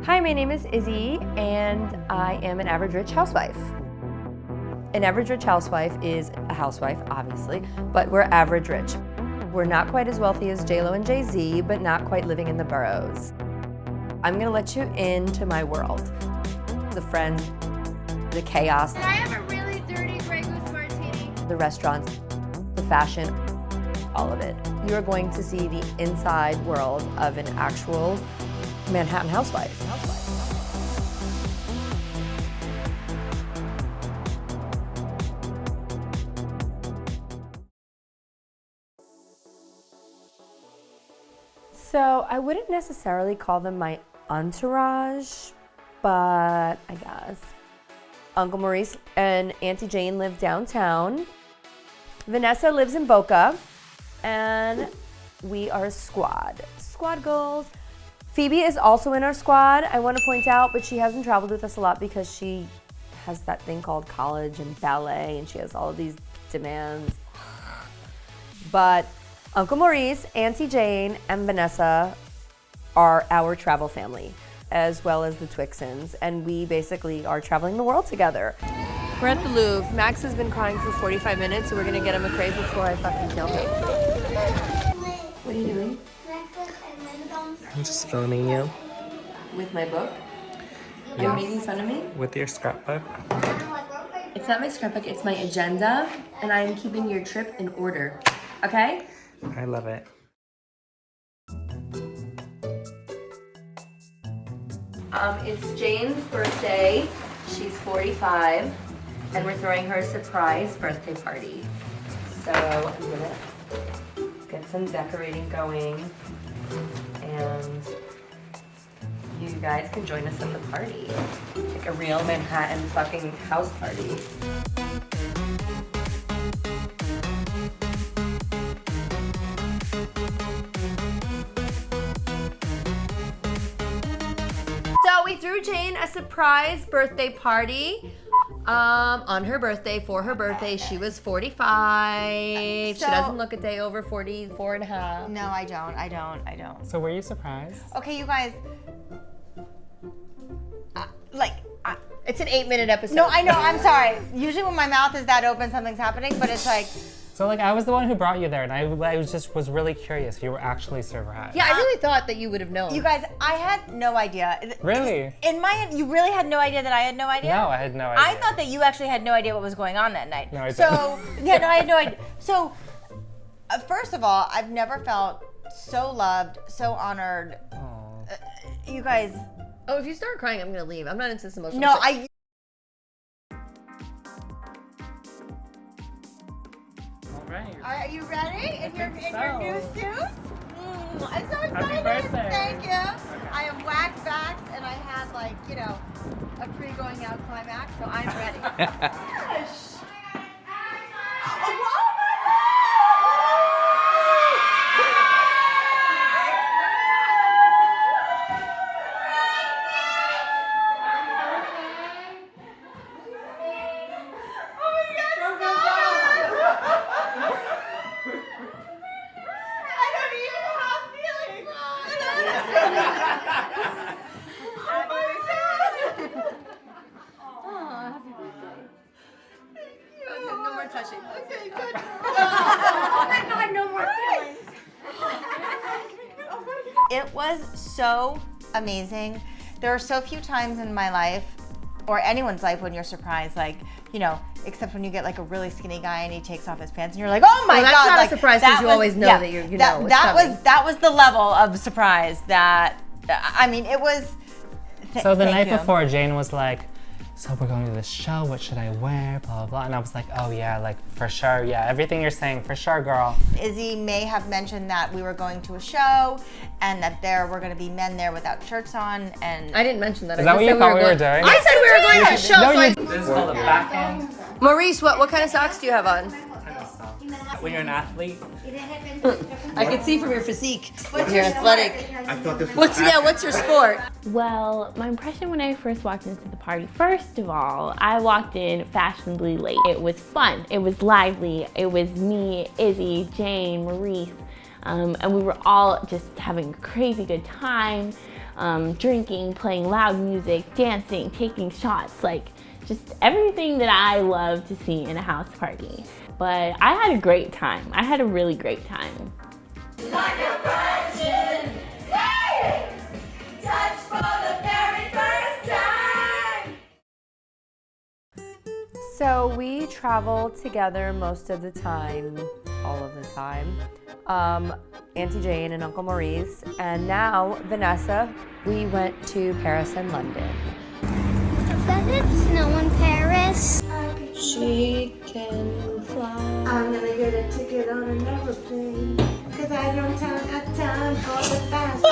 Hi, my name is Izzy, and I am an average rich housewife. An average rich housewife is a housewife, obviously, but we're average rich. We're not quite as wealthy as J-Lo and Jay-Z, but not quite living in the boroughs. I'm gonna let you into my world. The friends, the chaos. Can I have a really dirty Grey Goose martini? The restaurants, the fashion, all of it. You are going to see the inside world of an actual Manhattan housewife. So I wouldn't necessarily call them my entourage, but I guess. Uncle Maurice and Auntie Jane live downtown. Vanessa lives in Boca, and we are a squad. Squad goals. Phoebe is also in our squad, I want to point out, but she hasn't traveled with us a lot because she has that thing called college and ballet, and she has all of these demands. But Uncle Maurice, Auntie Jane, and Vanessa are our travel family, as well as the Twixens, and we basically are traveling the world together. We're at the Louvre. Max has been crying for 45 minutes, so we're gonna get him a crave before I fucking kill him. What are you doing? I'm just filming you. With my book? Yes. You're making fun of me? With your scrapbook. It's not my scrapbook, it's my agenda, and I'm keeping your trip in order, okay? I love it. It's Jane's birthday. She's 45, and we're throwing her a surprise birthday party. So I'm gonna get some decorating going, and you guys can join us in the party. Like a real Manhattan fucking house party. So we threw Jane a surprise birthday party on her birthday, for her birthday. She was 45. So- she doesn't look a day over 44 and a half. No, I don't. So were you surprised? Okay, you guys. It's an 8-minute episode. No, I know. I'm sorry. Usually when my mouth is that open, something's happening. But it's like, So like I was the one who brought you there, and I was really curious if you were actually surprised. Yeah, I really thought that you would have known. you guys, I had no idea. Really? In my head, you really had no idea that I had no idea? No, I had no idea. I thought that you actually had no idea what was going on that night. No, I So, yeah, no, I had no idea. So, first of all, I've never felt so loved, so honored. Aw. You guys, Oh, if you start crying, I'm gonna leave. I'm not into this emotional no, shit. All right. Are you ready in your new so. suit? I'm so excited. Happy birthday. Thank you. I am waxed back, and I had a pre-going out climax, so I'm ready. Yes. Oh, No more touching. Okay, good. Oh my God, no more feelings. It was so amazing. There are so few times in my life, or anyone's life, when you're surprised, except when you get a really skinny guy and he takes off his pants and you're like, oh my Well, that's God. not a surprise because you always know that you know it's coming. That was the level of surprise that, I mean, it was. So the thank night you. before, Jane was like, so we're going to this show, what should I wear, blah, blah, blah. And I was like, oh yeah, for sure, yeah, everything you're saying, for sure, girl. Izzy may have mentioned that we were going to a show and that there were going to be men there without shirts on, and I didn't mention that. Is that what you thought we were doing? I said we were going to a show. No, so you. This is called a back end. Maurice, what kind of socks do you have on? When you're an athlete. I can see from your physique. You're athletic. I thought this was What's your sport? Well, my impression when I first walked into the party, first of all, I walked in fashionably late. It was fun, it was lively, it was me, Izzy, Jane, Maurice, and we were all just having a crazy good time. drinking, playing loud music, dancing, taking shots, like just everything that I love to see in a house party. But I had a great time. I had a really great time. Like a virgin, hey! Touch for the very first time. So we travel together most of the time, all of the time. Auntie Jane and Uncle Maurice, and now Vanessa. We went to Paris and London. Does it snow in Paris? She can fly. I'm gonna get a ticket on an airplane, cause I don't got time for the fast.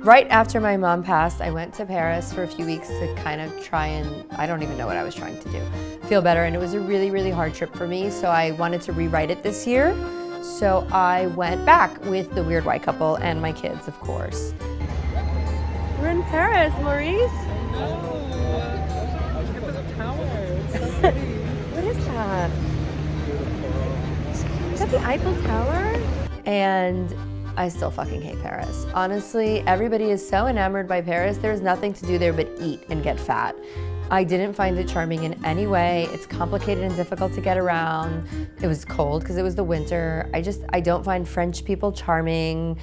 Right after my mom passed, I went to Paris for a few weeks to kind of try and, I don't even know what I was trying to do, feel better. And it was a really, really hard trip for me. So I wanted to rewrite it this year. So I went back with the weird white couple and my kids, of course. We're in Paris, Maurice. What is that? Is that the Eiffel Tower? And I still fucking hate Paris. Honestly, everybody is so enamored by Paris. There's nothing to do there but eat and get fat. I didn't find it charming in any way. It's complicated and difficult to get around. It was cold because it was the winter. I don't find French people charming.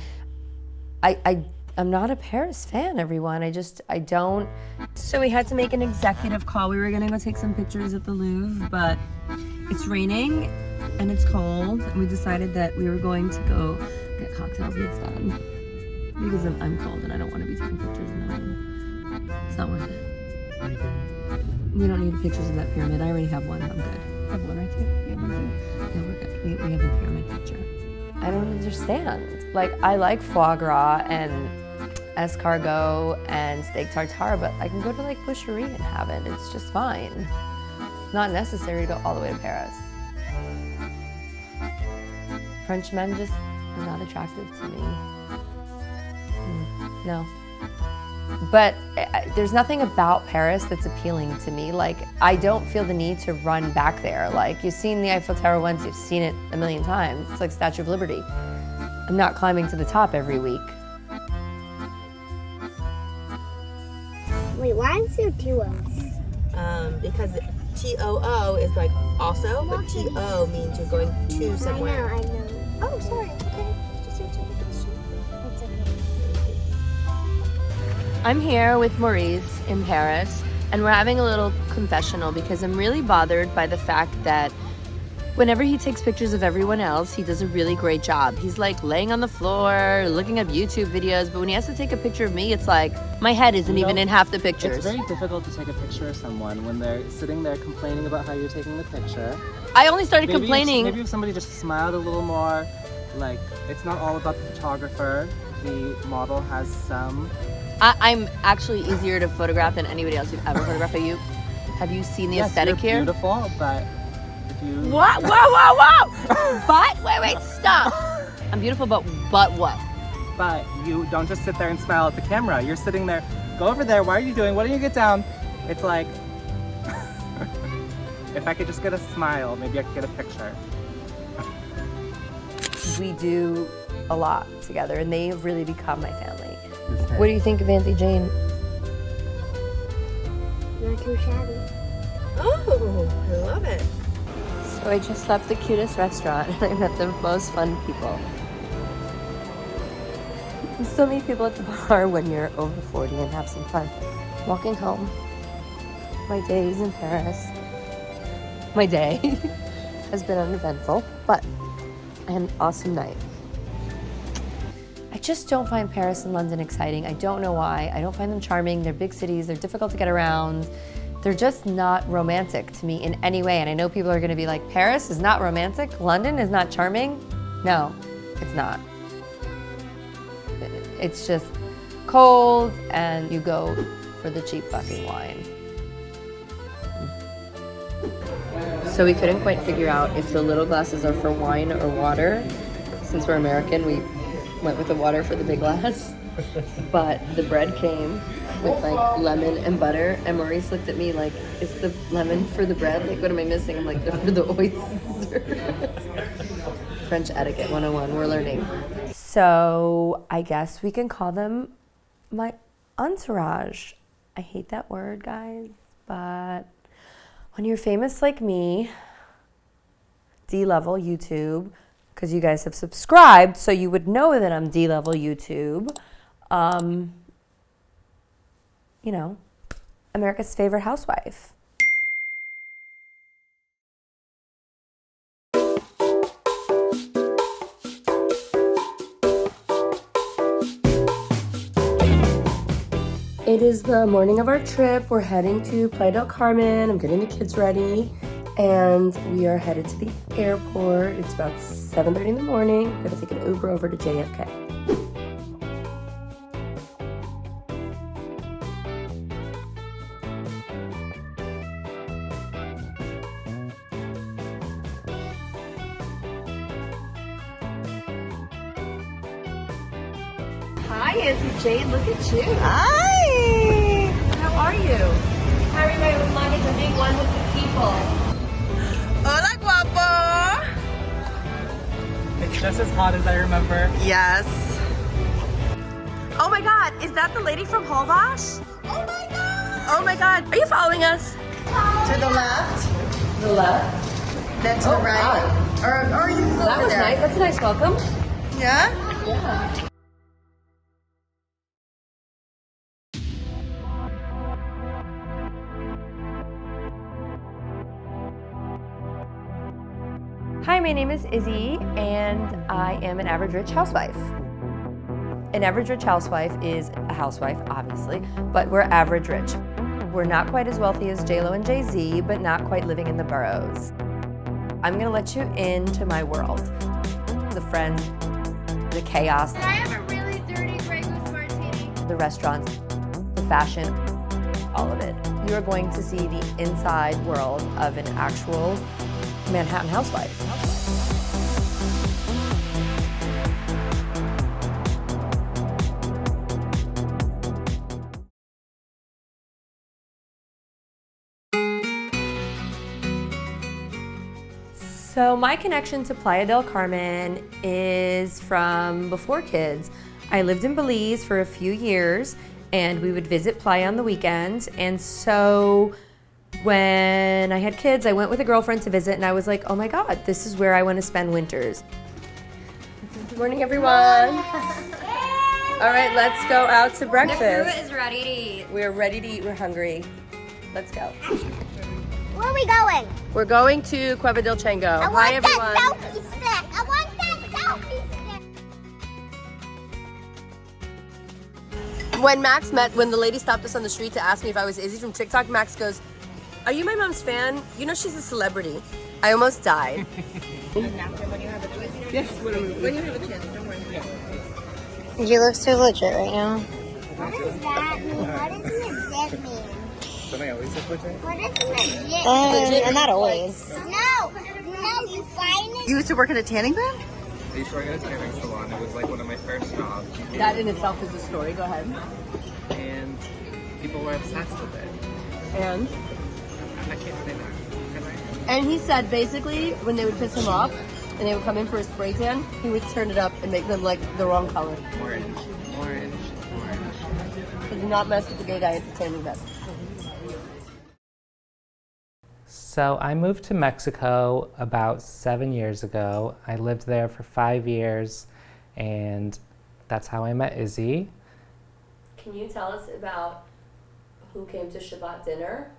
I'm not a Paris fan, everyone. I don't. So we had to make an executive call. We were gonna go take some pictures at the Louvre, but it's raining and it's cold. And we decided that we were going to go get cocktails instead. Because I'm cold and I don't want to be taking pictures in the rain. It's not worth it. We don't need pictures of that pyramid. I already have one. I'm good. I have one right here. You have one too? Yeah, we're good. We have a pyramid picture. I don't understand. Like, I like foie gras and escargot and steak tartare, but I can go to like Boucherie and have it. It's just fine. It's not necessary to go all the way to Paris. French men just are not attractive to me. No. But there's nothing about Paris that's appealing to me. Like, I don't feel the need to run back there. Like, you've seen the Eiffel Tower once, you've seen it a million times. It's like Statue of Liberty. I'm not climbing to the top every week. Wait, why is there two O's? Because TOO is like also, but TO means you're going to somewhere. I know. Oh, sorry. Okay. Just answer the question. That's okay. I'm here with Maurice in Paris, and we're having a little confessional because I'm really bothered by the fact that whenever he takes pictures of everyone else, he does a really great job. He's like laying on the floor, looking up YouTube videos, but when he has to take a picture of me, it's like my head isn't even in half the pictures. It's very difficult to take a picture of someone when they're sitting there complaining about how you're taking the picture. I only started complaining. Maybe if somebody just smiled a little more, like, it's not all about the photographer. The model has some. I'm actually easier to photograph than anybody else who've ever photographed you. Have you seen the aesthetic you're here? Beautiful, but if you. What? Whoa! But wait, stop. I'm beautiful, but what? But you don't just sit there and smile at the camera. You're sitting there. Go over there. Why are you doing? Why don't you get down? It's like, if I could just get a smile, maybe I could get a picture. We do a lot together, and they've really become my family. What do you think of Auntie Jane? Not too shabby. Oh, I love it. So I just left the cutest restaurant, and I met the most fun people. You can still meet people at the bar when you're over 40 and have some fun. Walking home, my days in Paris, my day has been uneventful, but I had an awesome night. I just don't find Paris and London exciting. I don't know why. I don't find them charming. They're big cities. They're difficult to get around. They're just not romantic to me in any way. And I know people are going to be like, Paris is not romantic? London is not charming? No, it's not. It's just cold and you go for the cheap fucking wine. So we couldn't quite figure out if the little glasses are for wine or water. Since we're American, we went with the water for the big glass. But the bread came with like lemon and butter, and Maurice looked at me like, is the lemon for the bread? Like, what am I missing? I'm like, they're for the oysters. French etiquette 101, we're learning. So I guess we can call them My entourage. I hate that word, guys, but when you're famous like me, D-level YouTube, because you guys have subscribed, so you would know that I'm D-level YouTube. You know, America's favorite housewife. It is the morning of our trip. We're heading to Playa del Carmen. I'm getting the kids ready, and we are headed to the airport. It's about 7:30 in the morning. We're gonna take an Uber over to JFK. Hi, Auntie Jane. Look at you. Hi. How are you? Harry, my luggage and being one with the people. Hola, guapo. It's just as hot as I remember. Yes. Oh my God, is that the lady from Holbox? Oh my God. Oh my God, are you following us? To the left, The left. then to the right. Or you can go That over was there. nice. That's a nice welcome. Yeah? Yeah. Hi, my name is Izzy, and I am an average rich housewife. An average rich housewife is a housewife, obviously, but we're average rich. We're not quite as wealthy as J-Lo and Jay-Z, but not quite living in the boroughs. I'm gonna let you into my world. The friends, the chaos, Can I have a really dirty Grey Goose martini? the restaurants, the fashion, all of it. You are going to see the inside world of an actual Manhattan housewife. So my connection to Playa del Carmen is from before kids. I lived in Belize for a few years, and we would visit Playa on the weekends. And so when I had kids, I went with a girlfriend to visit, and I was like, oh my God, this is where I want to spend winters. Good morning, everyone. All right, let's go out to breakfast. The crew is ready to eat. We're ready to eat. We're hungry. Let's go. Where are we going? We're going to Cueva del Chango. Hi, everyone. That selfie stick. I want that selfie stick. When the lady stopped us on the street to ask me if I was Izzy from TikTok, Max goes, "Are you my mom's fan? You know she's a celebrity." I almost died. You look so legit right now. What does that mean? What does legit mean? Don't I always look legit? What does legit? Not always. No, you find it. You used to work at a tanning bed? I used to work at a tanning salon. It was like one of my first jobs. That in itself is a story. Go ahead. And people were obsessed with it. And I can't say that. Can I? and he said basically when they would piss him off and they would come in for a spray tan, he would turn it up and make them like the wrong color. Orange. Orange. Orange. So do not mess with the gay guy at the tanning bed. So I moved to Mexico about 7 years ago. I lived there for 5 years, and that's how I met Izzy. Can you tell us about who came to Shabbat dinner?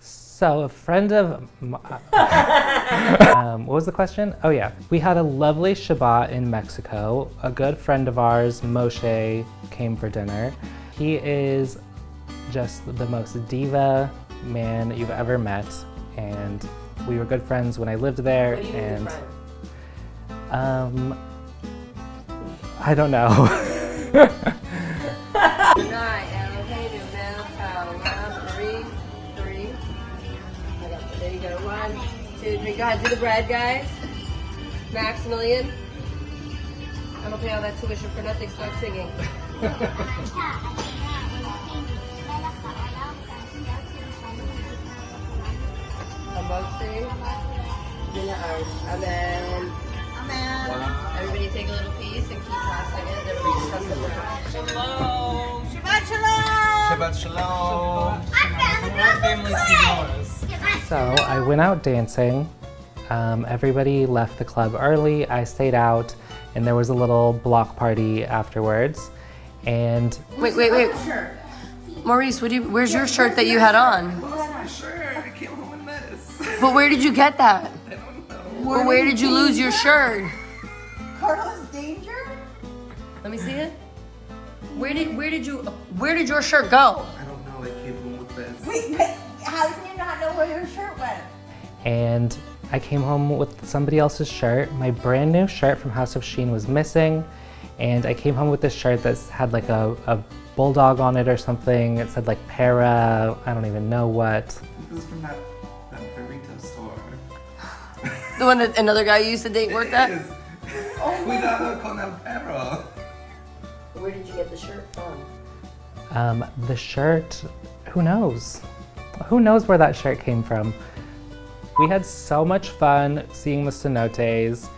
So a friend of what was the question? Oh yeah, we had a lovely Shabbat in Mexico. A good friend of ours, Moshe, came for dinner. He is just the most diva man that you've ever met, and we were good friends when I lived there. What do you mean And friends? I don't know. There you go. 1, 2, 3. Go ahead, do the bread, guys. Maximilian. I don't pay all that tuition for nothing. Start singing. Both sing. Amen. Amen. Everybody take a little piece and keep passing it, and everybody just has to look at it. Shalom. Shabbat shalom. Shabbat shalom. Our family's yours. So I went out dancing. Everybody left the club early. I stayed out, and there was a little block party afterwards. And Wait. Maurice, where's your shirt that you had on? My shirt. I came home in this. But where did you get that? I don't know. But where did you lose your shirt? Carlos Danger? Let me see it. Where did your shirt go? I don't know. I came home with this. Wait, how did you not know where your shirt went? and I came home with somebody else's shirt. My brand new shirt from House of Sheen was missing, and I came home with this shirt that had like a bulldog on it or something. It said like para, I don't even know what. This is from that burrito store. The one that another guy you used to date worked at? Cuidado con el perro. Where did you get the shirt from? The shirt, who knows? Who knows where that shirt came from? We had so much fun seeing the cenotes.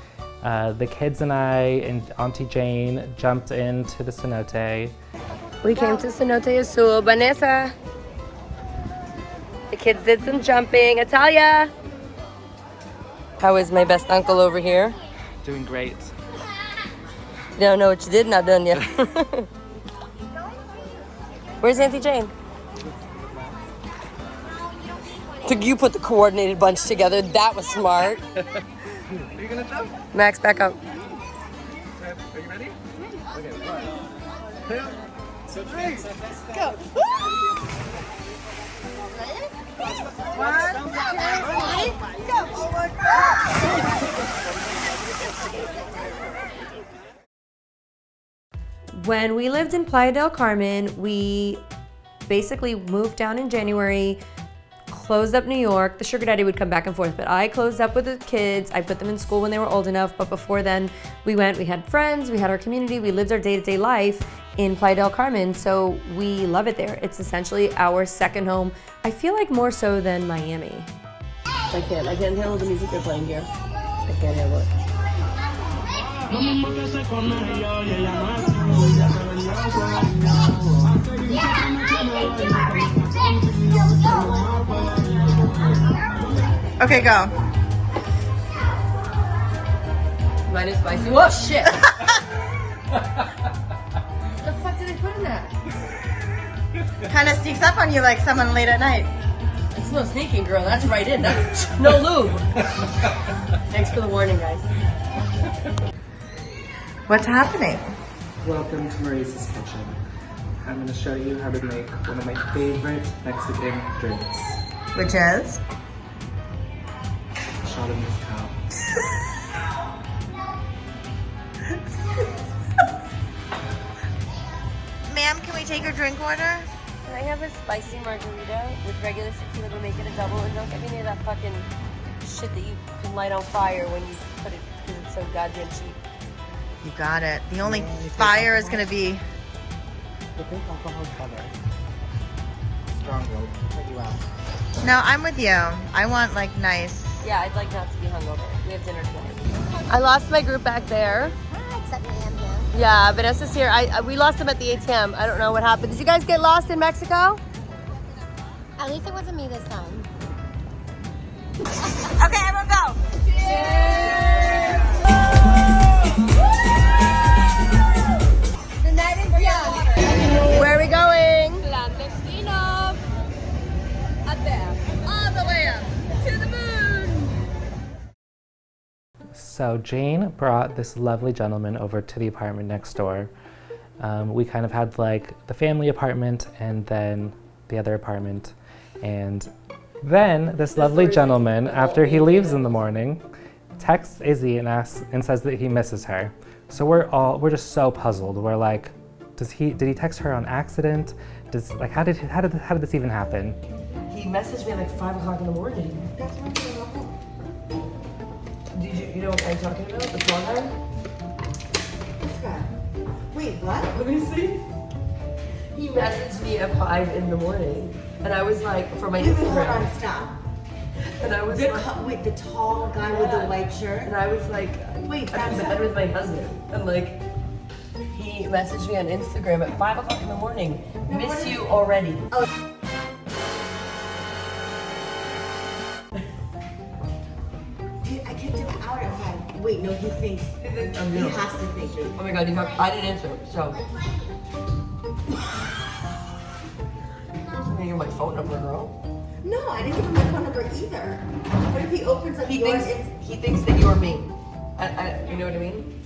The kids and I and Auntie Jane jumped into the cenote. We came to Cenote Azul. Vanessa. The kids did some jumping. Italia. How is my best uncle over here? Doing great. You don't know what you did, not done yet. Where's Auntie Jane? You put the coordinated bunch together. That was smart. Are you gonna jump? Max, back up. Are you ready? Okay, 1, 2, 3, Go. When we lived in Playa del Carmen, we basically moved down in January, closed up New York. The sugar daddy would come back and forth, but I closed up with the kids. I put them in school when they were old enough, but before then we had friends, we had our community, we lived our day-to-day life in Playa del Carmen, so we love it there. It's essentially our second home. I feel like more so than Miami. I can't handle the music they're playing here. I can't handle it. Okay, go. Mine is spicy. Whoa, shit! What the fuck did they put in that? Kind of sneaks up on you like someone late at night. It's no sneaking, girl. That's right in. That's no lube. Thanks for the warning, guys. What's happening? Welcome to Maurice's kitchen. I'm going to show you how to make one of my favorite Mexican drinks. Which is? A shot of mezcal. Ma'am, can we take your drink order? Can I have a spicy margarita with regular tequila, but make it a double? And don't get me near that fucking shit that you can light on fire when you put it, because it's so goddamn cheap. You got it. The only fire is going to be... I think alcohol color. Strong will cut you out. No, I'm with you. I want like nice. Yeah, I'd like not to be hungover. We have dinner tonight. I lost my group back there. Except I am here. Yeah, Vanessa's here. We lost them at the ATM. I don't know what happened. Did you guys get lost in Mexico? At least it wasn't me this time. Okay, everyone go. The night is young. Where are we going? Clandestino. Up there. All the way up to the moon. So Jane brought this lovely gentleman over to the apartment next door. We kind of had like the family apartment and then the other apartment. And then this lovely gentleman, after he leaves in the morning, texts Izzy and asks and says that he misses her. So we're just so puzzled. We're like, did he text her on accident? How did this even happen? He messaged me at like 5 o'clock in the morning. You know what I'm talking about? The blonde guy? This guy. Wait, what? Let me see. He messaged me at 5 in the morning. And I was like, for my Hold Instagram. on, stop. And I was Wait, the tall guy with the white shirt? and I was like, Wait, I'm in that's bed with my husband. And like, he messaged me on Instagram at 5 o'clock in the morning. Miss you already. Dude, I kicked him out at 5. Wait, no, he thinks. He has to think it. Oh my god, I didn't answer. So. You give my phone number, girl. No, I didn't give him my phone number either. What if he opens up He yours? thinks that you're me. You know what I mean?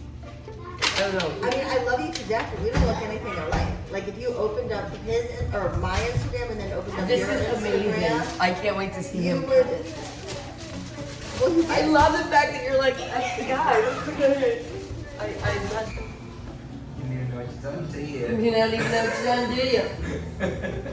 I don't know. I mean, I love you to death, but we don't look anything alike. Like if you opened up his or my Instagram and then opened up This your is Instagram, amazing. I can't wait to see you him. would. Well, he I love the fact that you're like, that's the guy. That's the guy. I'm not. You don't even know what you've done, do you? You don't even know what you're done, do you?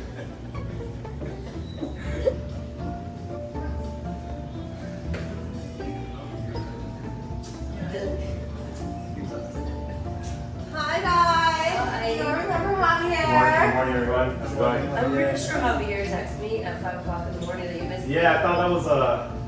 Hi guys. Hi. You don't remember Javier? Good morning, everyone. How's it going? I'm pretty sure Javier texted me at 5 o'clock in the morning that you missed me. Yeah, I thought that was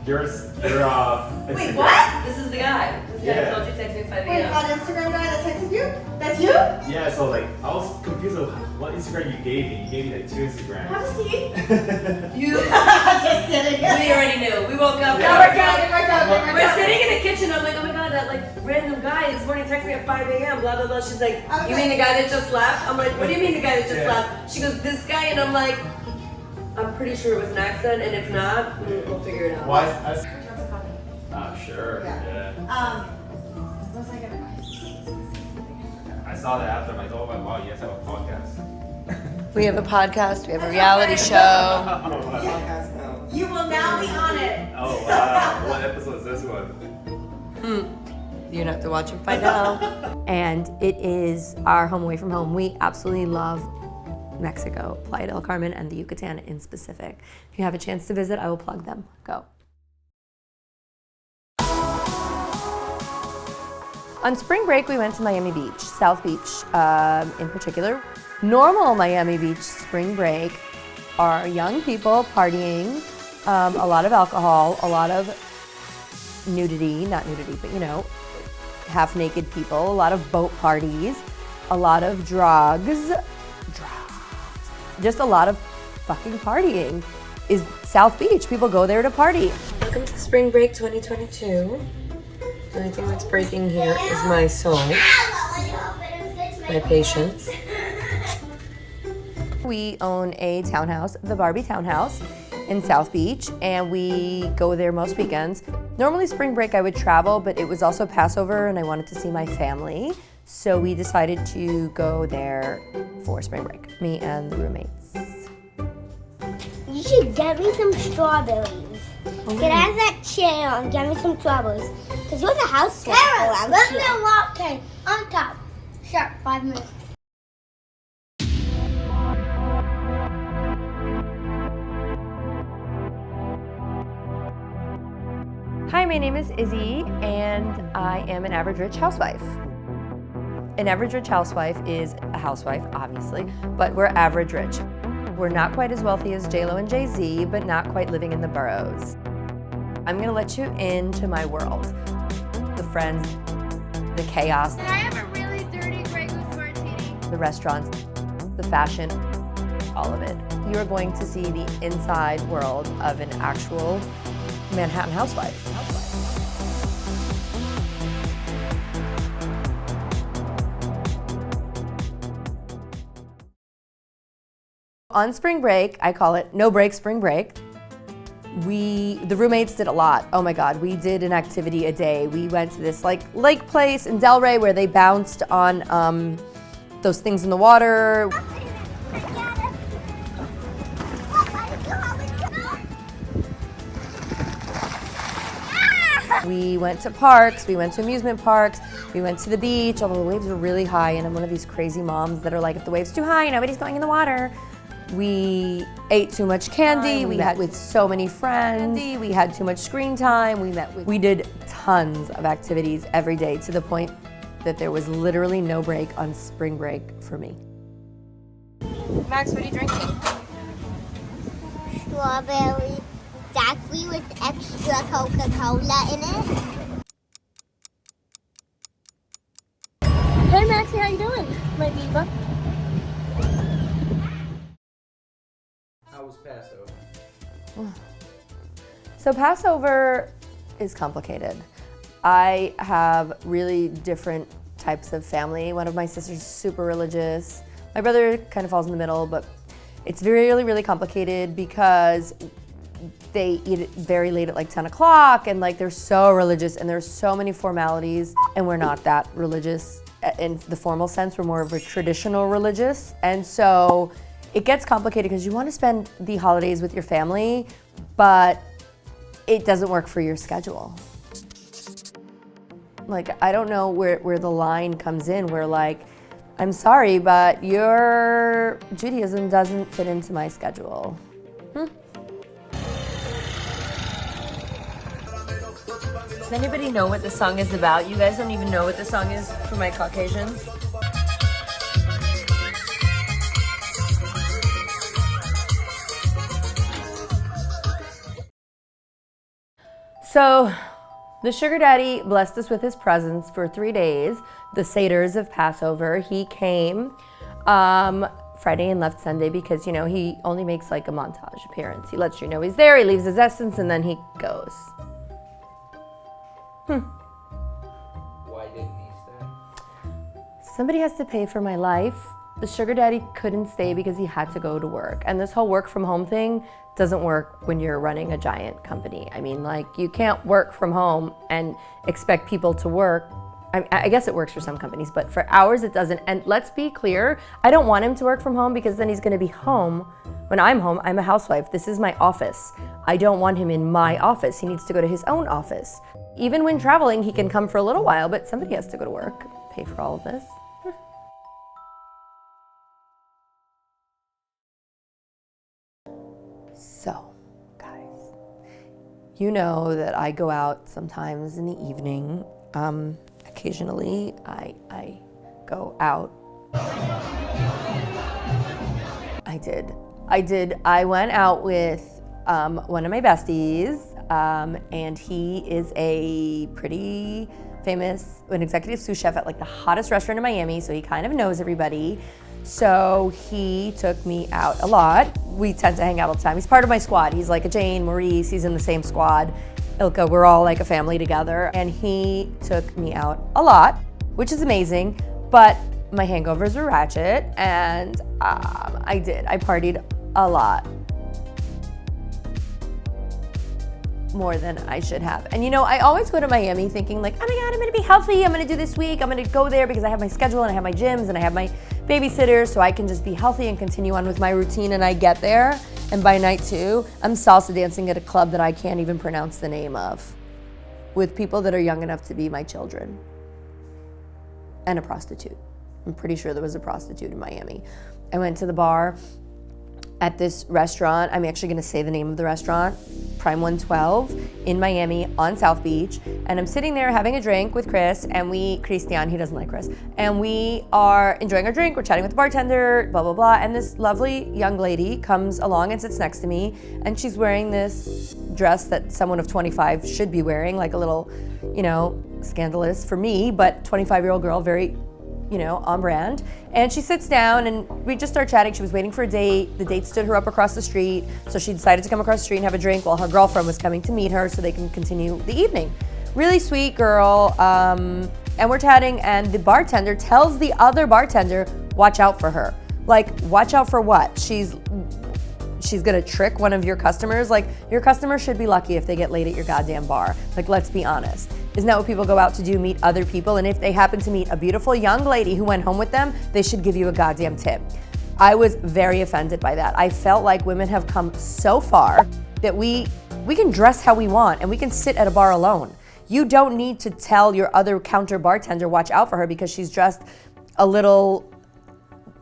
your Wait, Instagram. what? This is the guy. This guy Yeah. told you to text me at 5 Wait, a.m. an Instagram guy that texted you? That's you? Yeah, so like I was confused of what Instagram you gave me. You gave me like 2 Instagrams. Have a seat. You, Just kidding. we already knew. We woke up. No, we're done. We're sitting in the kitchen. I'm like, oh my god, that like random guy this morning texted me at 5 a.m. Blah blah blah. She's like, I was you mean the like- guy that just left? I'm like, what do you mean the guy that just Yeah. left? She goes, this guy, and I'm like, I'm pretty sure it was an accident, and if not, we'll figure it out. Why? Sure. Yeah. Yeah. What was I gonna buy? I saw that after. I'm like, oh my wow, you guys have a podcast. We have a podcast. We have a reality show. Podcast now. You will now be on it. Oh wow, what episode is this one? You're gonna have to watch and find out. And it is our home away from home. We absolutely love Mexico, Playa del Carmen, and the Yucatan in specific. If you have a chance to visit, I will plug them. Go. On spring break, we went to Miami Beach, South Beach in particular. Normal Miami Beach spring break are young people partying, a lot of alcohol, a lot of nudity, not nudity, but you know, half naked people, a lot of boat parties, a lot of drugs, just a lot of fucking partying is South Beach. People go there to party. Welcome to Spring Break 2022. The only thing that's breaking here is my soul, my patience. We own a townhouse, the Barbie Townhouse in South Beach, and we go there most weekends. Normally spring break I would travel, but it was also Passover and I wanted to see my family. So we decided to go there for spring break, me and the roommates. You should get me some strawberries. Get out of that chair and get me some strawberries. Because you're the housewife. Kara, let me a latte on top. Sure, 5 minutes. Hi, my name is Izzy, and I am an average rich housewife. An average rich housewife is a housewife, obviously, but we're average rich. We're not quite as wealthy as J-Lo and Jay-Z, but not quite living in the boroughs. I'm gonna let you into my world. The friends, the chaos, Can I have a really dirty Grey Goose martini? the restaurants, the fashion, all of it. You are going to see the inside world of an actual Manhattan housewife. On spring break, I call it no break spring break. The roommates did a lot. Oh my God, we did an activity a day. We went to this like lake place in Delray where they bounced on those things in the water. We went to parks, we went to amusement parks, we went to the beach, although the waves were really high, and I'm one of these crazy moms that are like, if the wave's too high, nobody's going in the water. We ate too much candy, we met with so many friends, we had too much screen time, we did tons of activities every day to the point that there was literally no break on spring break for me. Max, what are you drinking? Strawberry. daiquiri with extra Coca-Cola in it. Hey Maxie, how you doing, my diva? How was Passover? So Passover is complicated. I have really different types of family. One of my sisters is super religious. My brother kind of falls in the middle, but it's really, really complicated because they eat it very late at like 10 o'clock and like they're so religious and there's so many formalities, and we're not that religious in the formal sense. We're more of a traditional religious. And so it gets complicated because you want to spend the holidays with your family, but it doesn't work for your schedule. Like, I don't know where the line comes in where like, I'm sorry, but your Judaism doesn't fit into my schedule. Does anybody know what the song is about? You guys don't even know what the song is for my Caucasians? So, the sugar daddy blessed us with his presence for 3 days, the Seders of Passover. He came Friday and left Sunday because, you know, he only makes like a montage appearance. He lets you know he's there, he leaves his essence, and then he goes. Why didn't he stay? Somebody has to pay for my life. The sugar daddy couldn't stay because he had to go to work. And this whole work from home thing doesn't work when you're running a giant company. I mean, like, you can't work from home and expect people to work. I guess it works for some companies, but for ours it doesn't. And let's be clear, I don't want him to work from home because then he's gonna be home. When I'm home, I'm a housewife. This is my office. I don't want him in my office. He needs to go to his own office. Even when traveling, he can come for a little while, but somebody has to go to work, pay for all of this. So, guys, you know that I go out sometimes in the evening. Occasionally, I go out. I went out with one of my besties, and he is a pretty famous, an executive sous chef at like the hottest restaurant in Miami, so he kind of knows everybody. So he took me out a lot. We tend to hang out all the time. He's part of my squad. He's like a Jane, Maurice, he's in the same squad. Ilka, we're all like a family together. And he took me out a lot, which is amazing, but my hangovers were ratchet, and I partied a lot. More than I should have. And you know, I always go to Miami thinking like, oh my God, I'm gonna be healthy, I'm gonna do this week, I'm gonna go there because I have my schedule and I have my gyms and I have my babysitters, so I can just be healthy and continue on with my routine. And I get there, and by night 2, I'm salsa dancing at a club that I can't even pronounce the name of, with people that are young enough to be my children. And a prostitute. I'm pretty sure there was a prostitute in Miami. I went to the bar at this restaurant. I'm actually gonna say the name of the restaurant, Prime 112 in Miami on South Beach. And I'm sitting there having a drink with Chris, and Christian, he doesn't like Chris. And we are enjoying our drink, we're chatting with the bartender, blah, blah, blah. And this lovely young lady comes along and sits next to me, and she's wearing this dress that someone of 25 should be wearing, like a little, you know, scandalous for me, but 25-year-old girl, very, you know, on brand. And she sits down and we just start chatting. She was waiting for a date. The date stood her up across the street, so she decided to come across the street and have a drink while her girlfriend was coming to meet her so they can continue the evening. Really sweet girl. And we're chatting, and the bartender tells the other bartender, watch out for her. Like, watch out for what? She's gonna trick one of your customers. Like, your customers should be lucky if they get laid at your goddamn bar. Like, let's be honest. Isn't that what people go out to do, meet other people? And if they happen to meet a beautiful young lady who went home with them, they should give you a goddamn tip. I was very offended by that. I felt like women have come so far that we can dress how we want and we can sit at a bar alone. You don't need to tell your other counter bartender, watch out for her because she's dressed a little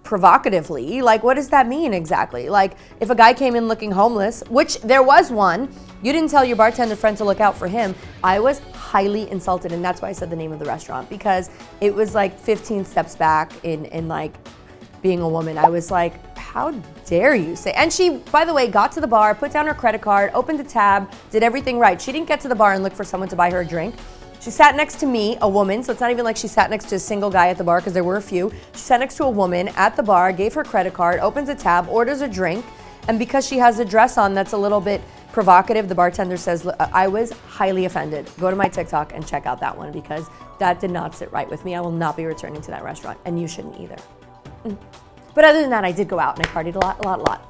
provocatively. Like, what does that mean exactly? Like, if a guy came in looking homeless, which there was one, you didn't tell your bartender friend to look out for him. I was highly insulted, and that's why I said the name of the restaurant, because it was like 15 steps back in like being a woman. I was like, how dare you say? And she, by the way, got to the bar, put down her credit card, opened a tab, did everything right. She didn't get to the bar and look for someone to buy her a drink. She sat next to me, a woman, so it's not even like she sat next to a single guy at the bar, because there were a few. She sat next to a woman at the bar, gave her credit card, opens a tab, orders a drink, and because she has a dress on that's a little bit provocative, the bartender says, I was highly offended. Go to my TikTok and check out that one, because that did not sit right with me. I will not be returning to that restaurant, and you shouldn't either. But other than that, I did go out and I partied a lot.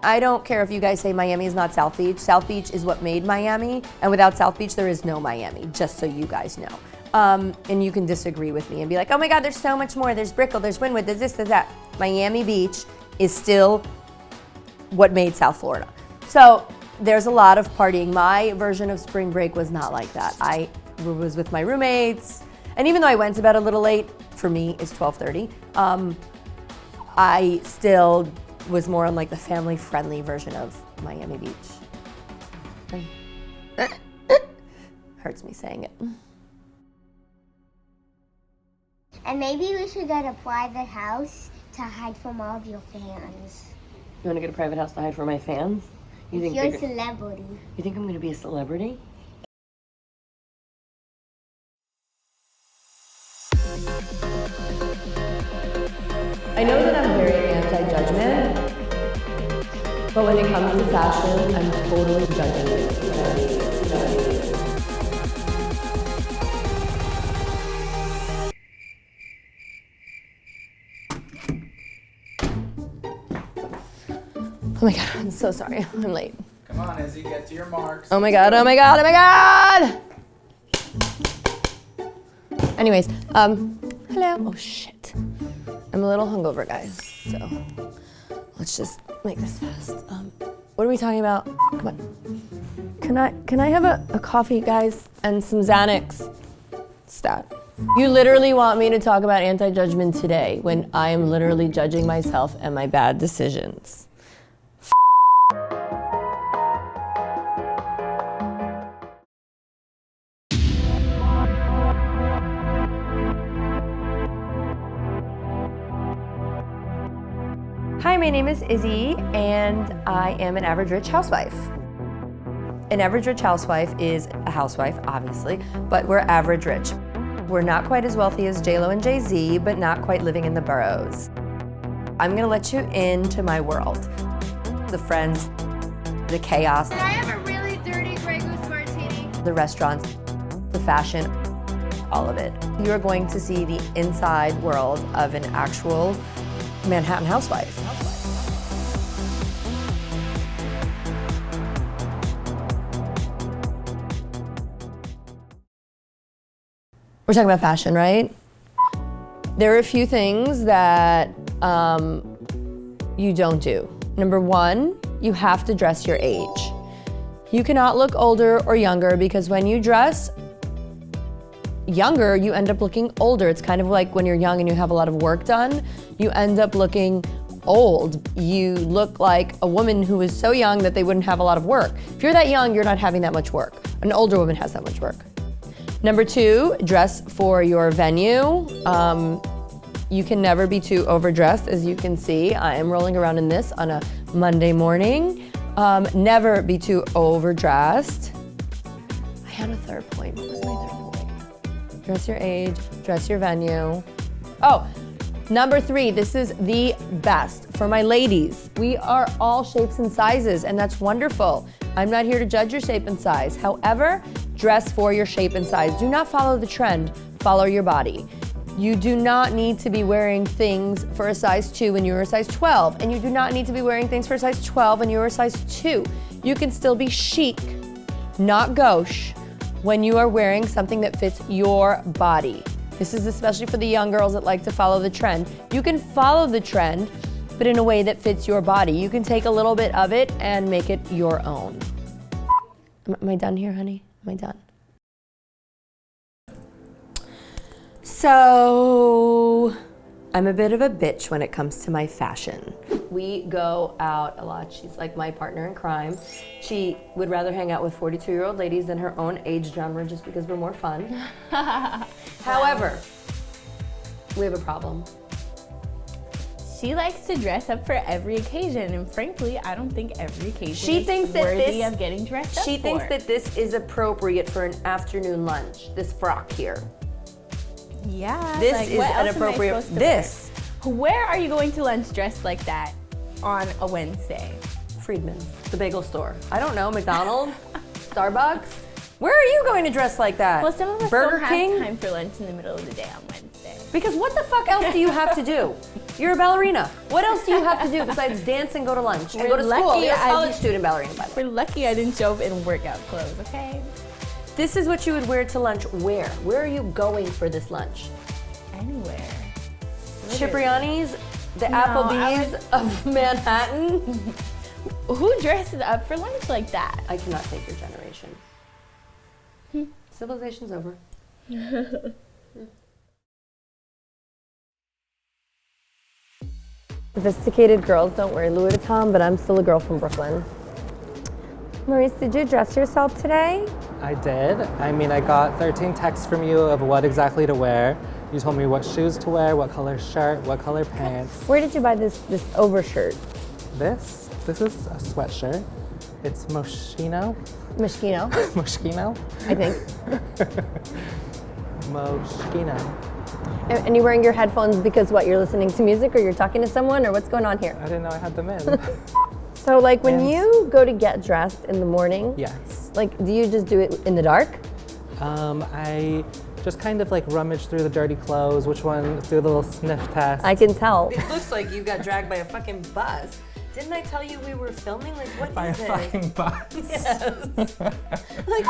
I don't care if you guys say Miami is not South Beach. South Beach is what made Miami, and without South Beach, there is no Miami, just so you guys know. And you can disagree with me and be like, oh my God, there's so much more. There's Brickell, there's Wynwood, there's this, there's that. Miami Beach is still what made South Florida. So there's a lot of partying. My version of spring break was not like that. I was with my roommates, and even though I went to bed a little late, for me it's 12:30, I still was more on like the family-friendly version of Miami Beach. Hurts me saying it. And maybe we should get a private house to hide from all of your fans. You want to get a private house to hide from my fans? You think You're a celebrity. You think I'm going to be a celebrity? I know that I'm very anti-judgment, but when it comes to fashion, I'm totally judging it. Oh my God, I'm so sorry. I'm late. Come on, Izzy, get to your marks. Oh my God, oh my God, oh my God! Anyways, hello. Oh shit. I'm a little hungover, guys, so let's just make this fast. What are we talking about? Come on. Can I have a coffee, guys, and some Xanax? Stat. You literally want me to talk about anti-judgment today when I am literally judging myself and my bad decisions. Hi, my name is Izzy, and I am an average rich housewife. An average rich housewife is a housewife, obviously, but we're average rich. We're not quite as wealthy as J-Lo and Jay-Z, but not quite living in the boroughs. I'm gonna let you into my world. The friends, the chaos. Can I have a really dirty Grey Goose martini? The restaurants, the fashion, all of it. You are going to see the inside world of an actual Manhattan housewife. We're talking about fashion, right? There are a few things that you don't do. Number one, you have to dress your age. You cannot look older or younger, because when you dress younger, you end up looking older. It's kind of like when you're young and you have a lot of work done, you end up looking old. You look like a woman who is so young that they wouldn't have a lot of work. If you're that young, you're not having that much work. An older woman has that much work. Number two, dress for your venue. You can never be too overdressed. As you can see, I am rolling around in this on a Monday morning. Never be too overdressed. I had a third point. What was my third point? Dress your age, dress your venue. Oh, number three, this is the best for my ladies. We are all shapes and sizes, and that's wonderful. I'm not here to judge your shape and size. However, dress for your shape and size. Do not follow the trend, follow your body. You do not need to be wearing things for a size 2 when you're a size 12, and you do not need to be wearing things for a size 12 when you're a size 2. You can still be chic, not gauche, when you are wearing something that fits your body. This is especially for the young girls that like to follow the trend. You can follow the trend, but in a way that fits your body. You can take a little bit of it and make it your own. Am I done here, honey? Am I done? So, I'm a bit of a bitch when it comes to my fashion. We go out a lot. She's like my partner in crime. She would rather hang out with 42-year-old ladies than her own age genre just because we're more fun. However, We have a problem. She likes to dress up for every occasion, and frankly, I don't think every occasion is that worthy of getting dressed up She for. thinks that this is appropriate for an afternoon lunch. This frock here. Yeah. This like, is what else an am I appropriate. supposed to This. wear? Where are you going to lunch dressed like that on a Wednesday? Friedman's, the bagel store. I don't know, McDonald's, Starbucks. Where are you going to dress like that? Well, some of us Burger don't King? have time for lunch in the middle of the day on Wednesday. Because what the fuck else do you have to do? You're a ballerina. What else do you have to do besides dance and go to lunch and go to school? You're a college student ballerina, by the way. We're lucky I didn't show up in workout clothes, okay? This is what you would wear to lunch. Where? Where are you going for this lunch? Anywhere. Cipriani's, the No, Applebee's of Manhattan. Who dresses up for lunch like that? I cannot take your generation. Civilization's over. Sophisticated girls don't wear Louis Vuitton, but I'm still a girl from Brooklyn. Maurice, did you dress yourself today? I did. I mean, I got 13 texts from you of what exactly to wear. You told me what shoes to wear, what color shirt, what color pants. Where did you buy this overshirt? This is a sweatshirt. It's Moschino. Moschino, Moschino? I think. Moschino. And you're wearing your headphones because what, you're listening to music or you're talking to someone or what's going on here? I didn't know I had them in. So like when you go to get dressed in the morning, Yes. like do you just do it in the dark? I just kind of like rummage through the dirty clothes, which one, do the little sniff test. I can tell. It looks like you got dragged by a fucking bus. Didn't I tell you we were filming? Like what by is a this? fucking bus. Yes. Like,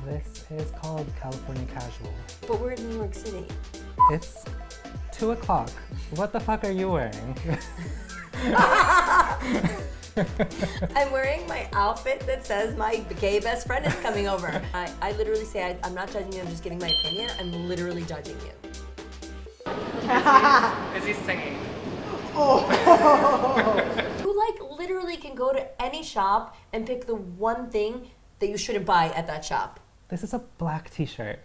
This is called California Casual. but we're in New York City. It's 2 o'clock. What the fuck are you wearing? I'm wearing my outfit that says my gay best friend is coming over. I literally say I'm not judging you, I'm just giving my opinion. I'm literally judging you. Is he singing? You like literally can go to any shop and pick the one thing that you shouldn't buy at that shop. This is a black t-shirt.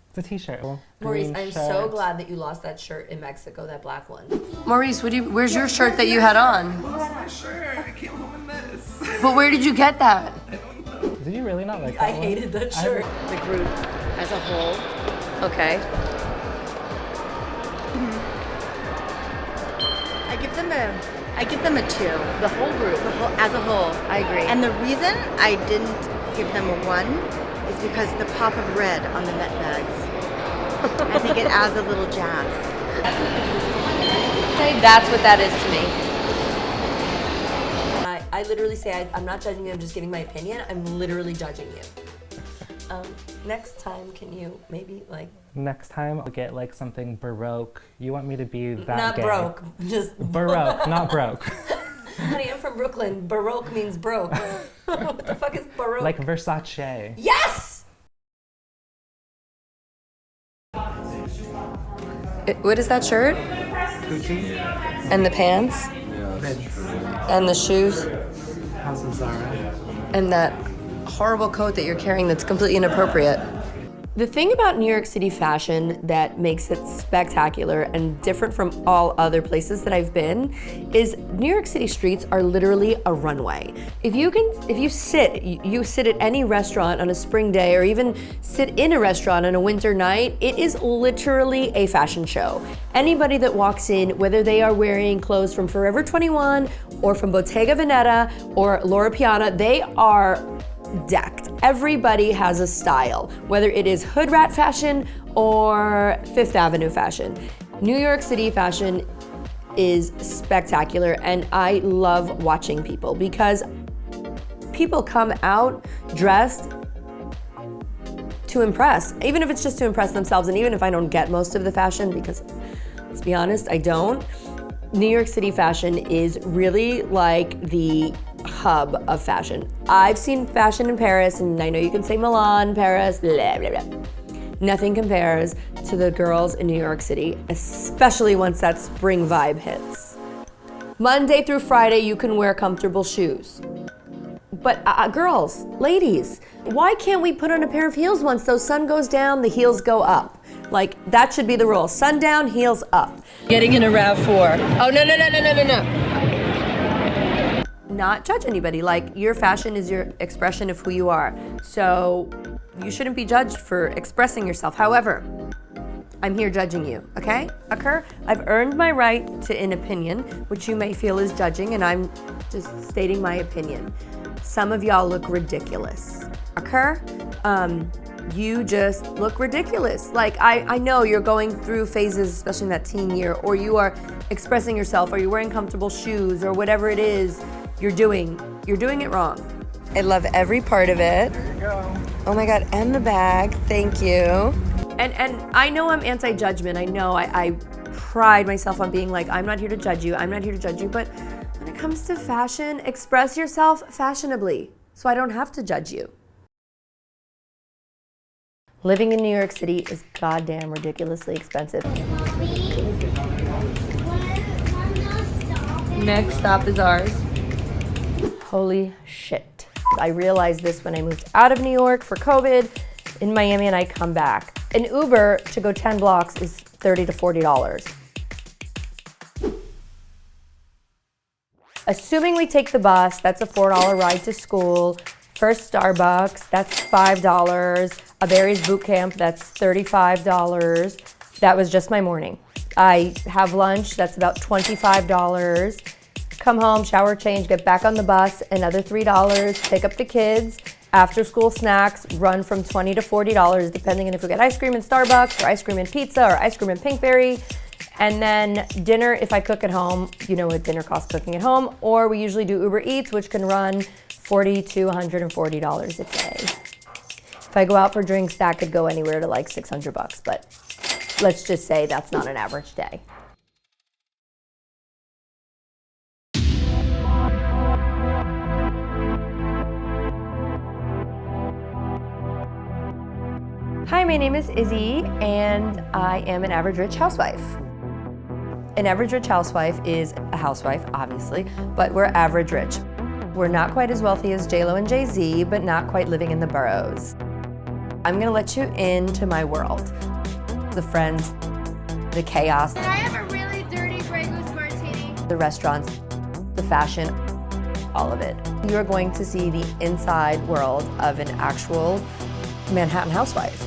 It's a t-shirt. Maurice, Green I'm shirt. so glad that you lost that shirt in Mexico, that black one. Maurice, where's your shirt that you had on? Lost my shirt. I came home in this. But where did you get that? Did you really not like that I one? hated that shirt. The group as a whole. Okay. I give them a 2. The whole group. As a whole. I agree. And the reason I didn't give them a 1 is because the pop of red on the net bags. I think it adds a little jazz. Okay, that's what that is to me. I literally say I'm not judging you, I'm just giving my opinion. I'm literally judging you. Next time, can you maybe like... Next time, I'll get like something Baroque. You want me to be that Not gay. broke, just... Baroque, not broke. Honey, I'm from Brooklyn. Baroque means broke. What the fuck is Baroque? Like Versace. Yes! What is that shirt? Gucci. And the pants? Vince. And the shoes? House of Zara. And that horrible coat that you're carrying that's completely inappropriate. The thing about New York City fashion that makes it spectacular and different from all other places that I've been is New York City streets are literally a runway. If you sit at any restaurant on a spring day or even sit in a restaurant on a winter night, it is literally a fashion show. Anybody that walks in, whether they are wearing clothes from Forever 21 or from Bottega Veneta or Loro Piana, they are decked. Everybody has a style, whether it is hood rat fashion or Fifth Avenue fashion. New York City fashion is spectacular, and I love watching people because people come out dressed to impress, even if it's just to impress themselves, and even if I don't get most of the fashion, because let's be honest, I don't. New York City fashion is really like the hub of fashion. I've seen fashion in Paris, and I know you can say Milan, Paris, blah, blah, blah. Nothing compares to the girls in New York City, especially once that spring vibe hits. Monday through Friday, you can wear comfortable shoes. But girls, ladies, why can't we put on a pair of heels once the sun goes down, the heels go up, Like, that should be the rule. Sundown, heels up. Getting in a RAV4. Oh, no. Not judge anybody. Like, your fashion is your expression of who you are. So you shouldn't be judged for expressing yourself. However, I'm here judging you, okay? I've earned my right to an opinion, which you may feel is judging, and I'm just stating my opinion. Some of y'all look ridiculous, you just look ridiculous. Like, I know you're going through phases, especially in that teen year, or you are expressing yourself, or you're wearing comfortable shoes, or whatever it is you're doing it wrong. I love every part of it. There you go. Oh my God, and the bag, thank you. And I know I'm anti-judgment. I know I pride myself on being like, I'm not here to judge you, but when it comes to fashion, express yourself fashionably, so I don't have to judge you. Living in New York City is goddamn ridiculously expensive. Next stop is ours. Holy shit. I realized this when I moved out of New York for COVID in Miami and I come back. An Uber to go 10 blocks is $30 to $40. Assuming we take the bus, that's a $4 ride to school. First Starbucks, that's $5. A Barry's Boot Camp, that's $35. That was just my morning. I have lunch, that's about $25. Come home, shower, change, get back on the bus, another $3, pick up the kids. After school snacks run from $20 to $40, depending on if we get ice cream in Starbucks, or ice cream and pizza, or ice cream and Pinkberry. And then dinner, if I cook at home, you know what dinner costs cooking at home, or we usually do Uber Eats, which can run $40 to $140 a day. If I go out for drinks, that could go anywhere to like $600, but let's just say that's not an average day. Hi, my name is Izzy, and I am an average rich housewife. An average rich housewife is a housewife, obviously, but we're average rich. We're not quite as wealthy as J-Lo and Jay-Z, but not quite living in the boroughs. I'm gonna let you into my world. The friends, the chaos. Can I have a really dirty Grey Goose martini? The restaurants, the fashion, all of it. You're going to see the inside world of an actual Manhattan housewife.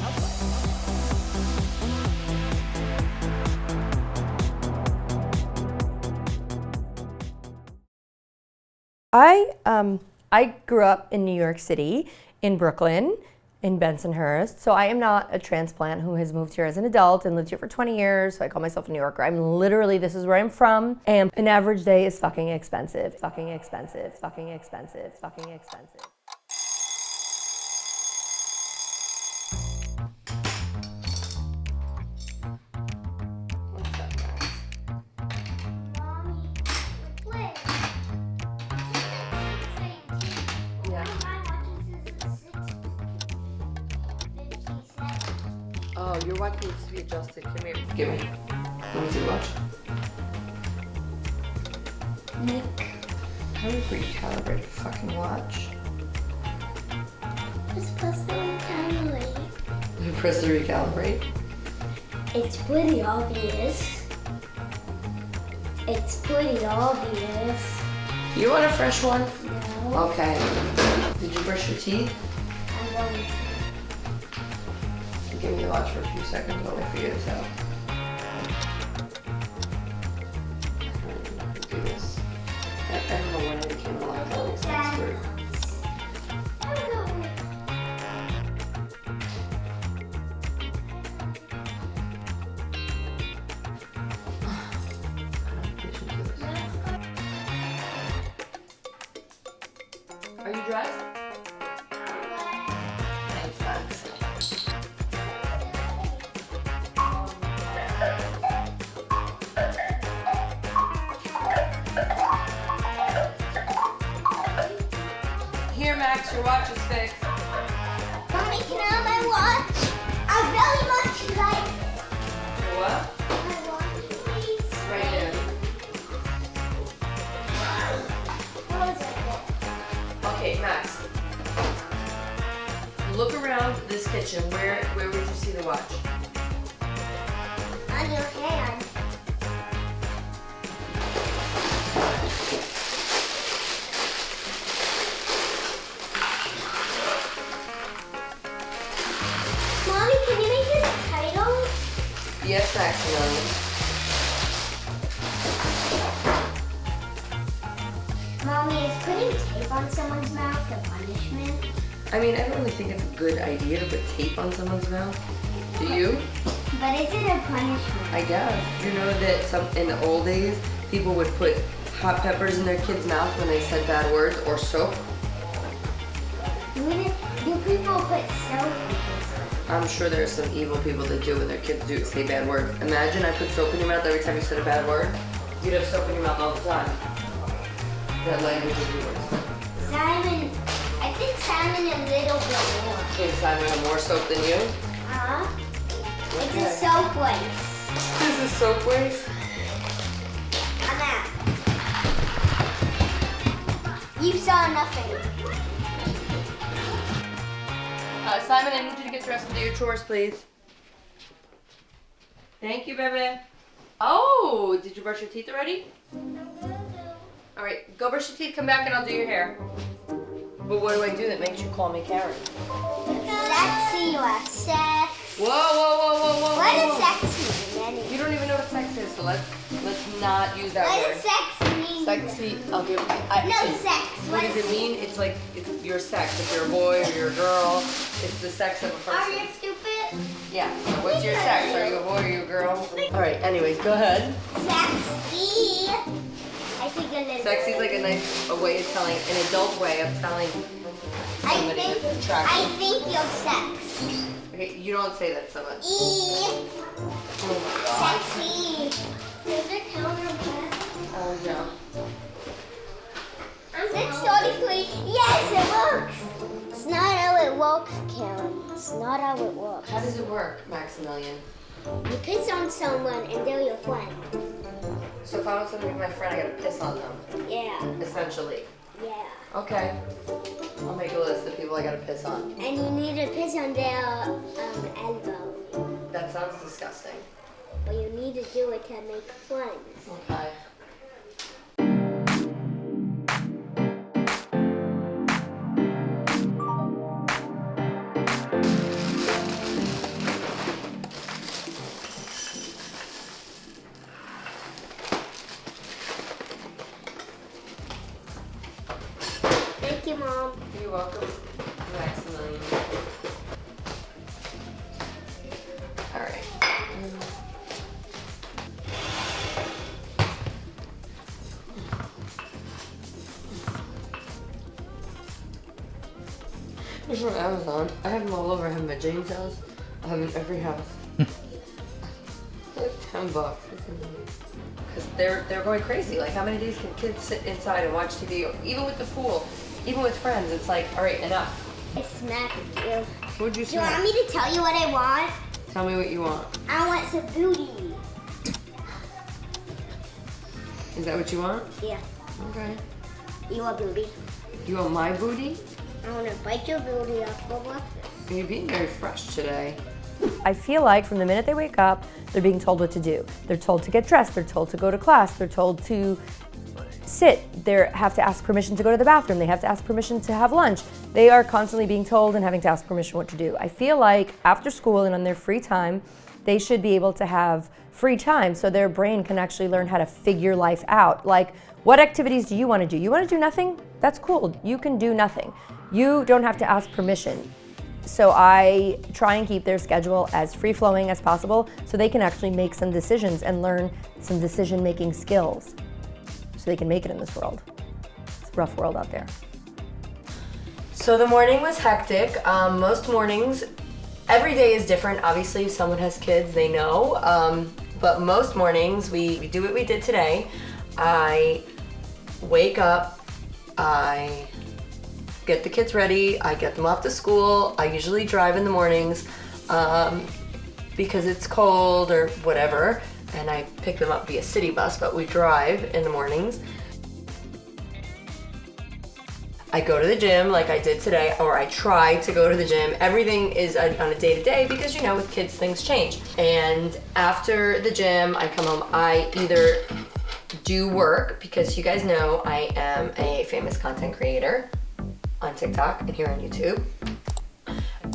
I grew up in New York City, in Brooklyn, in Bensonhurst. So I am not a transplant who has moved here as an adult and lived here for 20 years. So I call myself a New Yorker. I'm literally, this is where I'm from. And an average day is fucking expensive, fucking expensive, fucking expensive, fucking expensive. Oh, your watch needs to be adjusted. Come here. Give me. Let me see the watch. Nick. How do we recalibrate the fucking watch? Just press the recalibrate. You press the recalibrate? It's pretty obvious. It's pretty obvious. You want a fresh one? No. Okay. Did you brush your teeth? I don't. Give me the watch for a few seconds while I figure this out. I don't even know how to do this. I don't know when I became an electronics expert. Are you dressed? Thanks, Max. Here, Max, your watch is fixed. Mommy, can I have my watch? I really much like it. Your what? My watch, please. Right here. What is it? Okay, Max. Look around this kitchen. Where would you see the watch? on your hand. Mommy, can you make this a title? Yes, Maximilian. Mommy, is putting tape on someone's mouth a punishment? I mean, I don't really think it's a good idea to put tape on someone's mouth. Do you? But is it a punishment? I guess. You know that in the old days, people would put hot peppers in their kids' mouth when they said bad words, or soap. Do people put soap? I'm sure there's some evil people that do when their kids do say bad words. Imagine I put soap in your mouth every time you said a bad word. You'd have soap in your mouth all the time. That language is yours. Simon, I think Simon a little bit more. Think Simon have more soap than you? It's a soap waste. This is soap waste? I'm out. You saw nothing. Simon, I need you to get dressed and do your chores, please. Thank you, baby. Oh, did you brush your teeth already? All right, go brush your teeth, come back and I'll do your hair. But what do I do that makes you call me Karen? Sexy or sex. Whoa, whoa, whoa, whoa, whoa. What whoa, does sex mean? Anyway? You don't even know what sex is, so let's not use that What word. does sex mean? Sexy, okay. No, sex. What does it mean? It's like, it's your sex. If you're a boy or you're a girl, it's the sex of a person. Are you stupid? Yeah. So what's your sex? Are you a boy or are you a girl? All right, anyways, go ahead. Sexy. I think a little. Sexy is like a way of telling, an adult way of telling somebody that's attractive. I think you're sex. Okay, you don't say that so much. Oh my God. Sexy. Does it count or what? Oh, no. It's totally yes, it works. It's not how it works, Karen. It's not how it works. How does it work, Maximilian? You piss on someone and they're your friend. So if I want somebody to be my friend, I gotta piss on them, Yeah. essentially. Yeah. Okay. I'll make a list of people I gotta piss on. And you need to piss on their elbow. That sounds disgusting. But you need to do it to make friends. Okay. Thank you, Mom. You're welcome, Maximilian. All right. These are from Amazon. I have them all over. I have them at Jane's house. I have them in every house. They're like $10. Because they're going crazy. Like, how many days can kids sit inside and watch TV? Even with the pool, even with friends, it's like, all right, enough. I smacked you. What'd you Do you smack? want me to tell you what I want? Tell me what you want. I want some booty. Is that what you want? Yeah. Okay. You want booty? You want my booty? I want to bite your booty off for breakfast. You're being very fresh today. I feel like from the minute they wake up, they're being told what to do. They're told to get dressed, they're told to go to class, they're told to sit, they have to ask permission to go to the bathroom, they have to ask permission to have lunch. They are constantly being told and having to ask permission what to do. I feel like after school and on their free time, they should be able to have free time so their brain can actually learn how to figure life out. Like, what activities do you want to do? You want to do nothing? That's cool. You can do nothing. You don't have to ask permission. So I try and keep their schedule as free-flowing as possible so they can actually make some decisions and learn some decision-making skills so they can make it in this world. It's a rough world out there. So the morning was hectic. Most mornings, every day is different. Obviously, if someone has kids, they know. But most mornings, we do what we did today. I wake up, I get the kids ready, I get them off to school. I usually drive in the mornings because it's cold or whatever, and I pick them up via city bus, but we drive in the mornings. I go to the gym like I did today, or I try to go to the gym. Everything is on a day-to-day because, you know, with kids, things change. And after the gym, I come home. I either do work, because you guys know I am a famous content creator on TikTok and here on YouTube.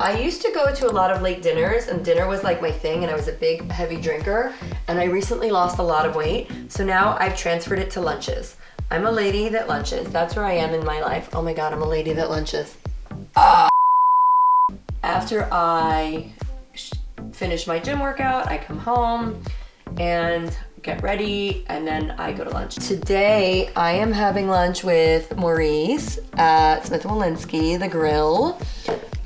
I used to go to a lot of late dinners, and dinner was like my thing, and I was a big, heavy drinker, and I recently lost a lot of weight, so now I've transferred it to lunches. I'm a lady that lunches. That's where I am in my life. Oh my God, I'm a lady that lunches. After I finish my gym workout, I come home and get ready, and then I go to lunch. Today, I am having lunch with Maurice at Smith & Wolinski, the grill.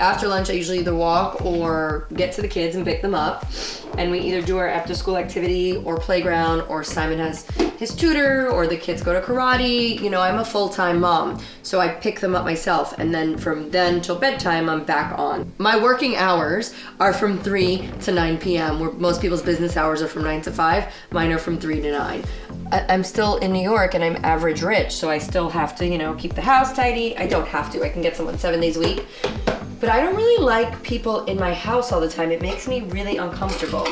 After lunch, I usually either walk or get to the kids and pick them up. And we either do our after school activity or playground, or Simon has his tutor, or the kids go to karate. You know, I'm a full-time mom, so I pick them up myself. And then from then till bedtime, I'm back on. My working hours are from 3 to 9 p.m. Where most people's business hours are from 9 to 5. Mine are from 3 to 9. I'm still in New York and I'm average rich, so I still have to, you know, keep the house tidy. I don't have to, I can get someone 7 days a week. But I don't really like people in my house all the time. It makes me really uncomfortable.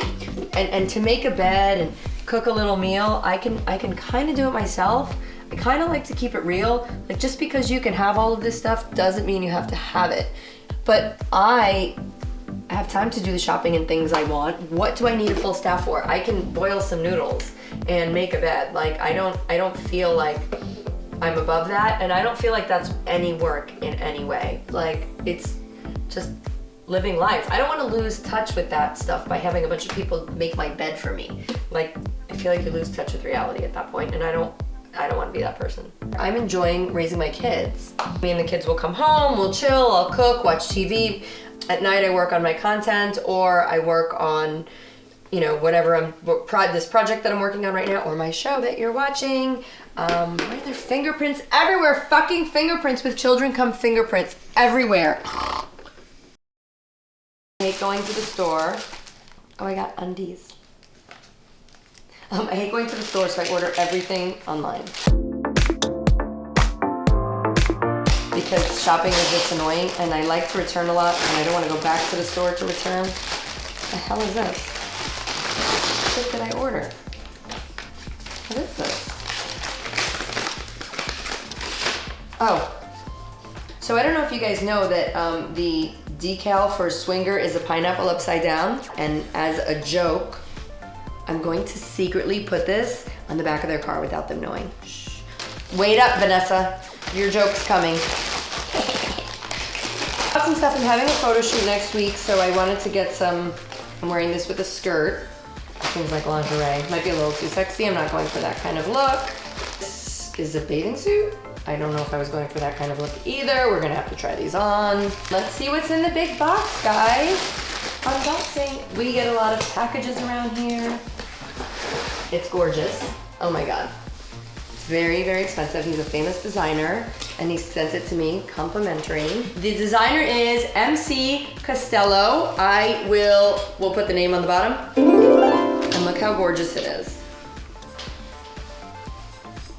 And to make a bed and cook a little meal, I can kind of do it myself. I kind of like to keep it real. Like, just because you can have all of this stuff doesn't mean you have to have it. But I have time to do the shopping and things I want. What do I need a full staff for? I can boil some noodles and make a bed. Like, I don't feel like I'm above that, and I don't feel like that's any work in any way. Like, it's just living life. I don't want to lose touch with that stuff by having a bunch of people make my bed for me. Like, I feel like you lose touch with reality at that point, and I don't want to be that person. I'm enjoying raising my kids. Me and the kids will come home, we'll chill, I'll cook, watch TV. At night I work on my content, or I work on, you know, whatever this project that I'm working on right now, or my show that you're watching. Why are there fingerprints everywhere? Fucking fingerprints. With children come fingerprints everywhere. I hate going to the store. Oh, I got undies. I hate going to the store, so I order everything online. Because shopping is just annoying, and I like to return a lot, and I don't want to go back to the store to return. What the hell is this? What shit did I order? What is this? Oh. So I don't know if you guys know that the decal for Swinger is a pineapple upside down, and as a joke, I'm going to secretly put this on the back of their car without them knowing. Shh. Wait up, Vanessa. Your joke's coming. Got some stuff. I'm having a photo shoot next week, so I wanted to get some. I'm wearing this with a skirt. Seems like lingerie. Might be a little too sexy. I'm not going for that kind of look. This is a bathing suit. I don't know if I was going for that kind of look either. We're gonna have to try these on. Let's see what's in the big box, guys. Unboxing. We get a lot of packages around here. It's gorgeous. Oh my God. It's very, very expensive. He's a famous designer, and he sent it to me complimentary. The designer is MC Costello. We'll put the name on the bottom. And look how gorgeous it is.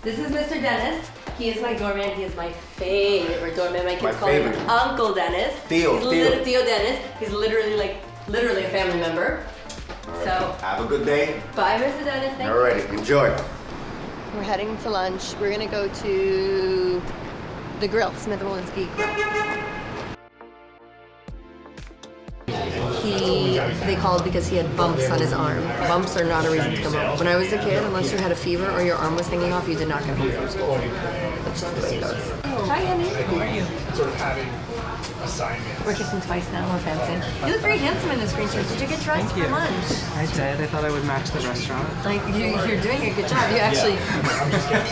This is Mr. Dennis. He is my doorman. He is my favorite doorman. My kids call him Uncle Dennis. Theo Dennis. He's literally a family member. Right. So have a good day. Bye, Mr. Dennis. Thank you. Alrighty, enjoy. We're heading to lunch. We're gonna go to the grill, Smith & Wolinski Grill. They called because he had bumps on his arm. Bumps are not a reason to come home. When I was a kid, unless you had a fever or your arm was hanging off, you did not come home from school. That's just the way it goes. Hi, Annie. How are you? Sort of having assignments. We're kissing twice now. We're fancy. You look very handsome in this green shirt. Did you get dressed for lunch? I did. I thought I would match the restaurant. Like, you're doing a good job. You actually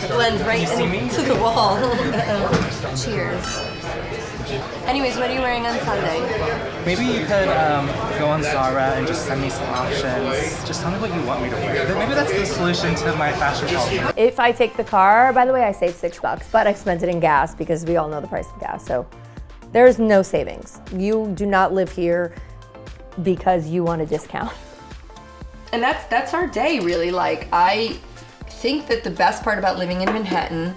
blend right into the wall. Cheers. Anyways, what are you wearing on Sunday? Maybe you could go on Zara and just send me some options. Just tell me what you want me to wear. Maybe that's the solution to my fashion problem. If I take the car, by the way, I saved $6, but I spent it in gas because we all know the price of gas. So there's no savings. You do not live here because you want a discount. And that's our day, really. Like, I think that the best part about living in Manhattan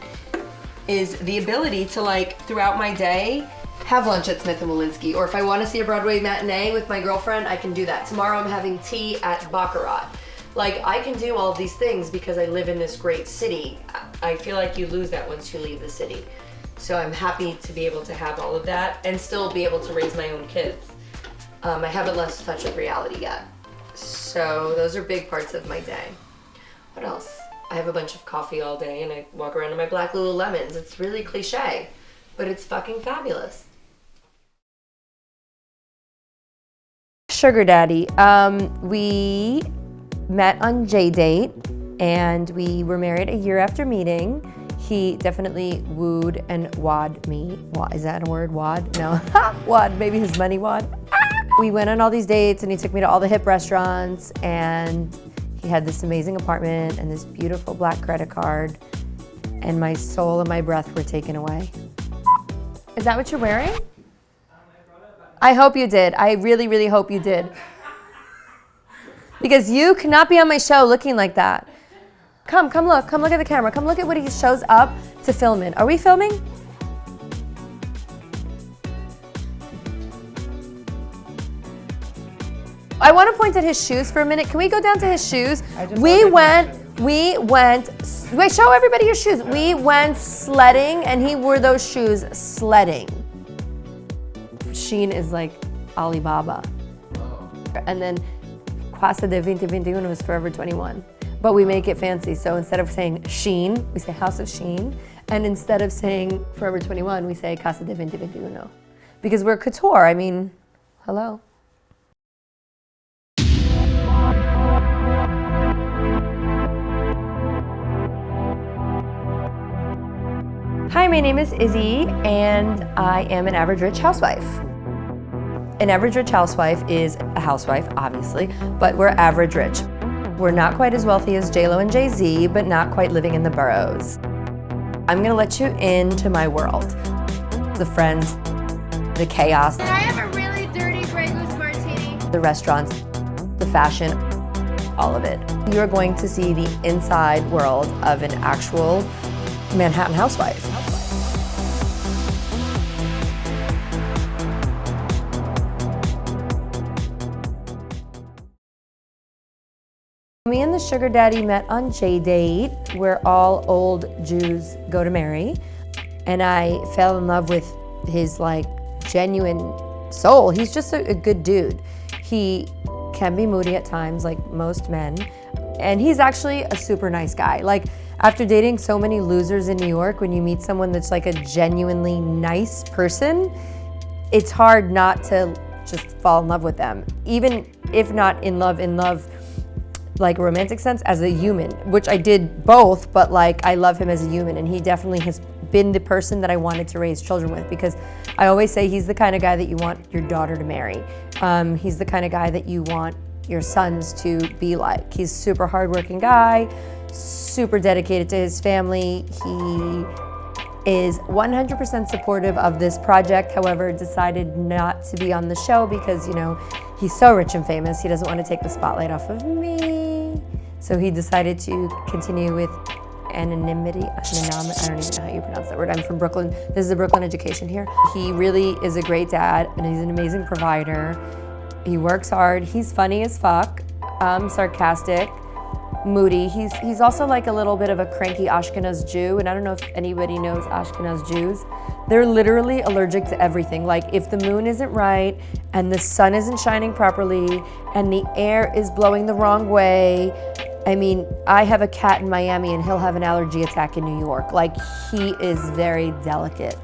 is the ability to like throughout my day have lunch at Smith & Wolinski, or if I want to see a Broadway matinee with my girlfriend, I can do that. Tomorrow I'm having tea at Baccarat. Like, I can do all of these things because I live in this great city. I feel like you lose that once you leave the city. So I'm happy to be able to have all of that and still be able to raise my own kids. I haven't lost touch of reality yet. So those are big parts of my day. What else? I have a bunch of coffee all day and I walk around in my black Lululemons. It's really cliche, but it's fucking fabulous. Sugar daddy. We met on J-Date and we were married a year after meeting. He definitely wooed and wad me. Is that a word? Wad? No. Wad, maybe his money wad. We went on all these dates and he took me to all the hip restaurants and he had this amazing apartment and this beautiful black credit card and my soul and my breath were taken away. Is that what you're wearing? I hope you did. I really, really hope you did. Because you cannot be on my show looking like that. Come look at the camera. Come look at what he shows up to film in. Are we filming? I want to point at his shoes for a minute. Can we go down to his shoes? Wait, show everybody your shoes. We went sledding and he wore those shoes sledding. Sheen is like Alibaba. And then Casa de 2021 was Forever 21. But we make it fancy. So instead of saying Sheen, we say House of Sheen. And instead of saying Forever 21, we say Casa de 2021. Because we're couture. I mean, hello. Hi, my name is Izzy, and I am an average rich housewife. An average rich housewife is a housewife, obviously, but we're average rich. We're not quite as wealthy as J-Lo and Jay-Z, but not quite living in the boroughs. I'm gonna let you into my world. The friends, the chaos. Can I have a really dirty Grey Goose martini? The restaurants, the fashion, all of it. You're going to see the inside world of an actual Manhattan housewife. Me and the sugar daddy met on J-Date, where all old Jews go to marry. And I fell in love with his like genuine soul. He's just a good dude. He can be moody at times, like most men. And he's actually a super nice guy. Like, after dating so many losers in New York, when you meet someone that's like a genuinely nice person, it's hard not to just fall in love with them. Even if not in love, like a romantic sense, as a human, which I did both, but like I love him as a human, and he definitely has been the person that I wanted to raise children with, because I always say he's the kind of guy that you want your daughter to marry. He's the kind of guy that you want your sons to be like. He's a super hardworking guy, super dedicated to his family. He is 100% supportive of this project, however, decided not to be on the show because, you know, he's so rich and famous, he doesn't want to take the spotlight off of me. So he decided to continue with anonymity. I don't even know how you pronounce that word. I'm from Brooklyn. This is a Brooklyn education here. He really is a great dad, and he's an amazing provider. He works hard. He's funny as fuck, sarcastic, moody. He's also like a little bit of a cranky Ashkenaz Jew, and I don't know if anybody knows Ashkenaz Jews. They're literally allergic to everything. Like, if the moon isn't right, and the sun isn't shining properly, and the air is blowing the wrong way. I mean, I have a cat in Miami and he'll have an allergy attack in New York. Like, he is very delicate.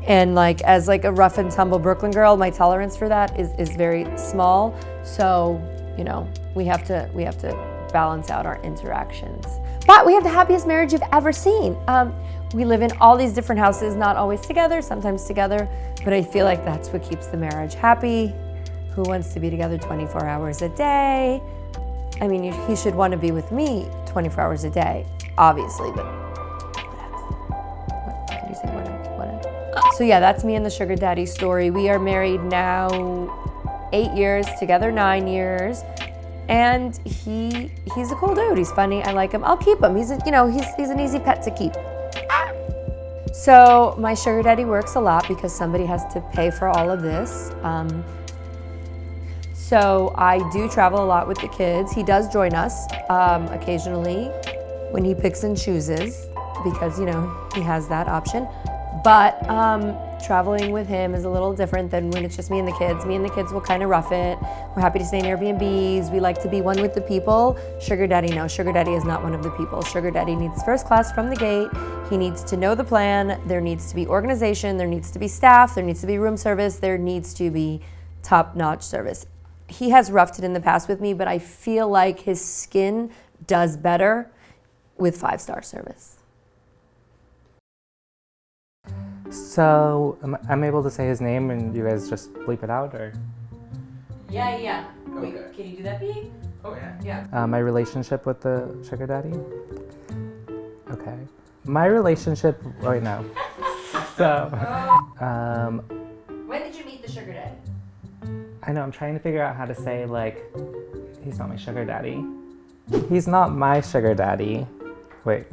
And like, as like a rough and tumble Brooklyn girl, my tolerance for that is very small. So, you know, we have to balance out our interactions. But we have the happiest marriage you've ever seen. We live in all these different houses, not always together, sometimes together, but I feel like that's what keeps the marriage happy. Who wants to be together 24 hours a day? I mean, he should want to be with me 24 hours a day, obviously, but what can you say? What? So yeah, that's me and the sugar daddy story. We are married now 8 years, together 9 years, and he's a cool dude. He's funny. I like him. I'll keep him. He's an easy pet to keep. So my sugar daddy works a lot because somebody has to pay for all of this. So I do travel a lot with the kids. He does join us occasionally when he picks and chooses because, you know, he has that option. But traveling with him is a little different than when it's just me and the kids. Me and the kids will kind of rough it. We're happy to stay in Airbnbs. We like to be one with the people. Sugar daddy, no. Sugar daddy is not one of the people. Sugar daddy needs first class from the gate. He needs to know the plan. There needs to be organization. There needs to be staff. There needs to be room service. There needs to be top-notch service. He has roughed it in the past with me, but I feel like his skin does better with 5-star service. So, I'm able to say his name and you guys just bleep it out, or? Yeah. Okay. Wait, can you do that, B? Oh, yeah. Yeah. My relationship with the sugar daddy? Okay. My relationship right now. So, When did you meet the sugar daddy? I know, I'm trying to figure out how to say, like, he's not my sugar daddy. He's not my sugar daddy. Wait.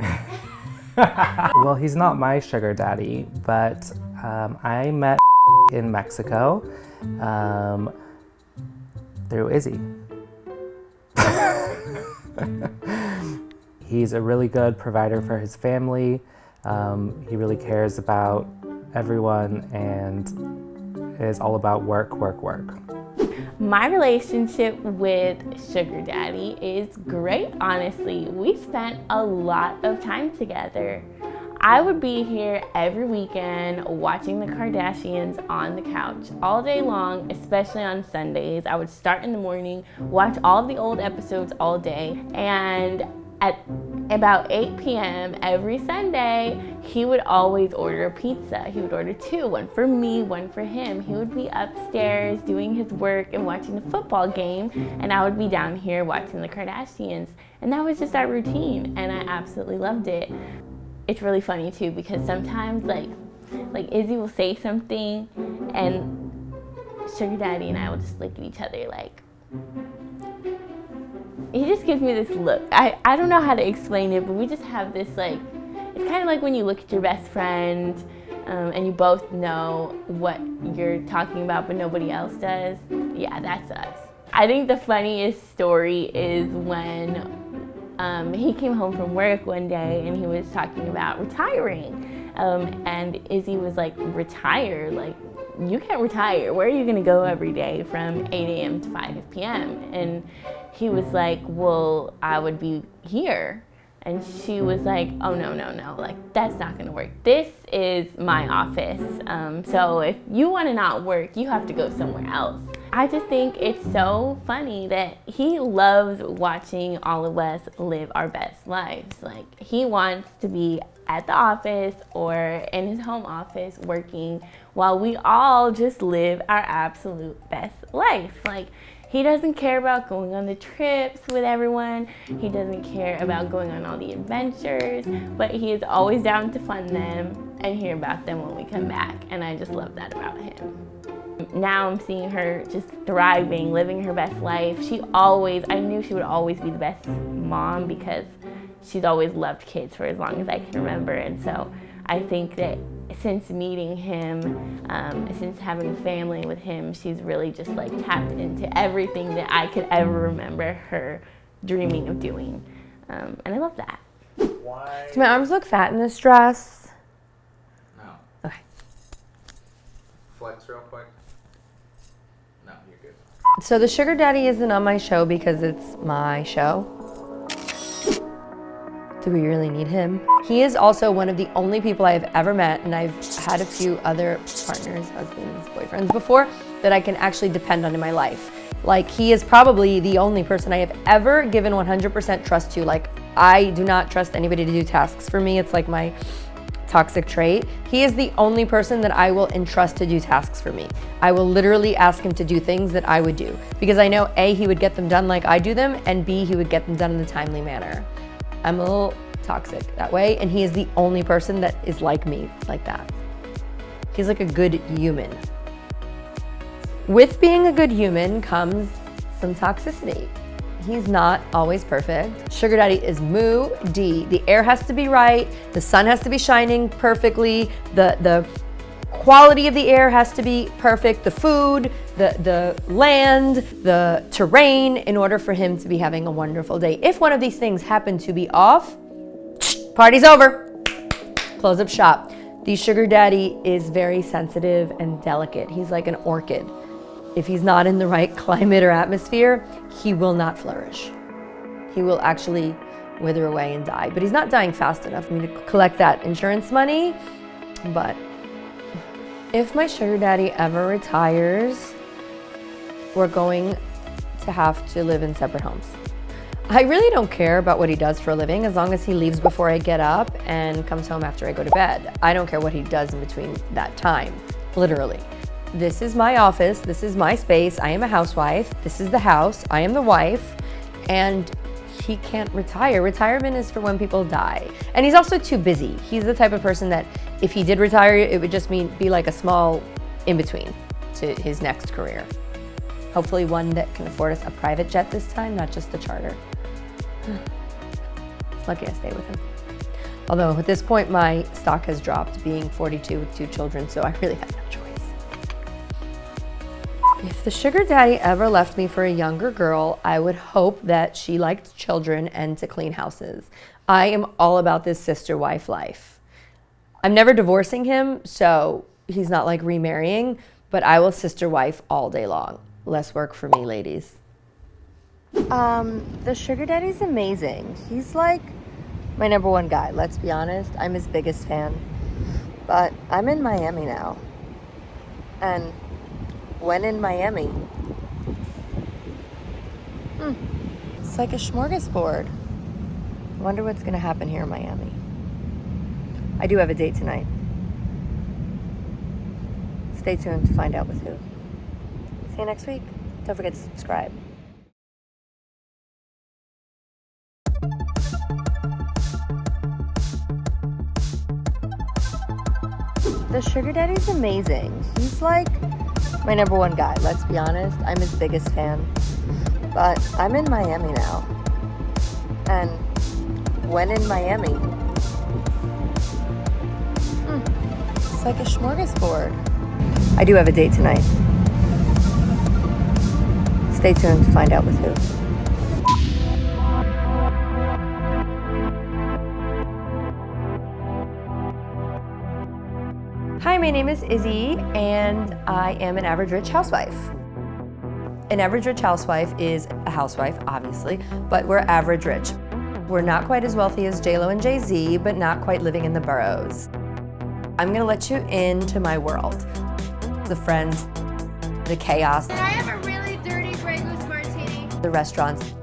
Well, he's not my sugar daddy, but I met in Mexico through Izzy. He's a really good provider for his family. He really cares about everyone and is all about work. My relationship with Sugar Daddy is great, honestly. We spent a lot of time together. I would be here every weekend watching the Kardashians on the couch all day long, especially on Sundays. I would start in the morning, watch all of the old episodes all day, and at about 8 p.m. every Sunday, he would always order a pizza. He would order 2, one for me, one for him. He would be upstairs doing his work and watching the football game, and I would be down here watching the Kardashians. And that was just our routine, and I absolutely loved it. It's really funny too, because sometimes like Izzy will say something, and Sugar Daddy and I will just look at each other like, he just gives me this look. I don't know how to explain it, but we just have this like, it's kind of like when you look at your best friend and you both know what you're talking about, but nobody else does. Yeah, that's us. I think the funniest story is when he came home from work one day and he was talking about retiring. And Izzy was like, retire? Like, you can't retire. Where are you gonna go every day from 8 a.m. to 5 p.m.? And he was like, well, I would be here. And she was like, oh, no, like, that's not gonna work. This is my office. So if you wanna not work, you have to go somewhere else. I just think it's so funny that he loves watching all of us live our best lives. Like, he wants to be at the office or in his home office working while we all just live our absolute best life. Like, he doesn't care about going on the trips with everyone. He doesn't care about going on all the adventures, but he is always down to fund them and hear about them when we come back. And I just love that about him. Now I'm seeing her just thriving, living her best life. I knew she would always be the best mom because she's always loved kids for as long as I can remember. And so I think that since meeting him, since having a family with him, she's really just like tapped into everything that I could ever remember her dreaming of doing. And I love that. Why? Do my arms look fat in this dress? No. Okay. Flex real quick. No, you're good. So the sugar daddy isn't on my show because it's my show. Do we really need him? He is also one of the only people I have ever met, and I've had a few other partners, husbands, boyfriends before, that I can actually depend on in my life. Like, he is probably the only person I have ever given 100% trust to. Like, I do not trust anybody to do tasks for me. It's like my toxic trait. He is the only person that I will entrust to do tasks for me. I will literally ask him to do things that I would do because I know A, he would get them done like I do them, and B, he would get them done in a timely manner. I'm a little toxic that way, and he is the only person that is like me, like that. He's like a good human. With being a good human comes some toxicity. He's not always perfect. Sugar daddy is moody. The air has to be right. The sun has to be shining perfectly. The quality of the air has to be perfect. The food, the land, the terrain, in order for him to be having a wonderful day. If one of these things happen to be off, party's over. Close up shop. The sugar daddy is very sensitive and delicate. He's like an orchid. If he's not in the right climate or atmosphere, he will not flourish. He will actually wither away and die. But he's not dying fast enough for me to collect that insurance money. But if my sugar daddy ever retires, we're going to have to live in separate homes. I really don't care about what he does for a living as long as he leaves before I get up and comes home after I go to bed. I don't care what he does in between that time, literally. This is my office, this is my space, I am a housewife, this is the house, I am the wife, and he can't retire. Retirement is for when people die. And he's also too busy. He's the type of person that if he did retire, it would just be like a small in-between to his next career. Hopefully one that can afford us a private jet this time, not just a charter. It's lucky I stay with him. Although at this point, my stock has dropped, being 42 with 2 children, so I really have no choice. If the sugar daddy ever left me for a younger girl, I would hope that she liked children and to clean houses. I am all about this sister-wife life. I'm never divorcing him, so he's not like remarrying, but I will sister-wife all day long. Less work for me, ladies. The sugar daddy's amazing. He's like my #1 guy, let's be honest. I'm his biggest fan. But I'm in Miami now. And when in Miami, it's like a smorgasbord. I wonder what's gonna happen here in Miami. I do have a date tonight. Stay tuned to find out with who. See you next week. Don't forget to subscribe. The sugar daddy's amazing. He's like my #1 guy, let's be honest. I'm his biggest fan. But I'm in Miami now. And when in Miami, it's like a smorgasbord. I do have a date tonight. Stay tuned to find out with who. Hi, my name is Izzy, and I am an average rich housewife. An average rich housewife is a housewife, obviously, but we're average rich. We're not quite as wealthy as J-Lo and Jay-Z, but not quite living in the boroughs. I'm gonna let you into my world. The friends, the chaos. Can I have a really dirty Grey Goose martini? The restaurants,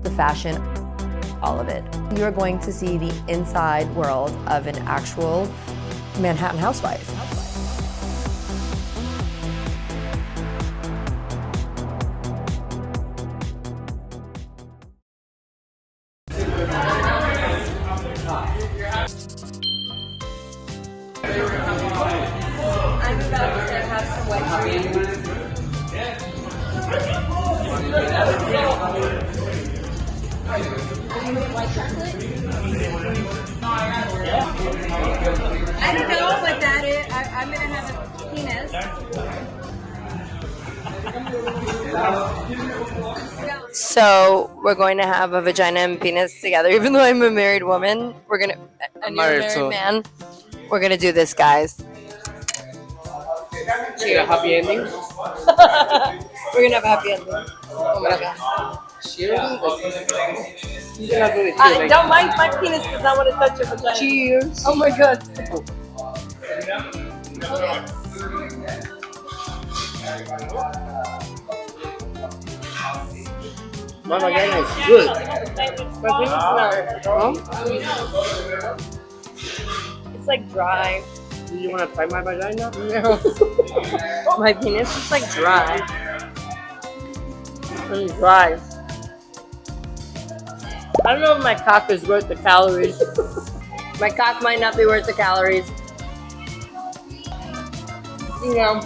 the fashion, all of it. You're going to see the inside world of an actual Manhattan housewife. I'm about to have some wet dreams. I don't know what that is. I'm gonna have a penis. So we're going to have a vagina and penis together. Even though I'm a married woman, we're gonna. And you're a married man. We're gonna do this, guys. You got a happy ending? We're gonna have a happy ending. Oh my god. Cheers. You cannot do it. Don't mind, my penis does not want to touch your vagina. Cheers. Oh my god. My vagina is good. It's like dry. Do you want to try my vagina? No. My penis is like dry. It's dry. I don't know if my cock is worth the calories. My cock might not be worth the calories. You know,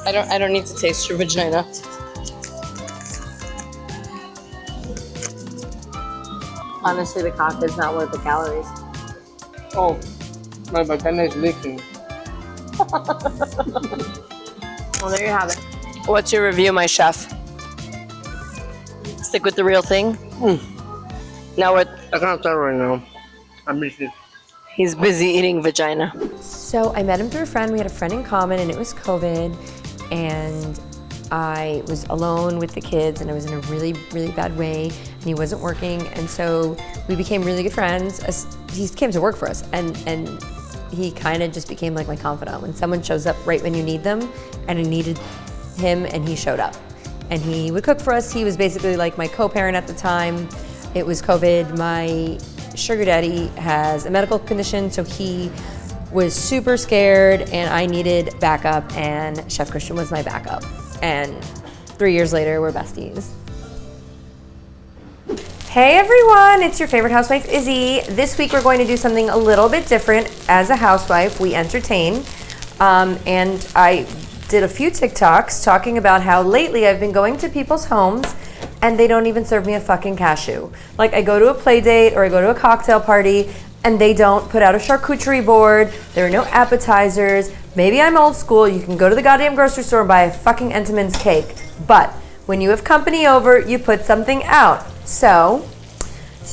I don't need to taste your vagina. Honestly, the cock is not worth the calories. Oh, my vagina is leaking. Well, there you have it. What's your review, my chef? Stick with the real thing? Now what? I can't tell right now. I'm busy. He's busy eating vagina. So I met him through a friend. We had a friend in common, and it was COVID, and I was alone with the kids, and I was in a really, really bad way, and he wasn't working, and so we became really good friends. He came to work for us, and he kind of just became like my confidant. When someone shows up right when you need them, and I needed him, and he showed up. And he would cook for us. He was basically like my co-parent at the time. It was COVID. My sugar daddy has a medical condition, so he was super scared, and I needed backup, and Chef Christian was my backup. And 3 years later, we're besties. Hey everyone, it's your favorite housewife, Izzy. This week we're going to do something a little bit different. As a housewife, we entertain. And I did a few TikToks talking about how lately I've been going to people's homes and they don't even serve me a fucking cashew. Like, I go to a play date or I go to a cocktail party and they don't put out a charcuterie board. There are no appetizers. Maybe I'm old school. You can go to the goddamn grocery store and buy a fucking Entenmann's cake. But when you have company over, you put something out. So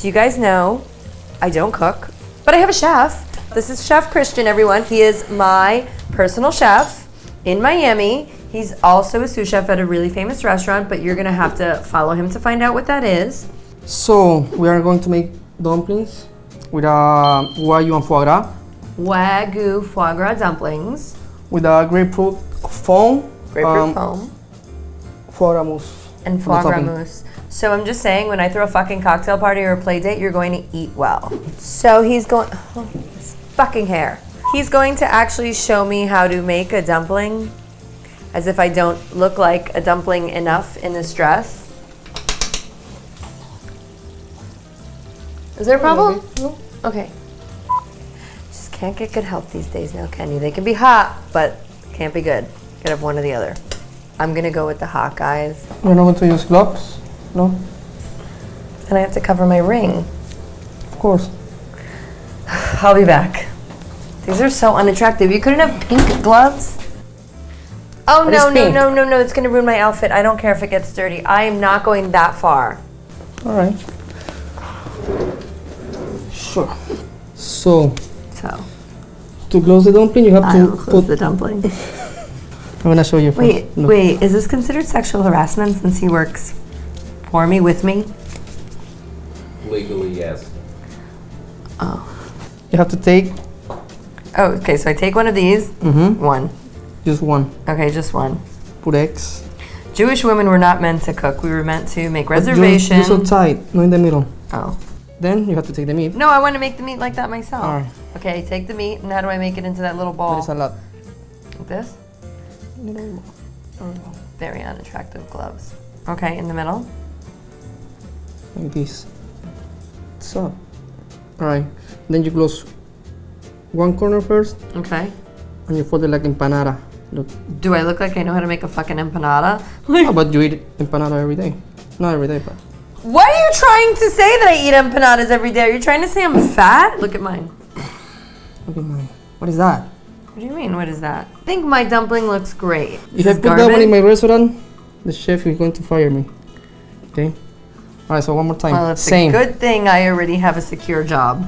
you guys know, I don't cook, but I have a chef. This is Chef Christian, everyone. He is my personal chef in Miami. He's also a sous chef at a really famous restaurant, but you're gonna have to follow him to find out what that is. So we are going to make dumplings with Wagyu and foie gras. Wagyu foie gras dumplings. With a grapefruit foam. Grapefruit foam. Foie gras mousse. And foie gras mousse. So I'm just saying, when I throw a fucking cocktail party or a play date, you're going to eat well. So he's going, oh, his fucking hair. He's going to actually show me how to make a dumpling, as if I don't look like a dumpling enough in this dress. Is there a problem? No. Okay. Just can't get good help these days now, can you? They can be hot, but can't be good. Gotta have one or the other. I'm gonna go with the hot guys. You're not going to use gloves? No? And I have to cover my ring. Of course. I'll be back. These are so unattractive. You couldn't have pink gloves? Oh, no. It's gonna ruin my outfit. I don't care if it gets dirty. I am not going that far. All right. Sure. So to close the dumpling, you have to close the dumpling. I'm gonna show you. Wait, is this considered sexual harassment since he works for me, with me? Legally, yes. Oh. You have to take. Oh, okay, so I take one of these. Mm-hmm. One. Just one. Okay, just one. Put eggs. Jewish women were not meant to cook. We were meant to make reservations. You're so tight, not in the middle. Oh. Then you have to take the meat. No, I want to make the meat like that myself. All right. Okay, take the meat, and how do I make it into that little ball? There's a lot. Like this? Very unattractive gloves. Okay, in the middle. Like this. So. All right. Then you close one corner first. Okay. And you fold it like empanada. Look. Do I look like I know how to make a fucking empanada? Oh, but you eat empanada every day. Not every day, but. What are you trying to say that I eat empanadas every day? Are you trying to say I'm fat? Look at mine. Look at mine. What is that? What do you mean, what is that? I think my dumpling looks great. If I put that one in my restaurant, the chef is going to fire me. Okay? Alright, so one more time. Well, it's Same. a good thing I already have a secure job.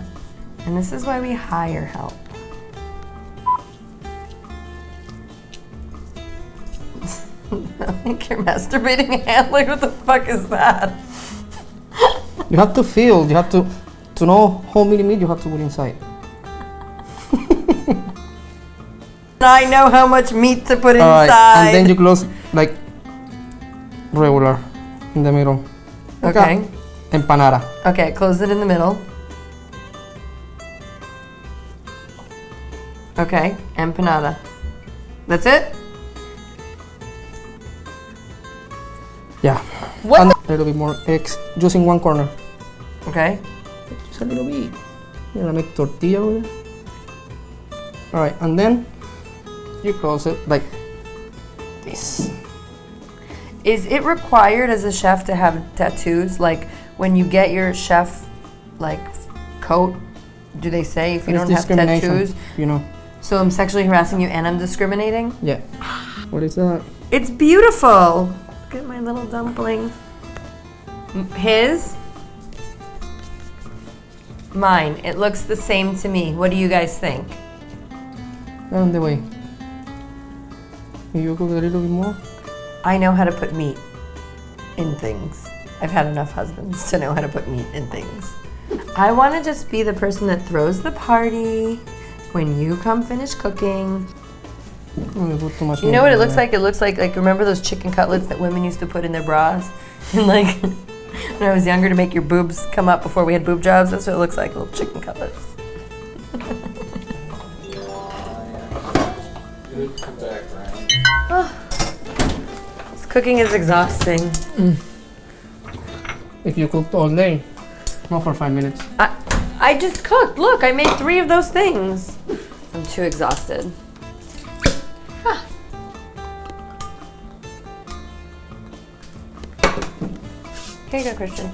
And this is why we hire help. I think you're masturbating hand. Like, what the fuck is that? You have to feel, you have to know how many meat you have to put inside. I know how much meat to put inside. Right, and then you close like regular in the middle. Okay. Empanada. Okay, close it in the middle. Okay, empanada. That's it? Yeah. What? And a little bit more eggs, just in one corner. Okay. Just a little bit. You're gonna make tortilla with it. All right, and then you close it like this. Is it required as a chef to have tattoos? Like when you get your chef like coat? Do they say if you It's don't have discrimination, tattoos? you know. So I'm sexually harassing you and I'm discriminating? Yeah. What is that? It's beautiful. Look at my little dumpling. His? Mine. It looks the same to me. What do you guys think? On the way. You cook a little bit more? I know how to put meat in things. I've had enough husbands to know how to put meat in things. I want to just be the person that throws the party when you come finish cooking. You know what it looks like? It looks like remember those chicken cutlets that women used to put in their bras? And like when I was younger to make your boobs come up before we had boob jobs, that's what it looks like, little chicken cutlets. Oh, this cooking is exhausting. If you cooked all day, not for 5 minutes. I just cooked. Look, I made 3 of those things. I'm too exhausted. Ah. Here you go, Christian.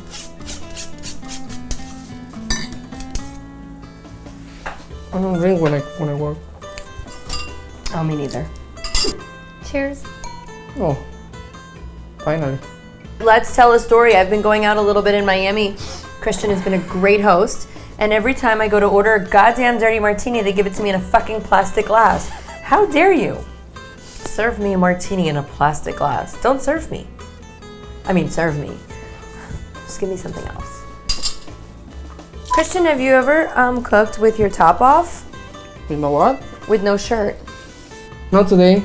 I don't drink when I work. Oh, me neither. Cheers. Oh, finally. Let's tell a story. I've been going out a little bit in Miami. Christian has been a great host. And every time I go to order a goddamn dirty martini, they give it to me in a fucking plastic glass. How dare you? Serve me a martini in a plastic glass. Don't serve me. I mean, serve me. Just give me something else. Christian, have you ever cooked with your top off? With my what? With no shirt. Not today.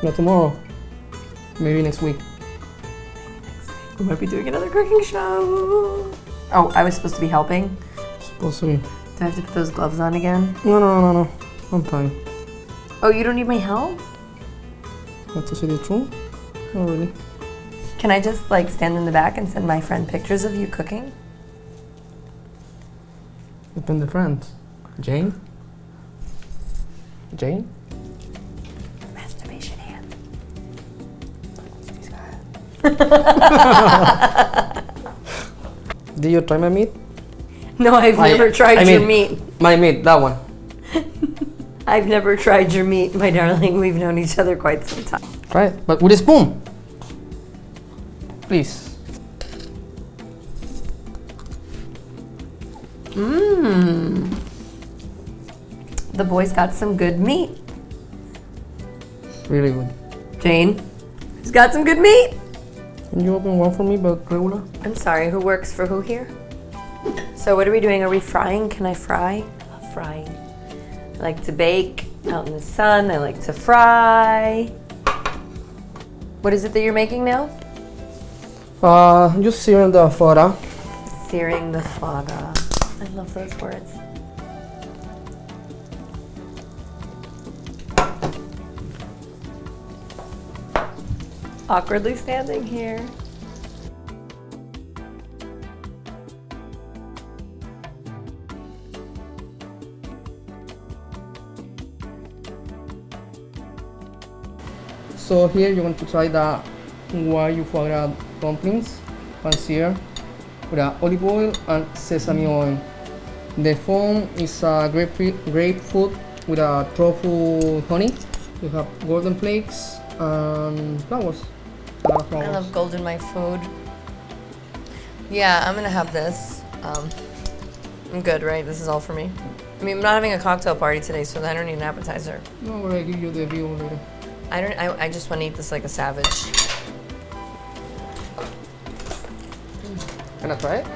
Not tomorrow. Maybe next week. We might be doing another cooking show. Oh, I was supposed to be helping? Supposed to be. Do I have to put those gloves on again? No. I'm fine. Oh, you don't need my help? Have to say the truth? Not really. Can I just like stand in the back and send my friend pictures of you cooking? Depend the friends. Jane? Jane? Masturbation hand. Did you try my meat? No, I've never tried your meat. My meat, that one. I've never tried your meat, my darling. We've known each other quite some time. Try it, but with a spoon. Please. Mmm. The boys got some good meat. Really good. Jane, he's got some good meat. Can you open one for me, but regular? I'm sorry, who works for who here? So what are we doing? Are we frying? Can I fry? I love frying. I like to bake out in the sun. I like to fry. What is it that you're making now? Just searing the fora. Searing the fora. I love those words. Awkwardly standing here. So here you're going to try the guayu foie gras dumplings, pan-seared, with olive oil and sesame oil. The foam is grapefruit with a truffle honey. You have golden flakes and flowers. A lot of flowers. I love gold in my food. Yeah, I'm gonna have this. I'm good, right? This is all for me. I mean, I'm not having a cocktail party today, so I don't need an appetizer. No, but I give you the view later. I just want to eat this like a savage. Can I try it?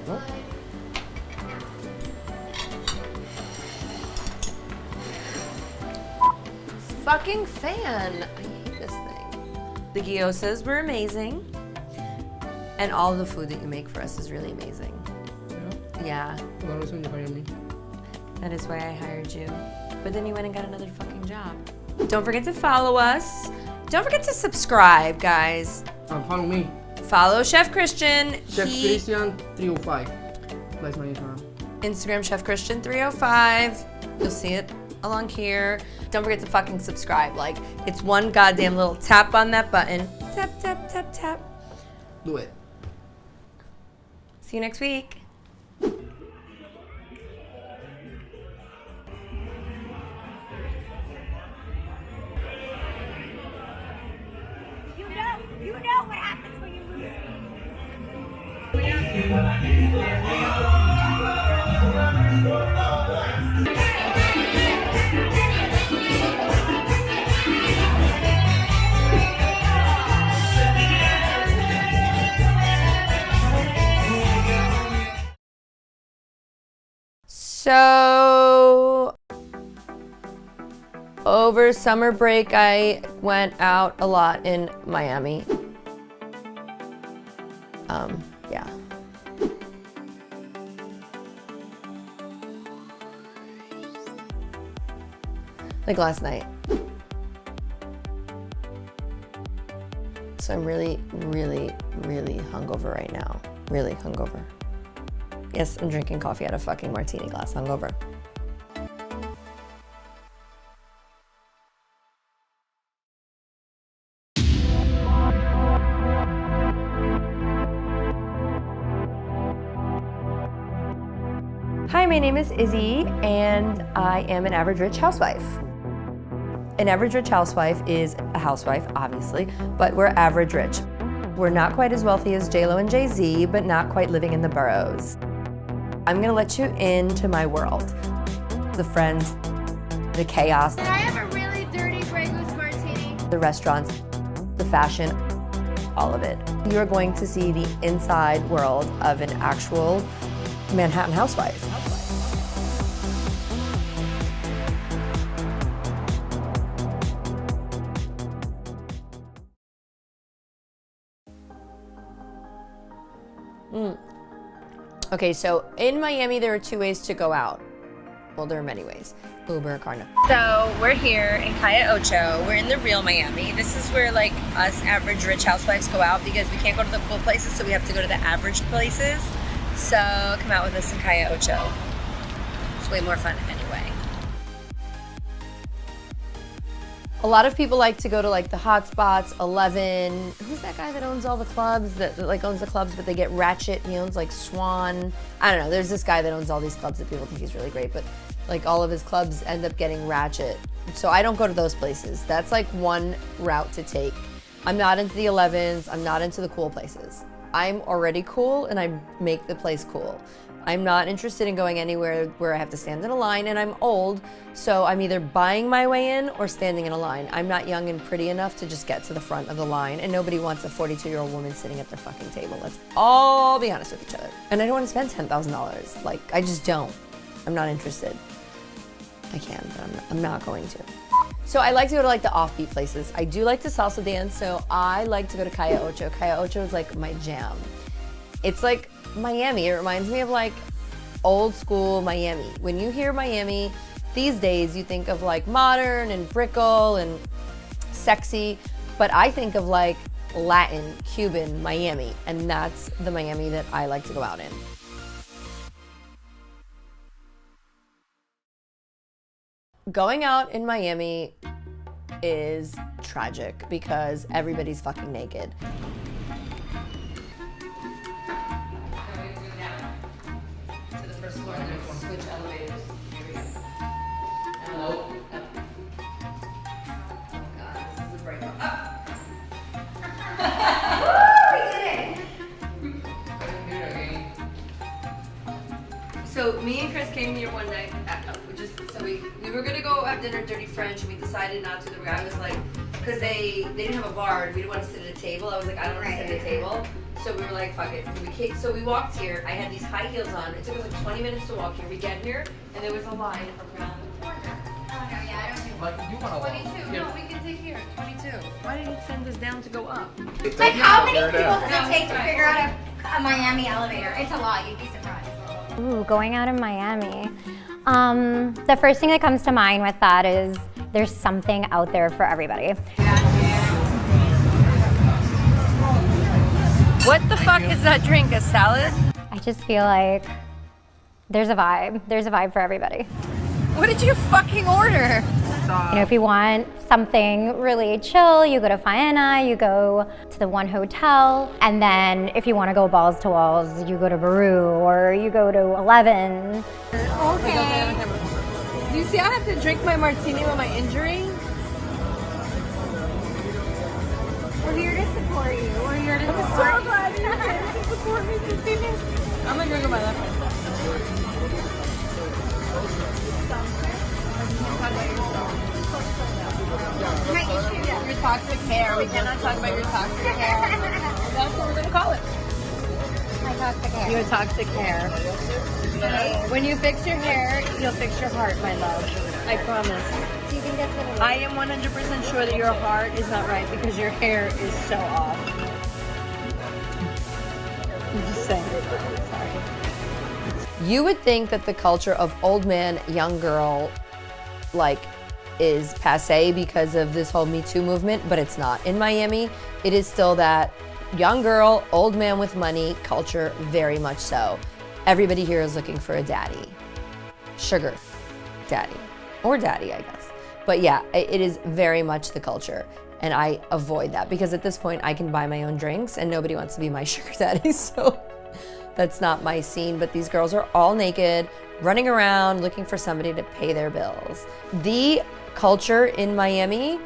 No? Fucking fan. I hate this thing. The gyozas were amazing. And all the food that you make for us is really amazing. Yeah. That was when you hired me. That is why I hired you. But then you went and got another fucking job. Don't forget to follow us. Don't forget to subscribe, guys. And follow me. Follow Chef Christian. Chef Christian 305. That's my Instagram. Instagram Chef Christian 305. You'll see it along here. Don't forget to fucking subscribe. Like, it's one goddamn little tap on that button. Tap, tap, tap, tap. Do it. See you next week. So, over summer break, I went out a lot in Miami. Yeah. Like last night. So I'm really, really, really hungover right now. Really hungover. Yes, I'm drinking coffee out of a fucking martini glass, hungover. Hi, my name is Izzy, and I am an average rich housewife. An average rich housewife is a housewife, obviously, but we're average rich. We're not quite as wealthy as J-Lo and Jay-Z, but not quite living in the boroughs. I'm gonna let you into my world. The friends, the chaos. Can I have a really dirty Grey Goose martini? The restaurants, the fashion, all of it. You're going to see the inside world of an actual Manhattan housewife. Okay, so in Miami, there are two ways to go out. Well, there are many ways. Uber, Carna. So we're here in Calle Ocho. We're in the real Miami. This is where like us average rich housewives go out because we can't go to the cool places, so we have to go to the average places. So come out with us in Calle Ocho. It's way more fun anyway. A lot of people like to go to like the hot spots, 11. Who's that guy that owns all the clubs, that like owns the clubs, but they get ratchet? He owns like Swan. I don't know, there's this guy that owns all these clubs that people think he's really great, but like all of his clubs end up getting ratchet. So I don't go to those places. That's like one route to take. I'm not into the 11s, I'm not into the cool places. I'm already cool and I make the place cool. I'm not interested in going anywhere where I have to stand in a line, and I'm old, so I'm either buying my way in or standing in a line. I'm not young and pretty enough to just get to the front of the line, and nobody wants a 42-year-old woman sitting at their fucking table. Let's all be honest with each other. And I don't want to spend $10,000. Like, I just don't. I'm not interested. I can, but I'm not going to. So I like to go to like the offbeat places. I do like to salsa dance, so I like to go to Calle Ocho. Calle Ocho is like my jam. It's like Miami. It reminds me of like old school Miami. When you hear Miami these days, you think of like modern and brickle and sexy, but I think of like Latin, Cuban Miami, and that's the Miami that I like to go out in. Going out in Miami is tragic because everybody's fucking naked. So me and Chris came here one night, we were gonna go have dinner at Dirty French, and we decided not to. The guy was like, because they didn't have a bar, and we didn't want to sit at a table. I was like, I don't want to sit at a table. So we were like, fuck it. So we walked here. I had these high heels on. It took us like 20 minutes to walk here. We get here, and there was a line around the corner. Oh, no, yeah, I don't think Like, you want to 22. No, we can take here. 22. Why didn't you send us down to go up? Like, how many people does it take to figure out a Miami elevator? It's a lot. You'd be surprised. Ooh, going out in Miami. The first thing that comes to mind with that is there's something out there for everybody. What the fuck is that drink? A salad? I just feel like there's a vibe. There's a vibe for everybody. What did you fucking order? You know, if you want something really chill, you go to Faena, you go to the One Hotel, and then if you want to go balls to walls, you go to Baru or you go to 11. Okay. Do you see I have to drink my martini with my injury? We're here to support you. We're here to support you. I'm so glad you're here to support me this evening. I'm gonna drink with my left hand. Your toxic hair. We cannot talk about your toxic hair. That's what we're gonna call it. My toxic hair. Your toxic hair. When you fix your hair, you'll fix your heart, my love. I promise. Do you think that's what it is? I am 100% sure that your heart is not right because your hair is so off. I'm just saying. Sorry. You would think that the culture of old man, young girl, like, is passé because of this whole Me Too movement, but it's not. In Miami, it is still that young girl, old man with money culture, very much so. Everybody here is looking for a daddy. Sugar daddy. Or daddy, I guess. But yeah, it is very much the culture. And I avoid that because at this point I can buy my own drinks and nobody wants to be my sugar daddy, so that's not my scene. But these girls are all naked, running around, looking for somebody to pay their bills. The culture in Miami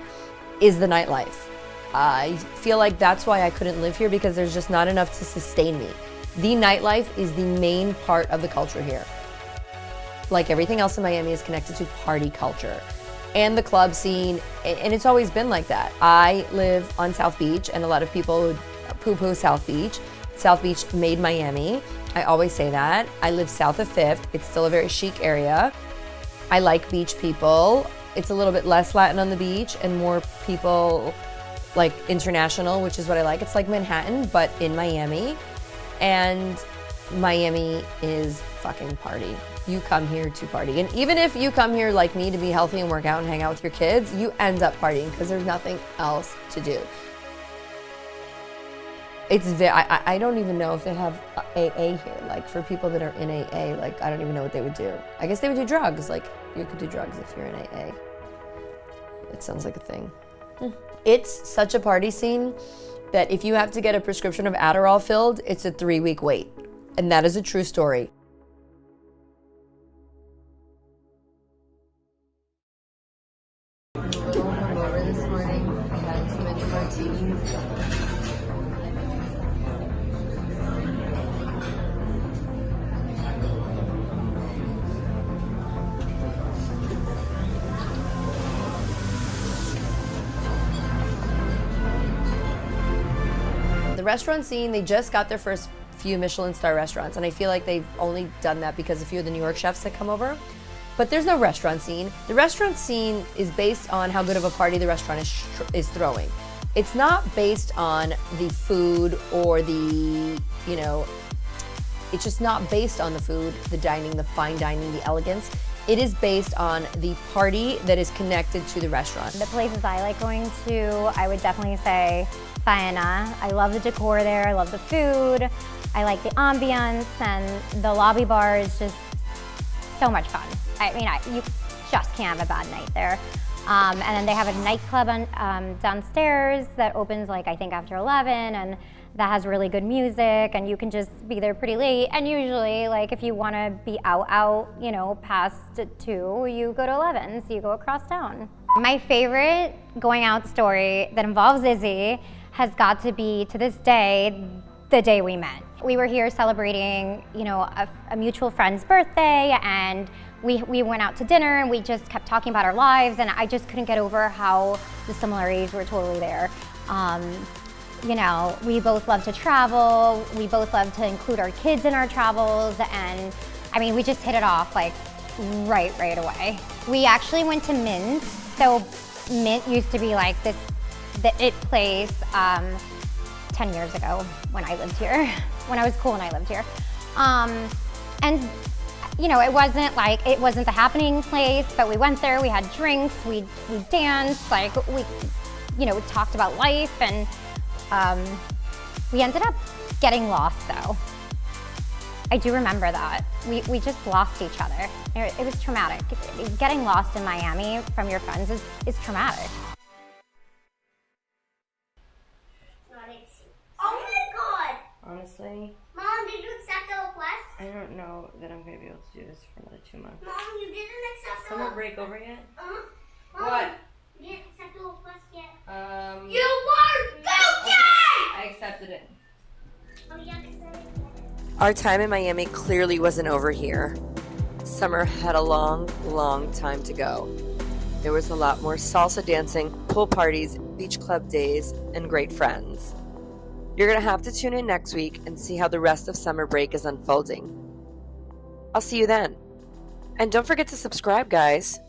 is the nightlife. I feel like that's why I couldn't live here because there's just not enough to sustain me. The nightlife is the main part of the culture here. Like everything else in Miami is connected to party culture and the club scene, and it's always been like that. I live on South Beach, and a lot of people poo-poo South Beach. South Beach made Miami. I always say that. I live south of 5th. It's still a very chic area. I like beach people. It's a little bit less Latin on the beach and more people like international, which is what I like. It's like Manhattan, but in Miami. And Miami is fucking party. You come here to party. And even if you come here like me to be healthy and work out and hang out with your kids, you end up partying because there's nothing else to do. I don't even know if they have AA here. Like for people that are in AA, like I don't even know what they would do. I guess they would do drugs. Like you could do drugs if you're in AA. It sounds like a thing. It's such a party scene that if you have to get a prescription of Adderall filled, it's a 3-week wait. And that is a true story. This morning, I had too many martinis. The restaurant scene, they just got their first few Michelin star restaurants, and I feel like they've only done that because a few of the New York chefs that come over. But there's no restaurant scene. The restaurant scene is based on how good of a party the restaurant is throwing. It's not based on the food or the, you know, it's just not based on the food, the dining, the fine dining, the elegance. It is based on the party that is connected to the restaurant. The places I like going to, I would definitely say Faena. I love the decor there, I love the food, I like the ambience, and the lobby bar is just so much fun. I mean, you just can't have a bad night there. And then they have a nightclub downstairs that opens like I think after 11, and that has really good music, and you can just be there pretty late. And usually, like if you want to be out, you know, past 2, you go to 11, so you go across town. My favorite going out story that involves Izzy has got to be, to this day, the day we met. We were here celebrating, you know, a mutual friend's birthday, and we went out to dinner, and we just kept talking about our lives, and I just couldn't get over how the similarities were totally there. You know, we both love to travel, we both love to include our kids in our travels, and I mean, we just hit it off like right away. We actually went to Mint. So Mint used to be like the it place 10 years ago when I lived here, when I was cool and I lived here. And you know, it wasn't the happening place, but we went there, we had drinks, we danced, like we talked about life, and we ended up getting lost though. I do remember that. We just lost each other. It was traumatic. Getting lost in Miami from your friends is traumatic. Oh my God! Honestly, Mom, did you accept the request? I don't know that I'm going to be able to do this for another 2 months. Mom, you didn't accept the Summer break over yet? Mom, What? You didn't accept the request yet. You were guilty! I accepted it. Oh yeah, 'cause I didn't get it. Our time in Miami clearly wasn't over here. Summer had a long, long time to go. There was a lot more salsa dancing, pool parties, beach club days, and great friends. You're going to have to tune in next week and see how the rest of summer break is unfolding. I'll see you then. And don't forget to subscribe, guys.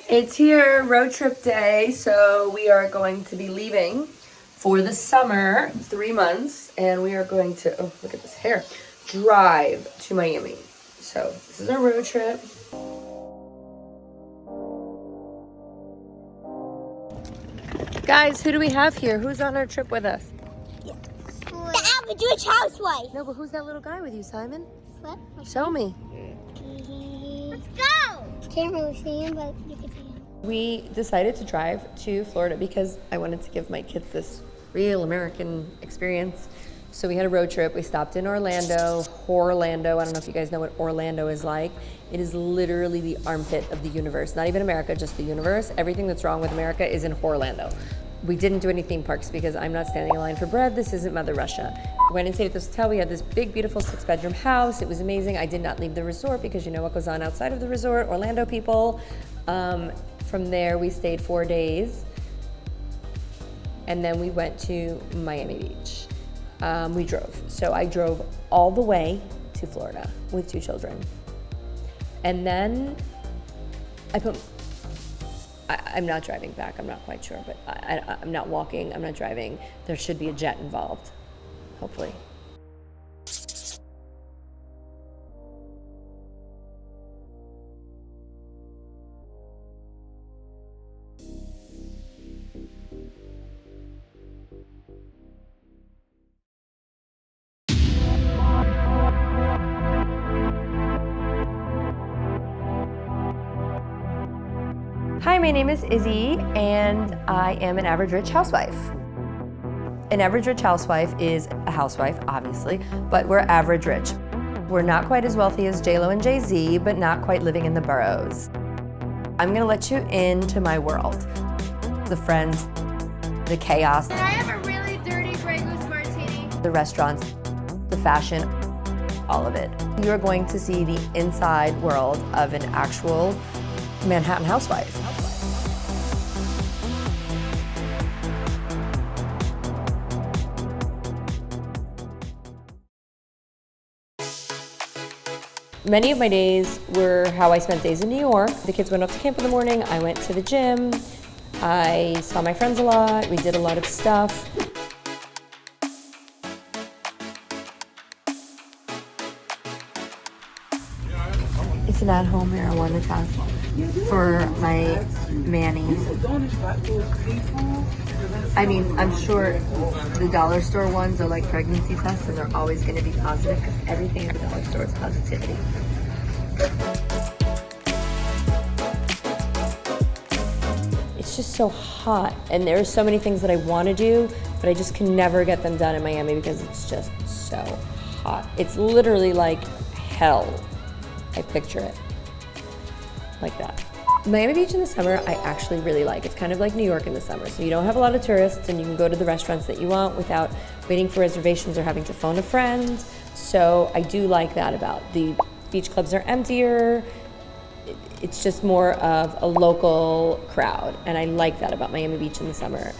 It's here, road trip day, so we are going to be leaving for the summer, 3 months, and we are going to, oh, look at this hair, drive to Miami. So this is our road trip. Guys, who do we have here? Who's on our trip with us? The Average Rich Housewife. No, but who's that little guy with you, Simon? What? Show me. Let's go! Can't really see him, but you can see him. We decided to drive to Florida because I wanted to give my kids this real American experience. So we had a road trip. We stopped in Orlando. Horlando. I don't know if you guys know what Orlando is like. It is literally the armpit of the universe. Not even America, just the universe. Everything that's wrong with America is in Horlando. We didn't do any theme parks because I'm not standing in line for bread. This isn't Mother Russia. Went and stayed at this hotel. We had this big, beautiful 6-bedroom house. It was amazing. I did not leave the resort because you know what goes on outside of the resort, Orlando people. From there, we stayed 4 days. And then we went to Miami Beach. We drove. So I drove all the way to Florida with 2 children. And then I'm not driving back. I'm not quite sure, but I'm not walking. I'm not driving. There should be a jet involved, hopefully. Hi, my name is Izzy, and I am an average rich housewife. An average rich housewife is a housewife, obviously, but we're average rich. We're not quite as wealthy as J-Lo and Jay-Z, but not quite living in the boroughs. I'm gonna let you into my world. The friends, the chaos. Can I have a really dirty Grey Goose martini? The restaurants, the fashion, all of it. You're going to see the inside world of an actual Manhattan housewife. Many of my days were how I spent days in New York. The kids went up to camp in the morning, I went to the gym, I saw my friends a lot, we did a lot of stuff. It's an at-home marijuana test for my Manny's. I mean, I'm sure the dollar store ones are like pregnancy tests and they're always going to be positive because everything at the dollar store is positivity. It's just so hot and there are so many things that I want to do, but I just can never get them done in Miami because it's just so hot. It's literally like hell. I picture it like that. Miami Beach in the summer, I actually really like. It's kind of like New York in the summer. So you don't have a lot of tourists and you can go to the restaurants that you want without waiting for reservations or having to phone a friend. So I do like that about the beach clubs are emptier. It's just more of a local crowd. And I like that about Miami Beach in the summer.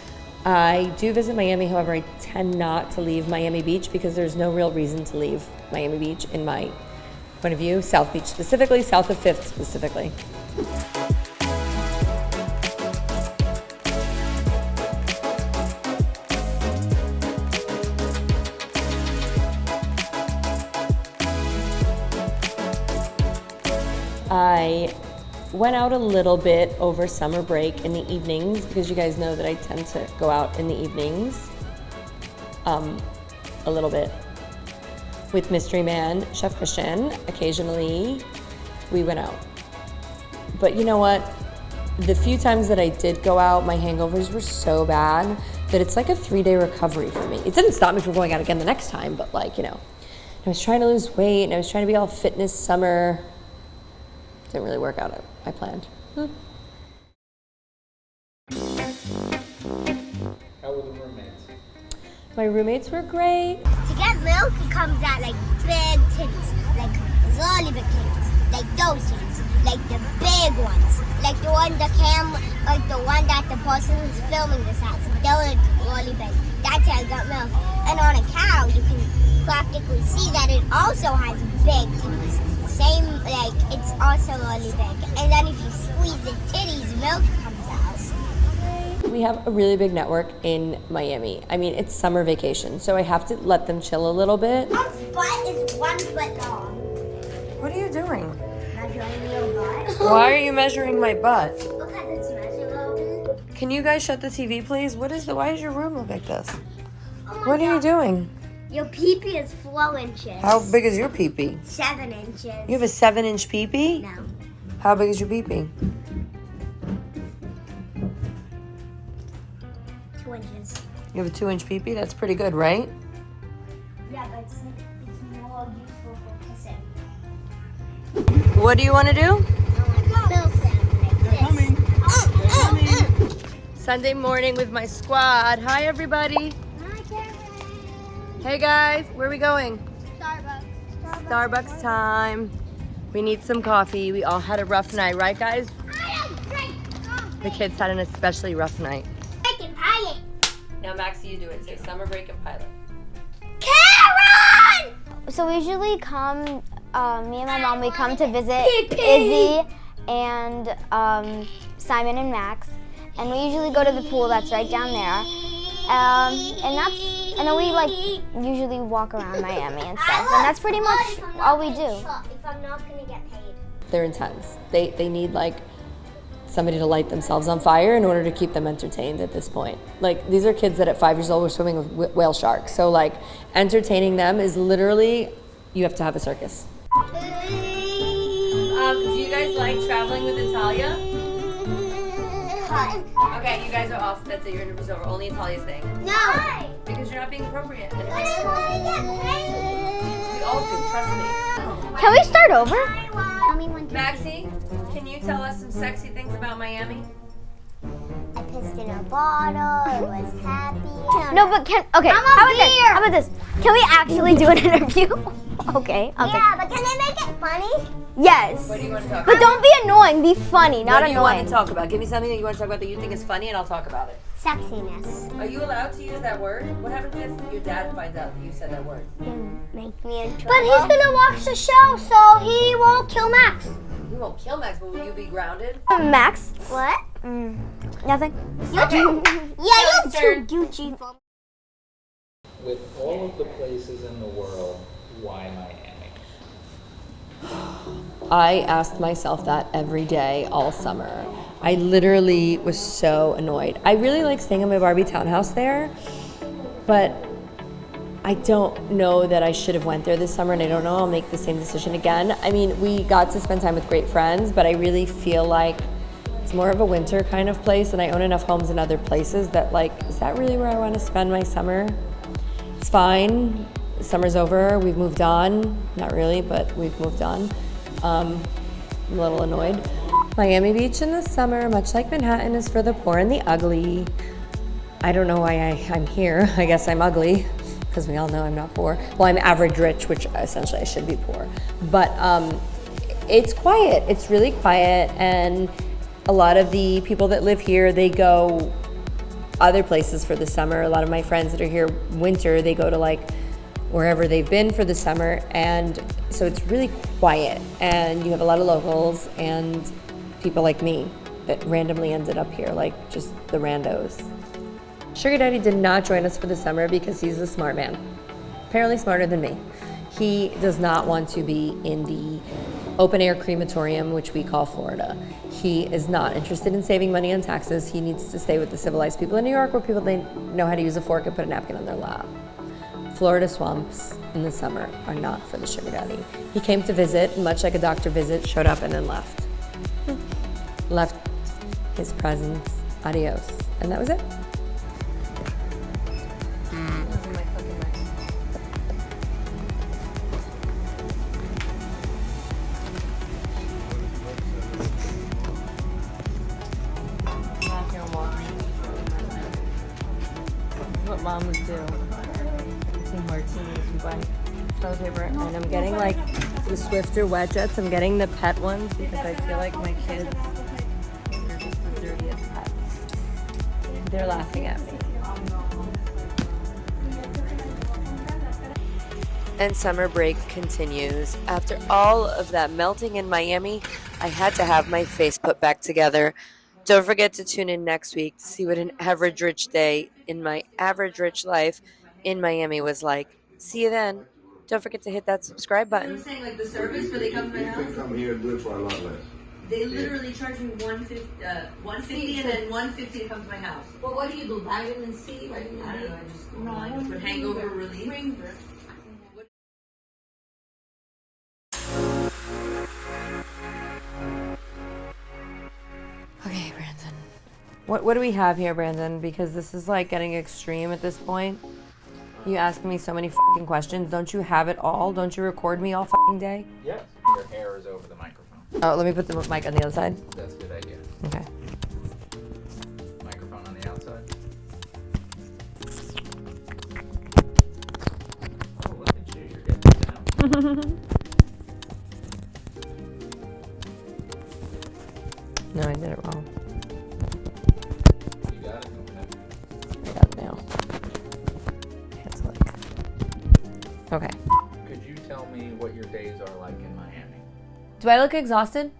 I do visit Miami, however, I tend not to leave Miami Beach because there's no real reason to leave Miami Beach in my point of view. South Beach specifically, south of 5th specifically. I went out a little bit over summer break in the evenings because you guys know that I tend to go out in the evenings a little bit with Mystery Man, Chef Christian. Occasionally we went out. But you know what? The few times that I did go out, my hangovers were so bad that it's like a 3-day recovery for me. It didn't stop me from going out again the next time, but like, you know, I was trying to lose weight and I was trying to be all fitness summer. Didn't really work out I planned. How were the roommates? My roommates were great. To get milk, it comes out like big titties, like really big titties, like those titties, like the big ones, like the one that the person who's filming this has. They're like really big. That's how I got milk. And on a cow, you can practically see that it also has big titties. Same, like it's also really big. And then if you squeeze the titties, milk comes out. We have a really big network in Miami. I mean, it's summer vacation, so I have to let them chill a little bit. Mom's butt is 1 foot long. What are you doing? Measuring your butt. Why are you measuring my butt? Because it's measurable. Can you guys shut the TV, please? Why does your room look like this? Oh What are you doing? Your pee-pee is 4 inches. How big is your pee-pee? 7 inches. You have a 7-inch pee-pee? No. How big is your pee-pee? 2 inches. You have a 2-inch pee-pee? That's pretty good, right? Yeah, but it's more useful for kissing. What do you want to do? Milk them like this. Sunday morning with my squad. Hi, everybody. Hey, guys. Where are we going? Starbucks time. We need some coffee. We all had a rough night, right, guys? The kids had an especially rough night. Break and pilot. Now, Maxie, you do it. Say summer break and pilot. Karen! So we usually come, me and my mom, we come to visit Izzy and Simon and Max. And we usually go to the pool that's right down there. And then we like usually walk around Miami and stuff. And that's pretty much all we do. If I'm not gonna get paid. They're intense. They need like somebody to light themselves on fire in order to keep them entertained at this point. Like these are kids that at 5 years old were swimming with whale sharks. So like entertaining them is literally, you have to have a circus. Do you guys like traveling with Natalia? Okay, you guys are off. That's it. Your interview's over. Only Natalia's thing. No. Because you're not being appropriate. And it makes we all do. Trust me. Can we start over? Maxie, can you tell us some sexy things about Miami? I pissed in a bottle. It was happy. No, but how about this? Can we actually do an interview? Okay. But can they make it funny? Yes. What do you want to talk about? But don't be annoying. Be funny, not What do you annoying. want to talk about? Give me something that you want to talk about that you think is funny, and I'll talk about it. Sexiness. Are you allowed to use that word? What happens if your dad finds out that you said that word? Make me in trouble. But he's gonna watch the show, so he won't kill Max. You won't kill Max, but will you be grounded? Max? What? Nothing. You too. Yeah, you too, Gucci. With all of the places in the world, why Miami? I asked myself that every day all summer. I literally was so annoyed. I really like staying in my Barbie townhouse there, but I don't know that I should have went there this summer, and I don't know I'll make the same decision again. I mean, we got to spend time with great friends, but I really feel like it's more of a winter kind of place, and I own enough homes in other places that like, is that really where I want to spend my summer? It's fine. Summer's over. We've moved on. Not really, but we've moved on. I'm a little annoyed. Miami Beach in the summer, much like Manhattan, is for the poor and the ugly. I don't know why I'm here. I guess I'm ugly, because we all know I'm not poor. Well, I'm average rich, which essentially I should be poor. But it's quiet. It's really quiet, and a lot of the people that live here, they go other places for the summer. A lot of my friends that are here winter, they go to like wherever they've been for the summer, and so it's really quiet, and you have a lot of locals and people like me that randomly ended up here, like just the randos. Sugar Daddy did not join us for the summer because he's a smart man, apparently smarter than me. He does not want to be in the open air crematorium, which we call Florida. He is not interested in saving money on taxes. He needs to stay with the civilized people in New York, where people, they know how to use a fork and put a napkin on their lap. Florida swamps in the summer are not for the Sugar Daddy. He came to visit, much like a doctor visit, showed up and then left. Left his presence, adios. And that was it. moms do. Some martinis we buy toilet paper, and I'm getting like the Swifter wet jets. I'm getting the pet ones because I feel like my kids are just the dirtiest pets. They're laughing at me. And summer break continues. After all of that melting in Miami, I had to have my face put back together. Don't forget to tune in next week to see what an average rich day in my average rich life in Miami was like. See you then. Don't forget to hit that subscribe button. You're saying like the service where they come to my house? They come here and do it for a lot less. They literally charge me $150 and then $150 to come to my house. Well, what do you do? Vitamin C? I don't know. I just go on for hangover relief. Okay, Brandon. What do we have here, Brandon? Because this is like getting extreme at this point. You ask me so many fucking questions. Don't you have it all? Don't you record me all fucking day? Yes. Your hair is over the microphone. Oh, let me put the mic on the other side. That's a good idea. Okay. Microphone on the outside. Oh, look at you. You're getting it down. No, I did it wrong. You got it? I got it now. Okay. Could you tell me what your days are like in Miami? Do I look exhausted?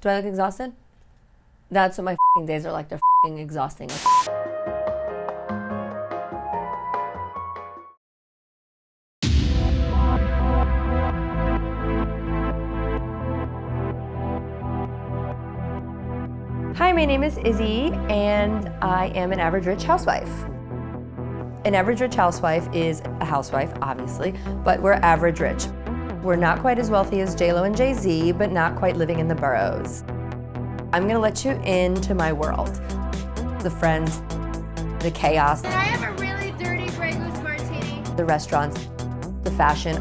Do I look exhausted? That's what my fucking days are like. They're fucking exhausting. Hi, my name is Izzy, and I am an average rich housewife. An average rich housewife is a housewife, obviously, but we're average rich. We're not quite as wealthy as J-Lo and Jay-Z, but not quite living in the boroughs. I'm gonna let you into my world. The friends, the chaos. Can I have a really dirty Grey Goose martini? The restaurants, the fashion,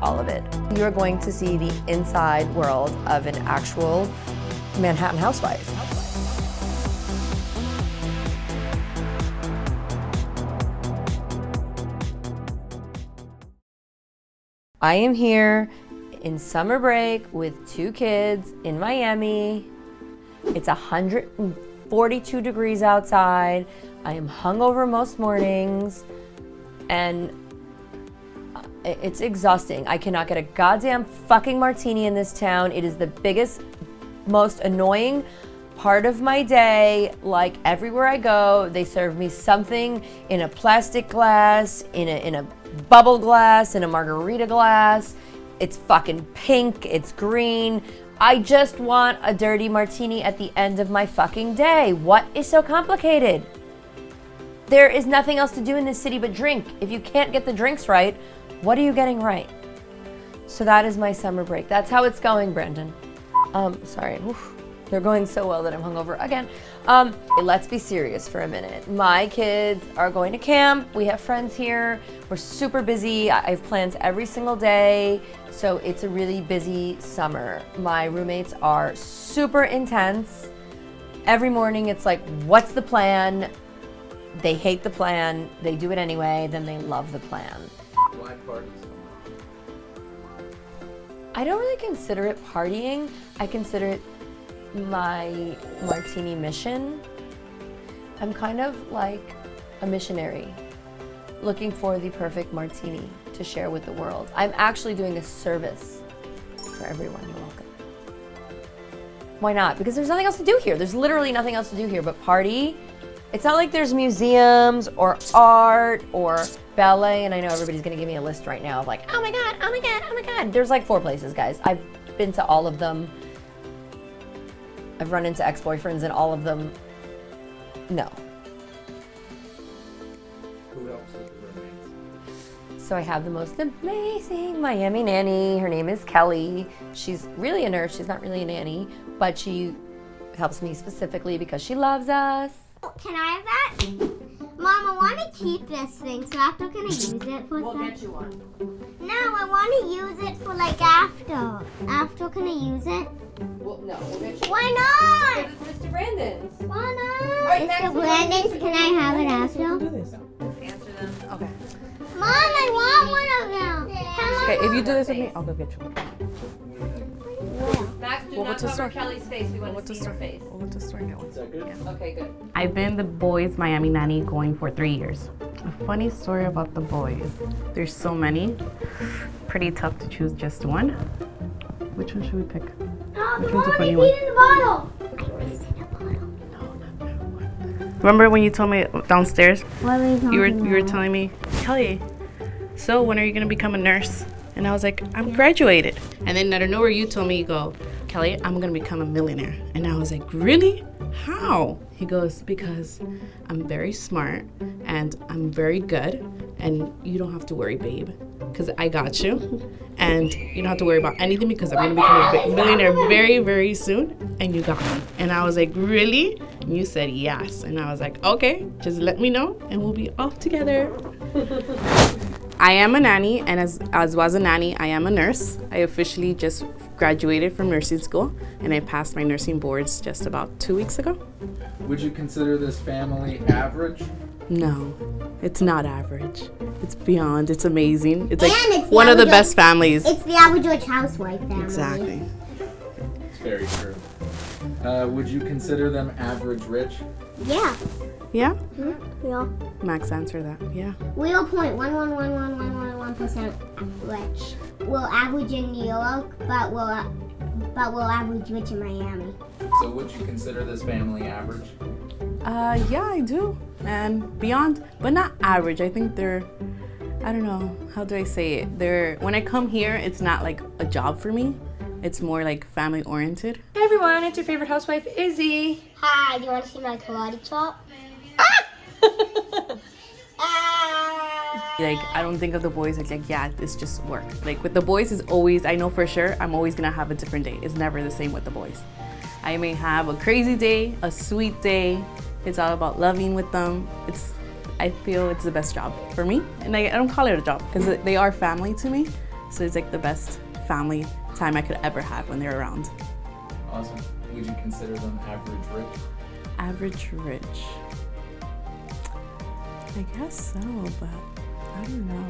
all of it. You're going to see the inside world of an actual Manhattan housewife. I am here in summer break with 2 kids in Miami. It's 142 degrees outside. I am hungover most mornings, and it's exhausting. I cannot get a goddamn fucking martini in this town. It is the biggest, most annoying part of my day. Like everywhere I go, they serve me something in a plastic glass, in a bubble glass, in a margarita glass. It's fucking pink, it's green. I just want a dirty martini at the end of my fucking day. What is so complicated? There is nothing else to do in this city but drink. If you can't get the drinks right, what are you getting right? So that is my summer break. That's how it's going, Brandon. Sorry. Oof. They're going so well that I'm hungover again. Let's be serious for a minute. My kids are going to camp. We have friends here. We're super busy. I have plans every single day. So it's a really busy summer. My roommates are super intense. Every morning it's like, what's the plan? They hate the plan. They do it anyway. Then they love the plan. Why parties so much? I don't really consider it partying. I consider it my martini mission. I'm kind of like a missionary looking for the perfect martini to share with the world. I'm actually doing a service for everyone. You're welcome. Why not? Because there's nothing else to do here. There's literally nothing else to do here but party. It's not like there's museums or art or ballet, and I know everybody's gonna give me a list right now of like, oh my God, oh my God, oh my God. There's like 4 places, guys. I've been to all of them. I've run into ex-boyfriends in all of them. No. Who else is the roommates? So I have the most amazing Miami nanny. Her name is Kelly. She's really a nurse. She's not really a nanny, but she helps me specifically because she loves us. Can I have that? Mom, I want to keep this thing, so after can I use it for We'll something? get you one. No, I want to use it for like after. After can I use it? Well, no, we'll get you. Why not? Because it's Mr. Brandon's. Why not? Are So Brandon, can I have an astro? Answer them. Okay. Mom, I want one of them. Okay, if you do this with me, I'll go get you one. Max, do We'll go not to the cover store. Kelly's face. We want to see her face. We'll go to the store and get one. Is that good? Okay, good. I've been the boys' Miami nanny going for 3 years. A funny story about the boys. There's so many. Pretty tough to choose just one. Which one should we pick? Which one's a funny one? In the bottle. Remember when you told me downstairs? What were you You were telling me, Kelly, so when are you gonna become a nurse? And I was like, I'm graduated. And then out of nowhere you told me, you go, Kelly, I'm gonna become a millionaire. And I was like, really? How? He goes, because I'm very smart and I'm very good and you don't have to worry, babe, because I got you. And you don't have to worry about anything because I'm gonna become a millionaire very, very soon and you got me. And I was like, really? And you said yes. And I was like, okay, just let me know and we'll be off together. I am a nanny, and as was a nanny, I am a nurse. I officially just graduated from nursing school, and I passed my nursing boards just about 2 weeks ago. Would you consider this family average? No, it's not average. It's beyond. It's amazing. It's like it's one of the average- best families. It's the Average Rich Housewife family. Exactly. It's very true. Would you consider them average rich? Yeah. Yeah? Real. Max, answer that. Yeah. 0.11111% rich. We'll average in New York, but we'll average rich in Miami. So would you consider this family average? Yeah, I do. And beyond, but not average. I think they're, I don't know, how do I say it? When I come here, it's not like a job for me. It's more like family oriented. Hey everyone, it's your favorite housewife, Izzy. Hi, do you want to see my karate chop? Like, I don't think of the boys as like, yeah, it's just work. Like with the boys, is always, I know for sure, I'm always gonna have a different day. It's never the same with the boys. I may have a crazy day, a sweet day. It's all about loving with them. I feel it's the best job for me. And I don't call it a job because they are family to me. So it's like the best family time I could ever have when they're around. Awesome. Would you consider them average rich? Average rich. I guess so, but I don't know.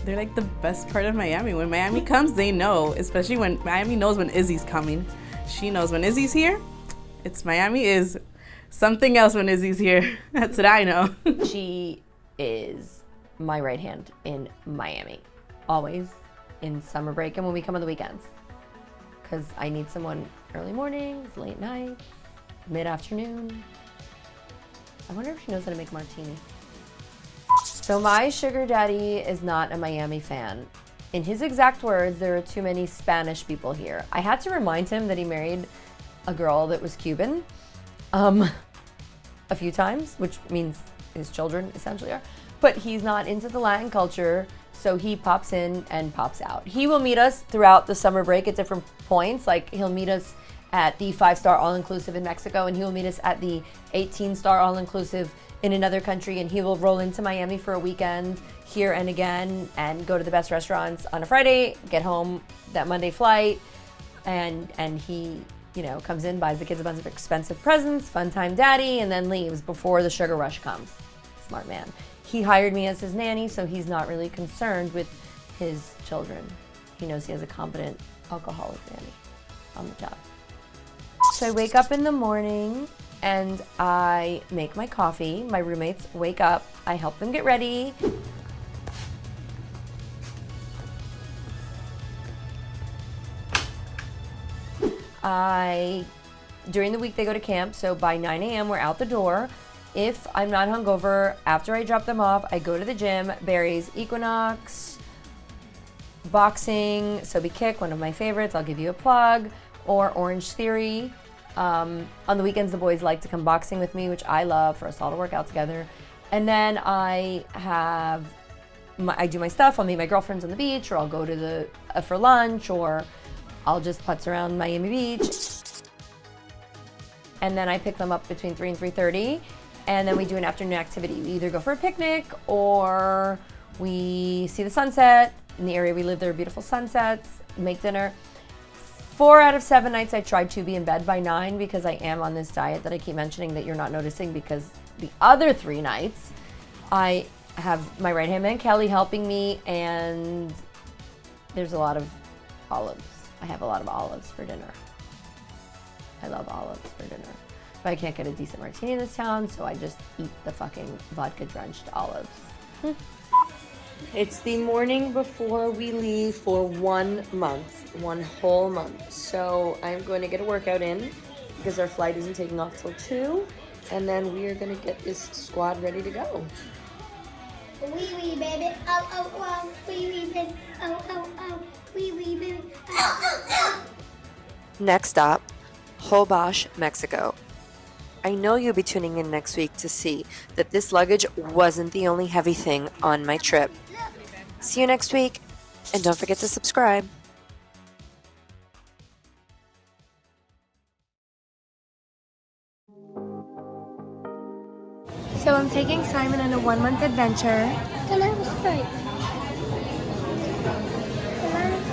They're like the best part of Miami. When Miami comes, they know, especially when Miami knows when Izzy's coming. She knows when Izzy's here, Miami is something else when Izzy's here. That's what I know. She is my right hand in Miami. Always in summer break and when we come on the weekends. Because I need someone early mornings, late nights, mid-afternoon. I wonder if she knows how to make a martini. So my sugar daddy is not a Miami fan. In his exact words, there are too many Spanish people here. I had to remind him that he married a girl that was Cuban a few times, which means his children essentially are. But he's not into the Latin culture, so he pops in and pops out. He will meet us throughout the summer break at different points. Like he'll meet us at the 5-star all-inclusive in Mexico, and he will meet us at the 18-star all-inclusive in another country, and he will roll into Miami for a weekend here and again and go to the best restaurants on a Friday, get home that Monday flight, and he, you know, comes in, buys the kids a bunch of expensive presents, fun time daddy, and then leaves before the sugar rush comes. Smart man. He hired me as his nanny, so he's not really concerned with his children. He knows he has a competent alcoholic nanny on the job. So I wake up in the morning and I make my coffee. My roommates wake up. I help them get ready. During the week they go to camp, so by 9 a.m. we're out the door. If I'm not hungover, after I drop them off, I go to the gym. Barry's Equinox, boxing, Sobe Kick, one of my favorites, I'll give you a plug, or Orange Theory. On the weekends, the boys like to come boxing with me, which I love, for us all to work out together. And then I do my stuff. I'll meet my girlfriends on the beach, or I'll go to for lunch, or I'll just putz around Miami Beach. And then I pick them up between 3 and 3:30, and then we do an afternoon activity. We either go for a picnic, or we see the sunset. In the area we live, there are beautiful sunsets, make dinner. 4 out of 7 nights I tried to be in bed by 9 because I am on this diet that I keep mentioning that you're not noticing, because the other 3 nights I have my right hand man Kelly helping me, and there's a lot of olives. I have a lot of olives for dinner. I love olives for dinner. But I can't get a decent martini in this town, so I just eat the fucking vodka-drenched olives. It's the morning before we leave for 1 month, 1 whole month. So I'm going to get a workout in because our flight isn't taking off till 2. And then we are going to get this squad ready to go. Wee wee baby, oh oh oh, wee wee baby, oh oh oh, wee wee baby, oh oh oh. Next stop, Holbox, Mexico. I know you'll be tuning in next week to see that this luggage wasn't the only heavy thing on my trip. See you next week, and don't forget to subscribe. So I'm taking Simon on a 1-month adventure. Can I have a Sprite?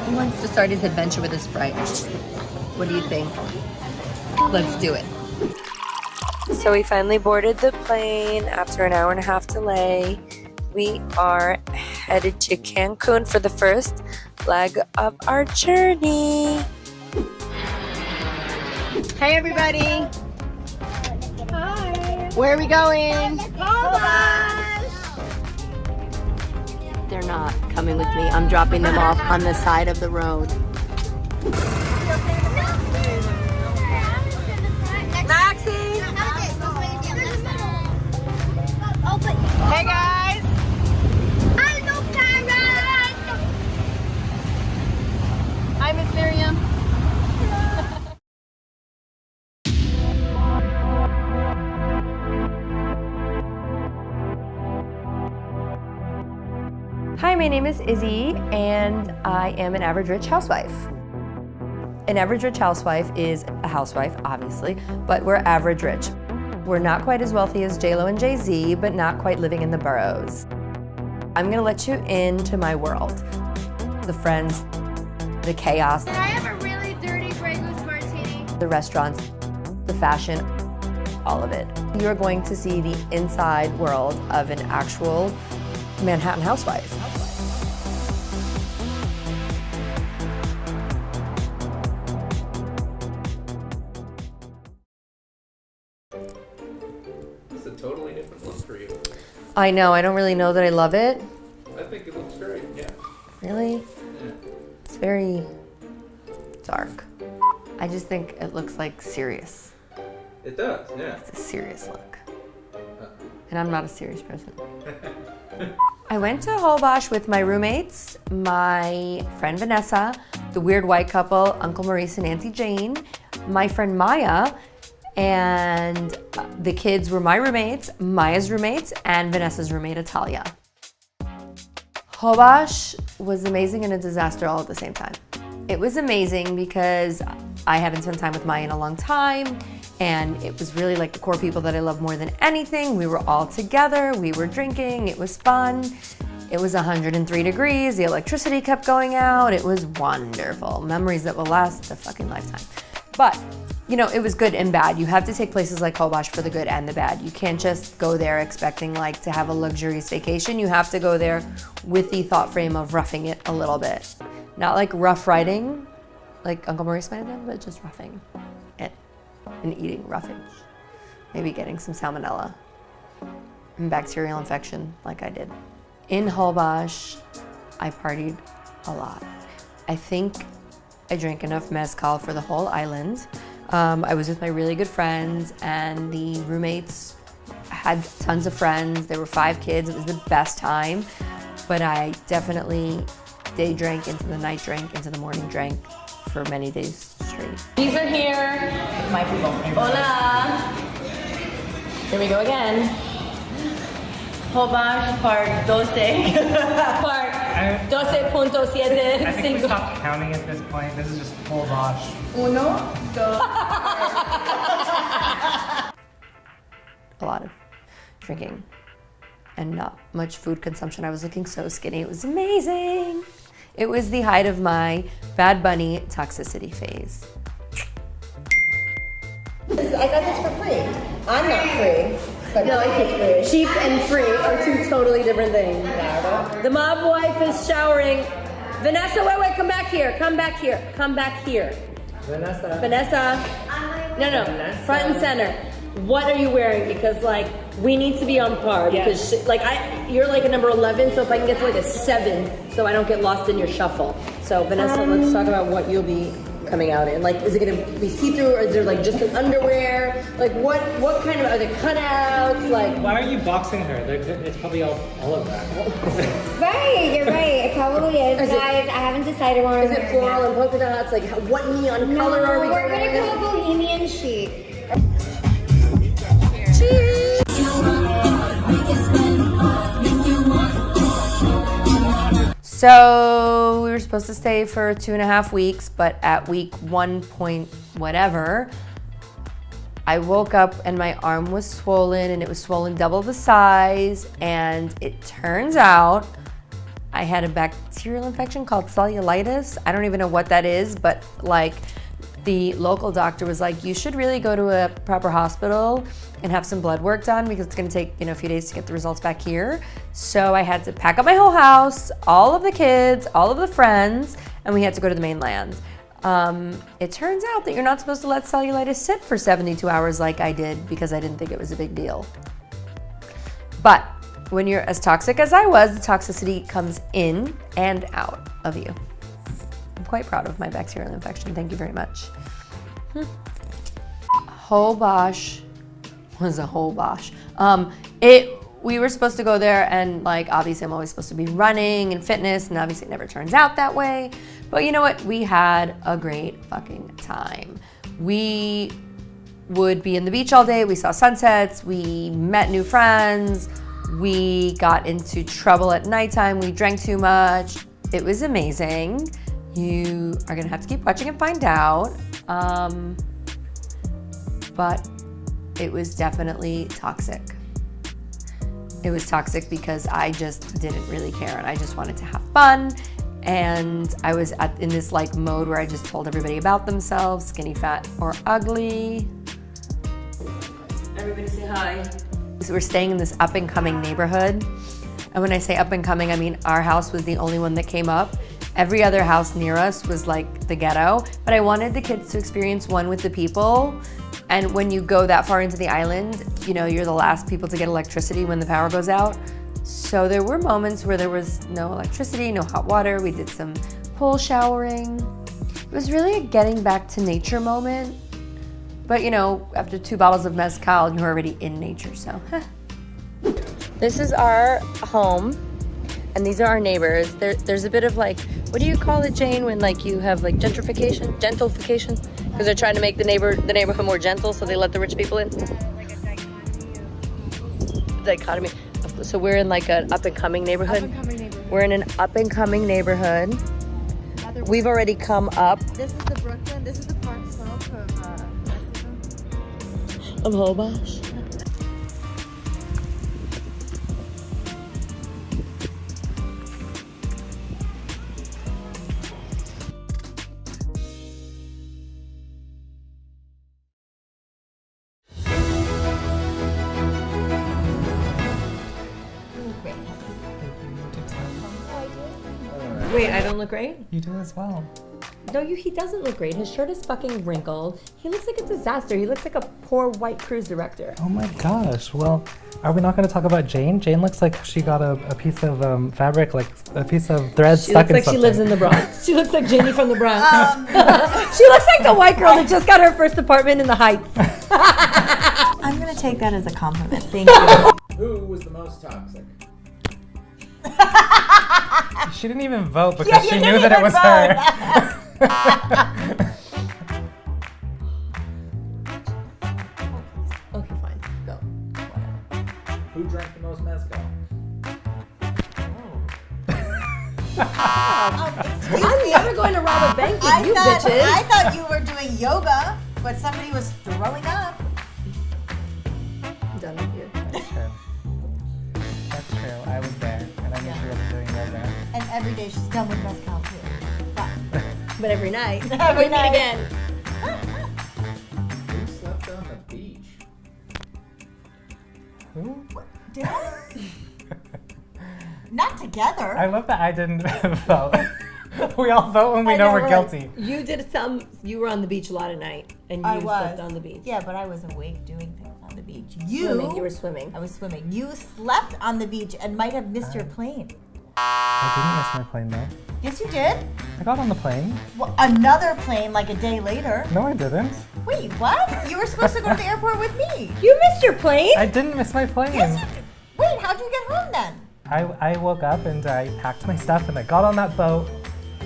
He wants to start his adventure with a Sprite. What do you think? Let's do it. So we finally boarded the plane after an 1.5 hour delay. We are headed to Cancun for the first leg of our journey. Hey everybody. Hi. Where are we going? They're not coming with me. I'm dropping them off on the side of the road. Maxie. Hey guys. Hi Miss Miriam. Hi, my name is Izzy, and I am an average rich housewife. An average rich housewife is a housewife, obviously, but we're average rich. We're not quite as wealthy as J-Lo and Jay-Z, but not quite living in the boroughs. I'm gonna let you into my world. The friends, the chaos, Can I have a really dirty Grey Goose martini? the restaurants, the fashion, all of it. You're going to see the inside world of an actual Manhattan housewife. It's a totally different look for you. I know, I don't really know that I love it. I think it looks great, yeah. Really? Yeah. It's very dark. I just think it looks like serious. It does, yeah. It's a serious look. And I'm not a serious person. I went to Holbox with my roommates, my friend Vanessa, the weird white couple, Uncle Maurice and Auntie Jane, my friend Maya, and the kids were my roommates, Maya's roommates, and Vanessa's roommate, Atalia. Holbox was amazing and a disaster all at the same time. It was amazing because I haven't spent time with Maya in a long time, and it was really like the core people that I love more than anything. We were all together, we were drinking, it was fun. It was 103 degrees, the electricity kept going out, it was wonderful. Memories that will last a fucking lifetime. But, you know, it was good and bad. You have to take places like Holbox for the good and the bad. You can't just go there expecting like to have a luxurious vacation. You have to go there with the thought frame of roughing it a little bit. Not like rough riding, like Uncle Maurice might have done, but just roughing it and eating roughage. Maybe getting some salmonella and bacterial infection like I did. In Holbox, I partied a lot. I think I drank enough mezcal for the whole island. I was with my really good friends, and the roommates had tons of friends. There were 5 kids. It was the best time, but I definitely day drank into the night drank into the morning drank for many days straight. These are here. My people. Hola. Here we go again. Holbox part 12. Part 12.7. I think we stopped counting at this point. This is just Holbox. Uno, dos. A lot of drinking and not much food consumption. I was looking so skinny. It was amazing. It was the height of my Bad Bunny toxicity phase. I got this for free. I'm not free. But No, it's free. Cheap and free are two totally different things. The mob wife is showering. Vanessa, wait, come back here. Come back here. Vanessa. No, front and center. What are you wearing? Because like, we need to be on par. Because you're like a number 11, so if I can get to like a 7, so I don't get lost in your shuffle. So Vanessa, let's talk about what you'll be coming out in. Like, is it gonna be see-through, or is there like just an underwear? Like, what kind of, are there cutouts? Like, why are you boxing her? It's probably all of that. Right, you're right. It probably is, guys. I haven't decided what I'm is it floral and polka dots? Like, what neon color are we we're going gonna go bohemian chic. So we were supposed to stay for 2.5 weeks, but at week 1 point whatever, I woke up and my arm was swollen, and it was swollen double the size, and it turns out I had a bacterial infection called cellulitis. I don't even know what that is, but like the local doctor was like, you should really go to a proper hospital and have some blood work done, because it's gonna take a few days to get the results back here. So I had to pack up my whole house, all of the kids, all of the friends, and we had to go to the mainland. It turns out that you're not supposed to let cellulitis sit for 72 hours like I did, because I didn't think it was a big deal. But when you're as toxic as I was, the toxicity comes in and out of you. I'm quite proud of my bacterial infection. Thank you very much. Whole bosh was a whole bosh. We were supposed to go there, and like, obviously I'm always supposed to be running and fitness, and obviously it never turns out that way. But you know what? We had a great fucking time. We would be in the beach all day. We saw sunsets. We met new friends. We got into trouble at nighttime. We drank too much. It was amazing. You are gonna have to keep watching and find out. But it was definitely toxic. It was toxic because I just didn't really care, and I just wanted to have fun. And I was in this like mode where I just told everybody about themselves, skinny, fat, or ugly. Everybody say hi. So we're staying in this up and coming neighborhood. And when I say up and coming, I mean our house was the only one that came up. Every other house near us was like the ghetto, but I wanted the kids to experience one with the people. And when you go that far into the island, you're the last people to get electricity when the power goes out. So there were moments where there was no electricity, no hot water. We did some pool showering. It was really a getting back to nature moment. But after 2 bottles of mezcal, you're already in nature, so. This is our home, and these are our neighbors. There's a bit of like, what do you call it, Jane, when like you have like gentrification? Because they're trying to make the neighborhood more gentle, so they let the rich people in. Like a dichotomy. So we're in like an up and coming neighborhood. We're in an up and coming neighborhood. We've already come up. This is the Brooklyn. This is the Park Slope of Hobosh. Wait, I don't look great? You do as well. No, he doesn't look great. His shirt is fucking wrinkled. He looks like a disaster. He looks like a poor white cruise director. Oh my gosh. Well, are we not going to talk about Jane? Jane looks like she got a piece of fabric, like a piece of thread stuck in something. She looks like she lives in the Bronx. She looks like Janie from the Bronx. She looks like the white girl that just got her first apartment in the Heights. I'm going to take that as a compliment. Thank you. Who was the most toxic? She didn't even vote because she knew that it was her. Okay, fine. Go. Who drank the most mezcal? I'm never going to rob a bank with you bitches. I thought you were doing yoga, but somebody was throwing up. I'm done with you. That's true. That's true. I was there, and I knew she was doing yoga. And Every day she's done with mezcal too. But every night, Every we night. meet again. Who slept on the beach? Who? Did I? Not together. I love that I didn't vote. We all vote when we know we're guilty. You did you were on the beach a lot at night, and you I was slept on the beach. Yeah, but I was awake doing things on the beach. You were swimming. I was swimming. You slept on the beach and might have missed your plane. I didn't miss my plane though. Yes, you did. I got on the plane. Well, another plane like a day later. No, I didn't. Wait, what? You were supposed to go to the airport with me. You missed your plane? I didn't miss my plane. Yes, you did. Wait, how'd you get home then? I woke up and I packed my stuff and I got on that boat.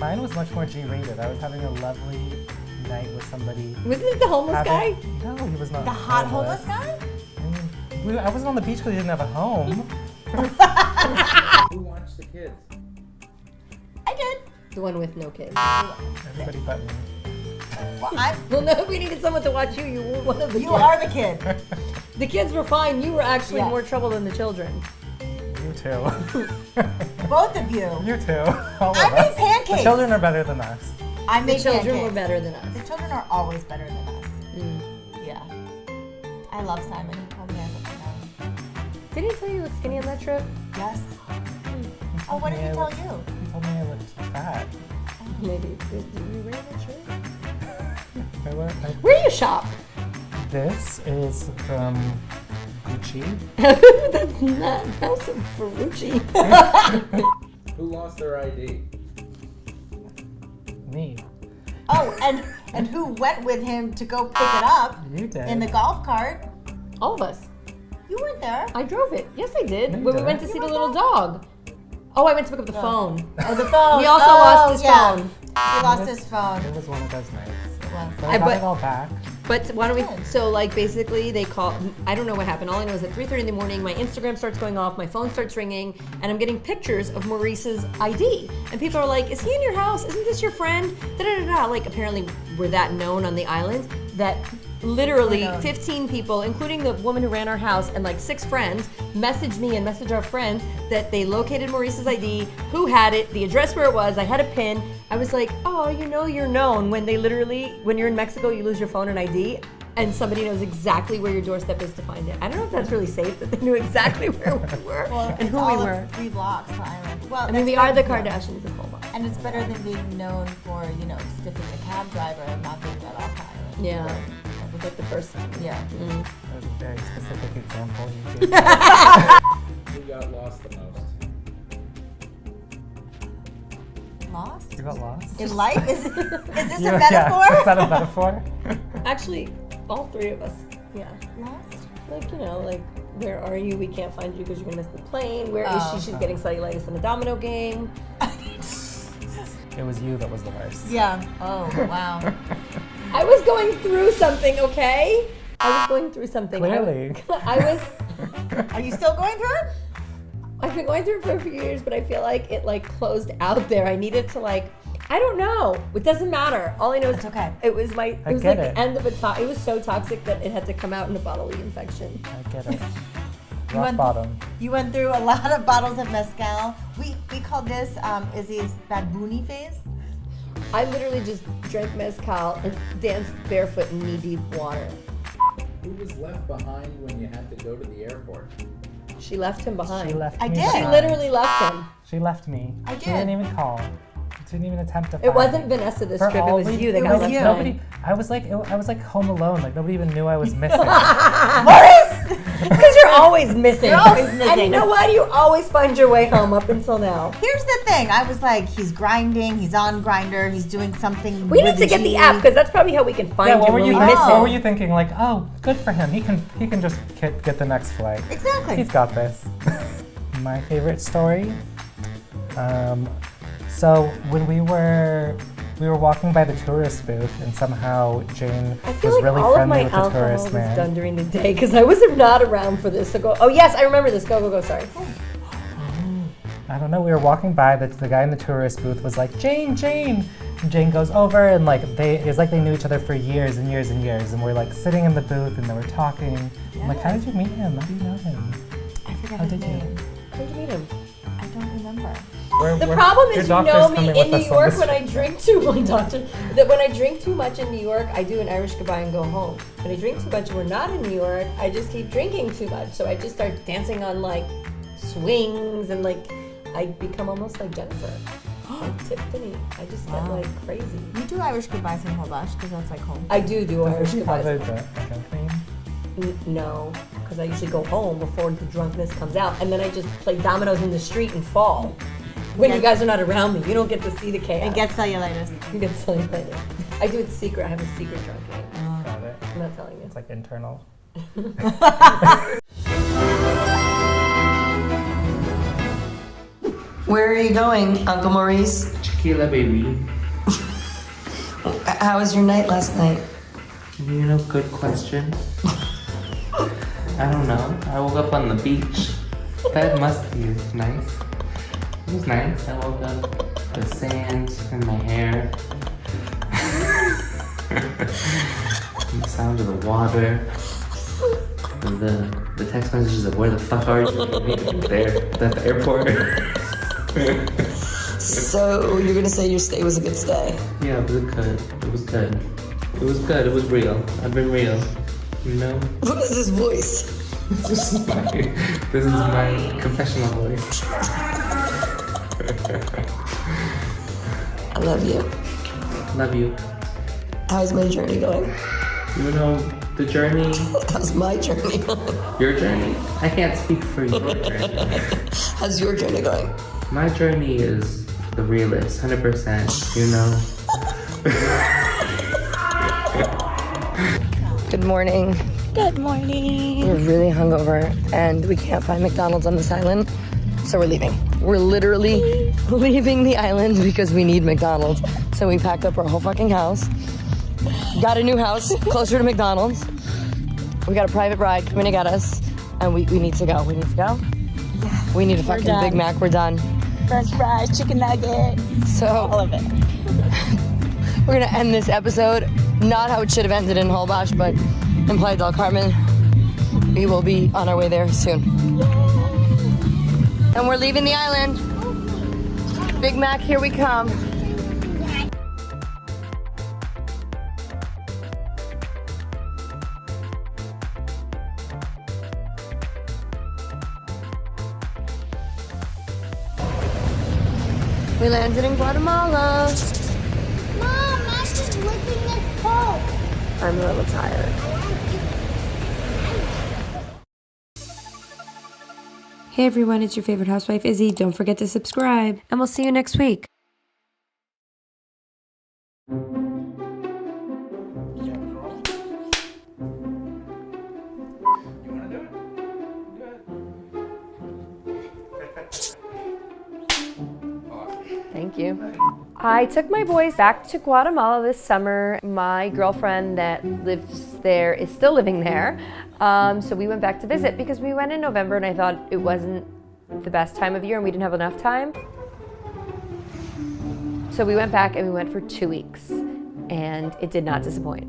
Mine was much more G-rated. I was having a lovely night with somebody. Wasn't it the homeless guy? No, he was not. The hot homeless guy? I wasn't on the beach because he didn't have a home. Who watched the kids? I did. The one with no kids. Everybody but me. Well, no, we needed someone to watch you. You were one of the You are the kid. The kids were fine. You were actually more trouble than the children. You too. Both of you. You too. All of I made us. pancakes. The children are better than us. I made The children pancakes. were better than us. The children are always better than us. Yeah. I love Simon. He told me I look young. Didn't he tell you you look skinny on that trip? Yes. Oh, what did he tell you? He told me I looked fat. Maybe. Did you wear that shirt? Where do you shop? This is from Gucci. That's not House of Ferrucci. Who lost their ID? Me. Oh, and who went with him to go pick it up? You did. In the golf cart? All of us. You weren't there. I drove it. Yes, I did. No, you When we went to didn't. see the little dog. Oh, I went to pick up the phone. Oh, the phone. He also lost his phone. He lost his phone. It was one of those nights. It was. But I got it all back. But why don't we? So like basically they call. I don't know what happened. All I know is at 3:30 in the morning, my Instagram starts going off, my phone starts ringing, and I'm getting pictures of Maurice's ID. And people are like, "Is he in your house? Isn't this your friend?" Da da da da. Like apparently we're that known on the island that literally 15 people, including the woman who ran our house and like 6 friends, messaged me and messaged our friends that they located Maurice's ID, who had it, the address where it was. I had a pin. I was like, oh, you know you're known when they literally, when you're in Mexico, you lose your phone and ID, and somebody knows exactly where your doorstep is to find it. I don't know if that's really safe, that they knew exactly where we were and who we were. 3 blocks, the island. Well, I mean, we are the Kardashians of Hobart. And it's better than being known for, stiffing a cab driver and not being let off the island. Yeah. That was like the first time. Yeah. That was a very specific example you gave. Who got lost the most? Lost? You got lost? In life? Is this a Yeah, metaphor? is that a metaphor? Actually, all 3 of us. Yeah. Lost? Like, like, where are you? We can't find you because you're going to miss the plane. Where is Oh. she? She's getting cellulitis in a domino game. It was you that was the worst. Yeah. Oh, wow. I was going through something, okay? I was going through something. Clearly. I was. Are you still going through it? I've been going through it for a few years, but I feel like it closed out there. I needed to I don't know. It doesn't matter. All I know is it's okay. It was I like get the it. end of it was so toxic that it had to come out in a bodily infection. I get it. Rock bottom. You went through a lot of bottles of mezcal. We called this Izzy's bad boonie phase. I literally just drank mezcal and danced barefoot in knee-deep water. Who was left behind when you had to go to the airport? She left him behind. She left I me did. She behind. literally left him. She left me. I She did. didn't even call. She didn't even attempt to find It wasn't me. Vanessa this For trip. It all was we- you that it got was left you. behind. I was like home alone. Like nobody even knew I was missing. Maurice! Because you're always missing. You're always missing. And you know what? You always find your way home up until now. Here's the thing. I was like, he's grinding. He's on Grindr. He's doing something. We need with to get the G. app because that's probably how we can find Yeah, him what were when you we thinking? miss What him. were you thinking? Like, oh, good for him. He can just get the next flight. Exactly. He's got this. My favorite story. So when we were walking by the tourist booth, and somehow Jane I feel was like really all of my friendly with the alcohol tourist was man. done during the day because I was not around for this. So go. Oh yes, I remember this. Go. Sorry. I don't know. We were walking by. The guy in the tourist booth was like, Jane. And Jane goes over, and it's like they knew each other for years and years and years. And we're like sitting in the booth, and they were talking. I'm like, how did you meet him? How do you know him? I forget How his did you? name. How did you meet him? I don't remember. The problem your is, you know doctor's me coming in with New us on York this when I drink too when I drink too much in New York, I do an Irish goodbye and go home. When I drink too much and we're not in New York, I just keep drinking too much. So I just start dancing on like swings and like I become almost like Jennifer. Like Tiffany. I just get like crazy. You do Irish goodbyes in Holbox because that's like home. I do Irish goodbyes. Have a drunk name? No, because I usually go home before the drunkenness comes out, and then I just play dominoes in the street and fall. When you guys are not around me, you don't get to see the chaos. And get cellulitis. You get cellulitis. I do it secret. I have a secret drunk name. Got it. I'm not telling you. It's like internal. Where are you going, Uncle Maurice? Tequila, baby. How was your night last night? You know, good question. I don't know. I woke up on the beach. That must be nice. It was nice. I woke up, the sand in my hair. The sound of the water. The text messages of where the fuck are you? There, at the airport. So you're gonna say your stay was a good stay? Yeah, it was good. It was good. It was good. It was real. I've been real. You know? What is this voice? This is my confessional voice. I love you. Love you. How's my journey going? You know, the journey. How's my journey going? Your journey? I can't speak for your journey. How's your journey going? My journey is the realest, 100%, you know? Good morning. Good morning. We're really hungover and we can't find McDonald's on this island, so we're leaving. We're literally leaving the island because we need McDonald's. So we packed up our whole fucking house, got a new house closer to McDonald's. We got a private ride coming to get us, and we need to go. We need to go. Yeah, we need a fucking Big Mac. We're done. French fries, chicken nuggets, so all of it. We're gonna end this episode not how it should have ended in Holbox, but in Playa del Carmen. We will be on our way there soon. And we're leaving the island. Big Mac, here we come. We landed in Guatemala. Mom, I'm just licking this pole. I'm a little tired. Hey everyone, it's your favorite housewife, Izzy. Don't forget to subscribe, and we'll see you next week. Thank you. I took my boys back to Guatemala this summer. My girlfriend that lives there is still living there. So we went back to visit because we went in November and I thought it wasn't the best time of year and we didn't have enough time. So we went back and we went for 2 weeks and it did not disappoint.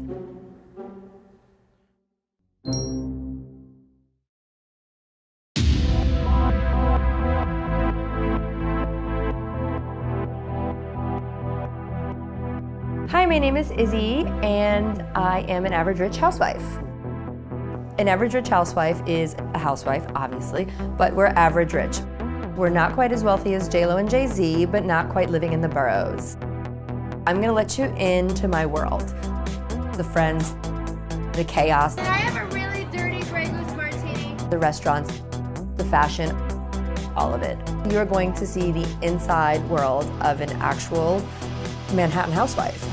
Hi, my name is Izzy, and I am an average rich housewife. An average rich housewife is a housewife, obviously, but we're average rich. We're not quite as wealthy as J-Lo and Jay-Z, but not quite living in the boroughs. I'm gonna let you into my world. The friends, the chaos. Can I have a really dirty Grey Goose martini? The restaurants, the fashion, all of it. You're going to see the inside world of an actual Manhattan housewife.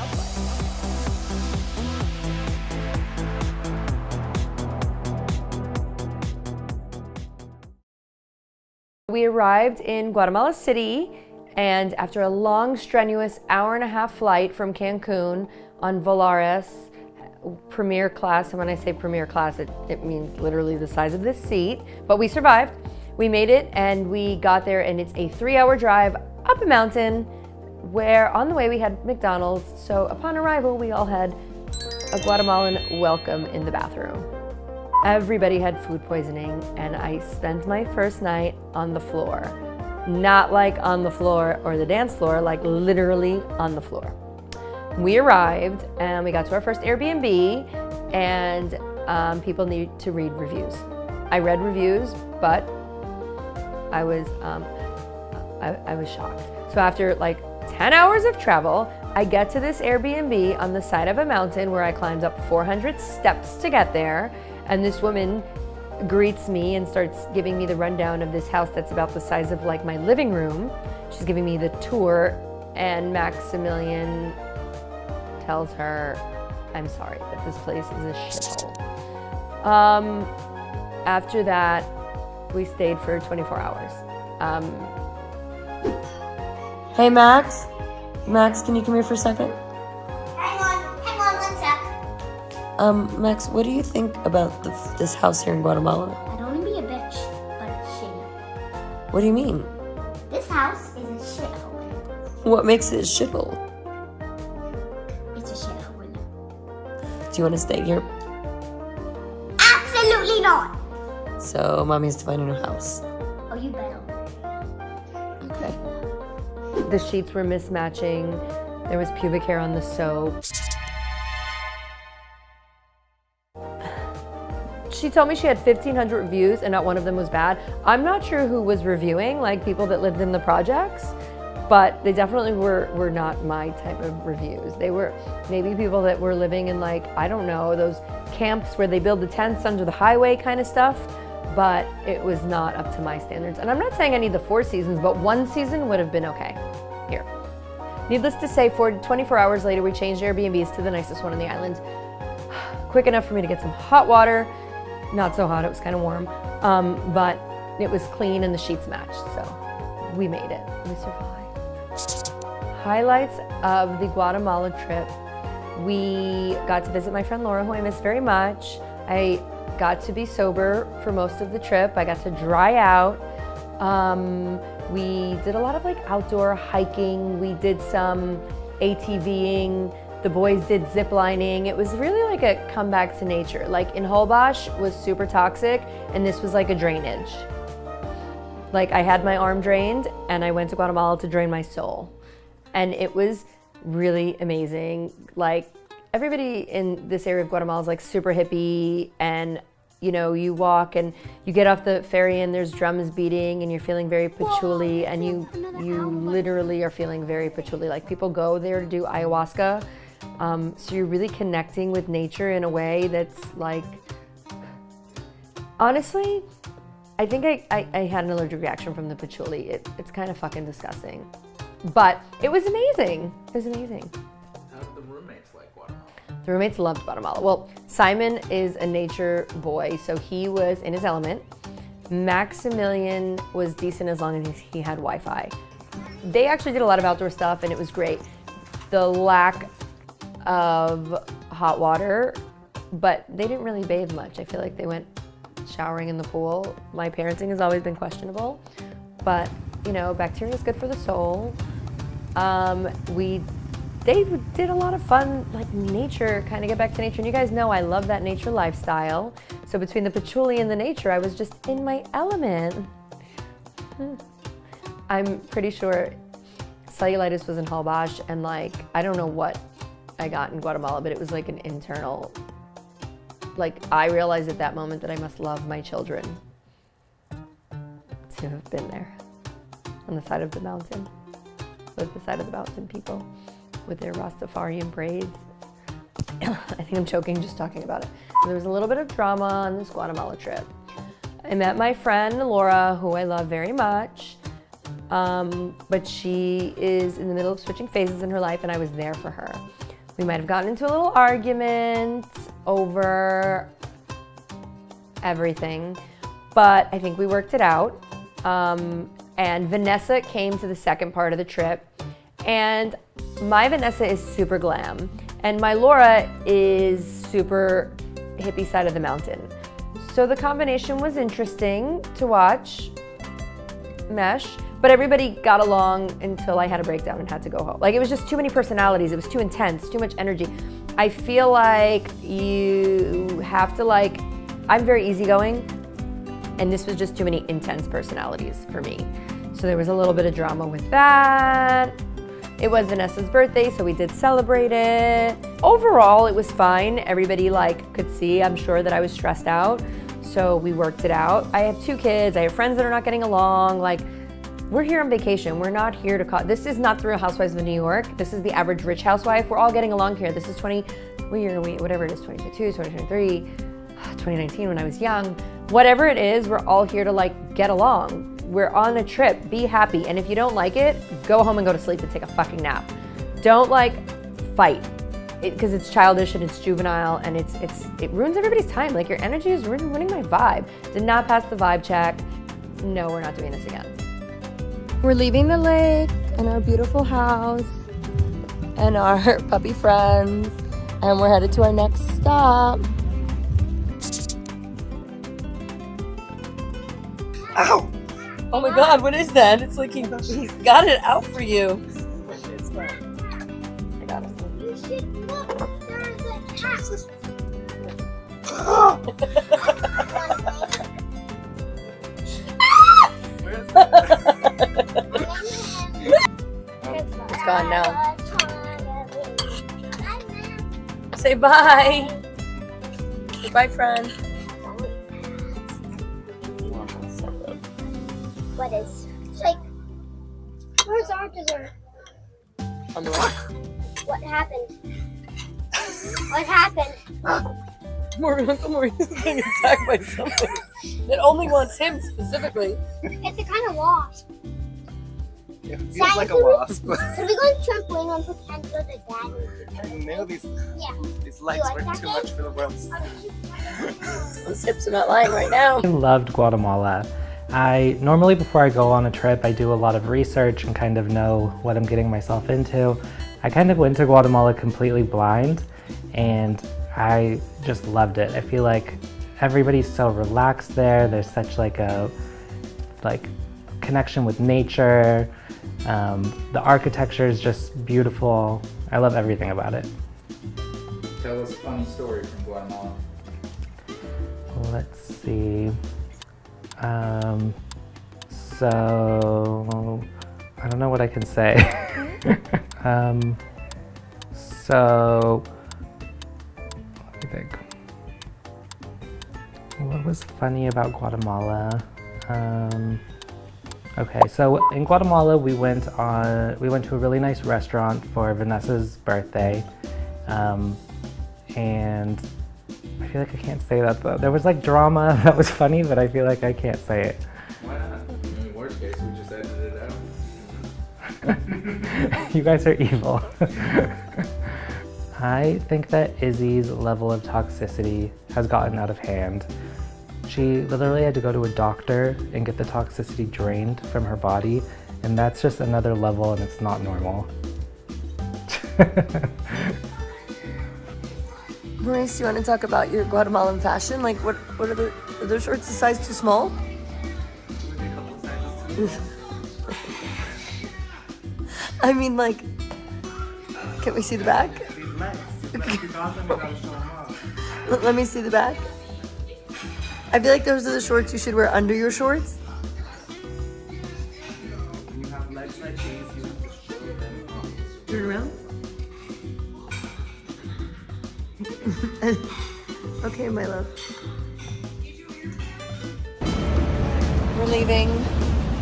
We arrived in Guatemala City, and after a long, strenuous hour-and-a-half flight from Cancun on Volaris, premier class, and when I say premier class, it means literally the size of this seat, but we survived. We made it, and we got there, and it's a 3-hour drive up a mountain, where on the way we had McDonald's, so upon arrival we all had a Guatemalan welcome in the bathroom. Everybody had food poisoning and I spent my first night on the floor. not like on the floor or the dance floor, like literally on the floor. We arrived and we got to our first Airbnb, and people need to read reviews. I read reviews, but I was shocked. So after like 10 hours of travel, I get to this Airbnb on the side of a mountain where I climbed up 400 steps to get there, and this woman greets me and starts giving me the rundown of this house that's about the size of like my living room. She's giving me the tour, and Maximilian tells her, I'm sorry, but this place is a shithole. After that, we stayed for 24 hours. Hey, Max. Max, can you come here for a second? Hang on 1 sec. Max, what do you think about this house here in Guatemala? I don't want to be a bitch, but it's shitty. What do you mean? This house is a shithole. What makes it a shithole? It's a shithole. Do you want to stay here? Absolutely not. So, Mommy has to find a new house. Oh, you better. Okay. The sheets were mismatching. There was pubic hair on the soap. She told me she had 1,500 reviews and not one of them was bad. I'm not sure who was reviewing, like people that lived in the projects, but they definitely were not my type of reviews. They were maybe people that were living in like, I don't know, those camps where they build the tents under the highway kind of stuff, but it was not up to my standards. And I'm not saying I need the 4 seasons, but 1 season would have been okay here. Needless to say, 24 hours later, we changed Airbnbs to the nicest one on the island. Quick enough for me to get some hot water. Not so hot, it was kind of warm, but it was clean and the sheets matched, so we made it. We survived. Highlights of the Guatemala trip. We got to visit my friend Laura, who I miss very much. I got to be sober for most of the trip. I got to dry out. We did a lot of like outdoor hiking. We did some ATVing. The boys did zip lining. It was really like a comeback to nature. Like in Holbox was super toxic, and this was like a drainage. Like I had my arm drained and I went to Guatemala to drain my soul. And it was really amazing. Like everybody in this area of Guatemala is like super hippie, and you know, you walk and you get off the ferry and there's drums beating and you're feeling very patchouli, and you literally are feeling very patchouli. Like people go there to do ayahuasca. So you're really connecting with nature in a way that's like, honestly, I think I had an allergic reaction from the patchouli. It's kind of fucking disgusting. But it was amazing. It was amazing. How did the roommates like Guatemala? The roommates loved Guatemala. Well, Simon is a nature boy, so he was in his element. Maximilian was decent as long as he had Wi-Fi. They actually did a lot of outdoor stuff and it was great. The lack of hot water, but they didn't really bathe much. I feel like they went showering in the pool. My parenting has always been questionable, but you know, bacteria is good for the soul. They did a lot of fun, like nature, kind of get back to nature. And you guys know I love that nature lifestyle. So between the patchouli and the nature, I was just in my element. I'm pretty sure cellulitis was in Holbox, and like, I don't know what I got in Guatemala, but it was like an internal, like I realized at that moment that I must love my children to have been there on the side of the mountain, with the side of the mountain people with their Rastafarian braids. I think I'm choking just talking about it. So there was a little bit of drama on this Guatemala trip. I met my friend Laura, who I love very much, but she is in the middle of switching phases in her life, and I was there for her. We might have gotten into a little argument over everything, but I think we worked it out. And Vanessa came to the second part of the trip, and my Vanessa is super glam, and my Laura is super hippie side of the mountain. So the combination was interesting to watch mesh, but everybody got along until I had a breakdown and had to go home. Like it was just too many personalities, it was too intense, too much energy. I feel like you have to like, I'm very easygoing, and this was just too many intense personalities for me. So there was a little bit of drama with that. It was Vanessa's birthday, so we did celebrate it. Overall, it was fine. Everybody could see, I'm sure, that I was stressed out. So we worked it out. I have 2 kids. I have friends that are not getting along. We're here on vacation. We're not here to this is not the Real Housewives of New York. This is the Average Rich Housewife. We're all getting along here. This is whatever it is, 2022, 2023, 2019 when I was young. Whatever it is, we're all here to get along. We're on a trip, be happy. And if you don't like it, go home and go to sleep and take a fucking nap. Don't fight. Because it's childish and it's juvenile and it ruins everybody's time. Your energy is ruining my vibe. Did not pass the vibe check. No, we're not doing this again. We're leaving the lake and our beautiful house and our puppy friends, and we're headed to our next stop. Ow! Oh my God, what is that? It's he's got it out for you. I got it. You should look. There's a cat. It's gone now. Say bye. Say bye, friend. What is? It's where's our dessert? On the way. What happened? What happened? Uncle Maurice is being attacked by something that only wants him specifically. It's a kind of wasp. It feels like a wasp. Can we go on the trampoline and pretend we're the dad? I know these legs were too much for the world. Those hips are not lying right now. I loved Guatemala. Normally before I go on a trip, I do a lot of research and kind of know what I'm getting myself into. I kind of went to Guatemala completely blind, and I just loved it. I feel like everybody's so relaxed there. There's such a connection with nature. The architecture is just beautiful. I love everything about it. Tell us a funny story from Guatemala. Let's see. So I don't know what I can say. So let me think. What was funny about Guatemala? Okay, so in Guatemala we went to a really nice restaurant for Vanessa's birthday, and I feel like I can't say that though. There was drama that was funny, but I feel like I can't say it. Why not? In the worst case, we just edited it out. You guys are evil. I think that Izzy's level of toxicity has gotten out of hand. She literally had to go to a doctor and get the toxicity drained from her body, and that's just another level, and it's not normal. Maurice, you want to talk about your Guatemalan fashion? What are those shorts a size too small? I mean, can we see the back? Let me see the back. I feel like those are the shorts you should wear under your shorts. You have legs like these, you have to show them off. Turn around. Okay, my love. We're leaving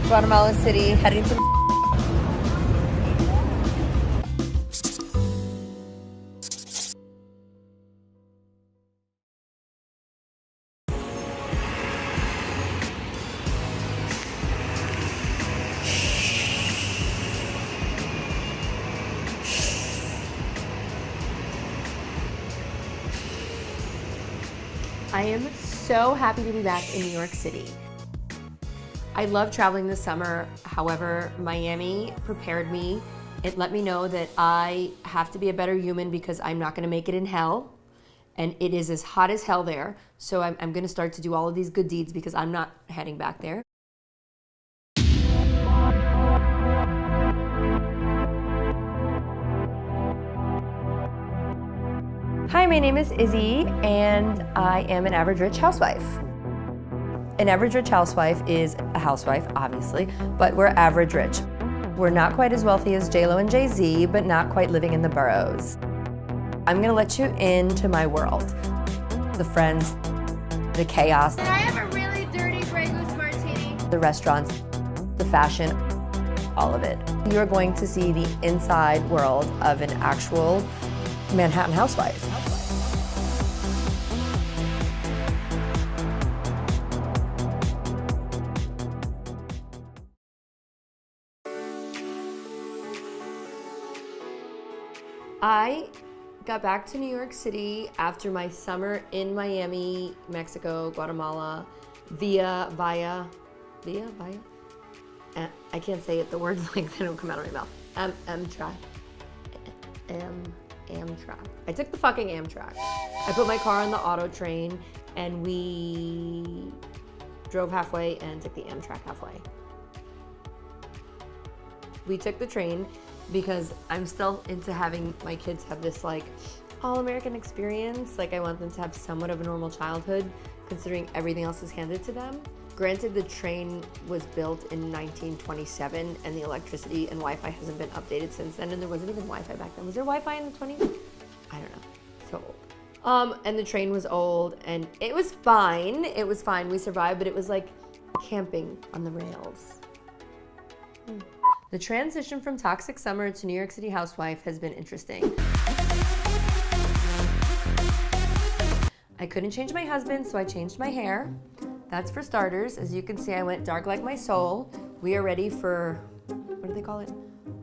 Guatemala City, heading to I am so happy to be back in New York City. I love traveling this summer. However, Miami prepared me. It let me know that I have to be a better human because I'm not gonna make it in hell. And it is as hot as hell there. So I'm gonna start to do all of these good deeds because I'm not heading back there. Hi, my name is Izzy, and I am an average rich housewife. An average rich housewife is a housewife, obviously, but we're average rich. We're not quite as wealthy as J-Lo and Jay-Z, but not quite living in the boroughs. I'm gonna let you into my world. The friends, the chaos. Can I have a really dirty Grey Goose martini? The restaurants, the fashion, all of it. You're going to see the inside world of an actual Manhattan housewife. I got back to New York City after my summer in Miami, Mexico, Guatemala, via. I can't say it, the words like they don't come out of my mouth. Amtrak. I took the fucking Amtrak. I put my car on the auto train and we drove halfway and took the Amtrak halfway. We took the train because I'm still into having my kids have this like all-American experience. Like I want them to have somewhat of a normal childhood considering everything else is handed to them. Granted, the train was built in 1927 and the electricity and Wi-Fi hasn't been updated since then, and there wasn't even Wi-Fi back then. Was there Wi-Fi in the 20s? I don't know, so old. And the train was old and it was fine. It was fine, we survived, but it was like camping on the rails. The transition from toxic summer to New York City housewife has been interesting. I couldn't change my husband, so I changed my hair. That's for starters. As you can see, I went dark like my soul. We are ready for, what do they call it?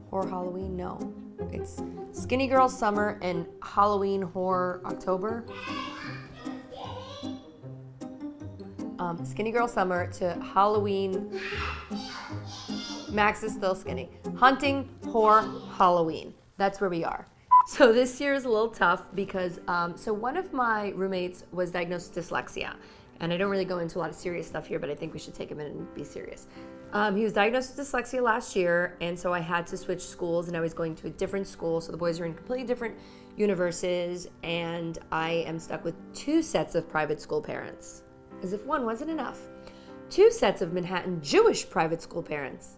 Horror Halloween? No. It's Skinny Girl Summer and Halloween Horror October. Skinny Girl Summer to Halloween. Max is still skinny. Hunting, Horror, Halloween. That's where we are. So this year is a little tough because, so one of my roommates was diagnosed with dyslexia. And I don't really go into a lot of serious stuff here, but I think we should take a minute and be serious. He was diagnosed with dyslexia last year, and so I had to switch schools, and I was going to a different school, so the boys are in completely different universes, and I am stuck with 2 sets of private school parents, as if one wasn't enough. 2 sets of Manhattan Jewish private school parents.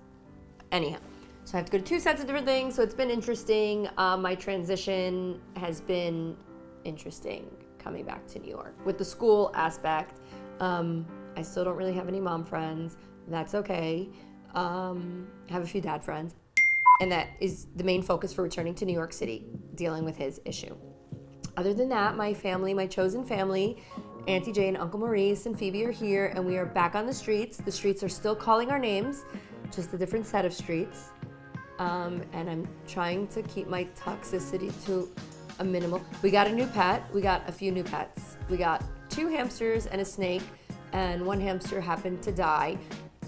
Anyhow, so I have to go to 2 sets of different things, so it's been interesting. My transition has been interesting coming back to New York. With the school aspect, I still don't really have any mom friends. That's okay. I have a few dad friends. And that is the main focus for returning to New York City, dealing with his issue. Other than that, my family, my chosen family, Auntie Jane, Uncle Maurice, and Phoebe are here, and we are back on the streets. The streets are still calling our names, just a different set of streets. And I'm trying to keep my toxicity to a minimal. We got a new pet. We got a few new pets. We got 2 hamsters and a snake, and 1 hamster happened to die.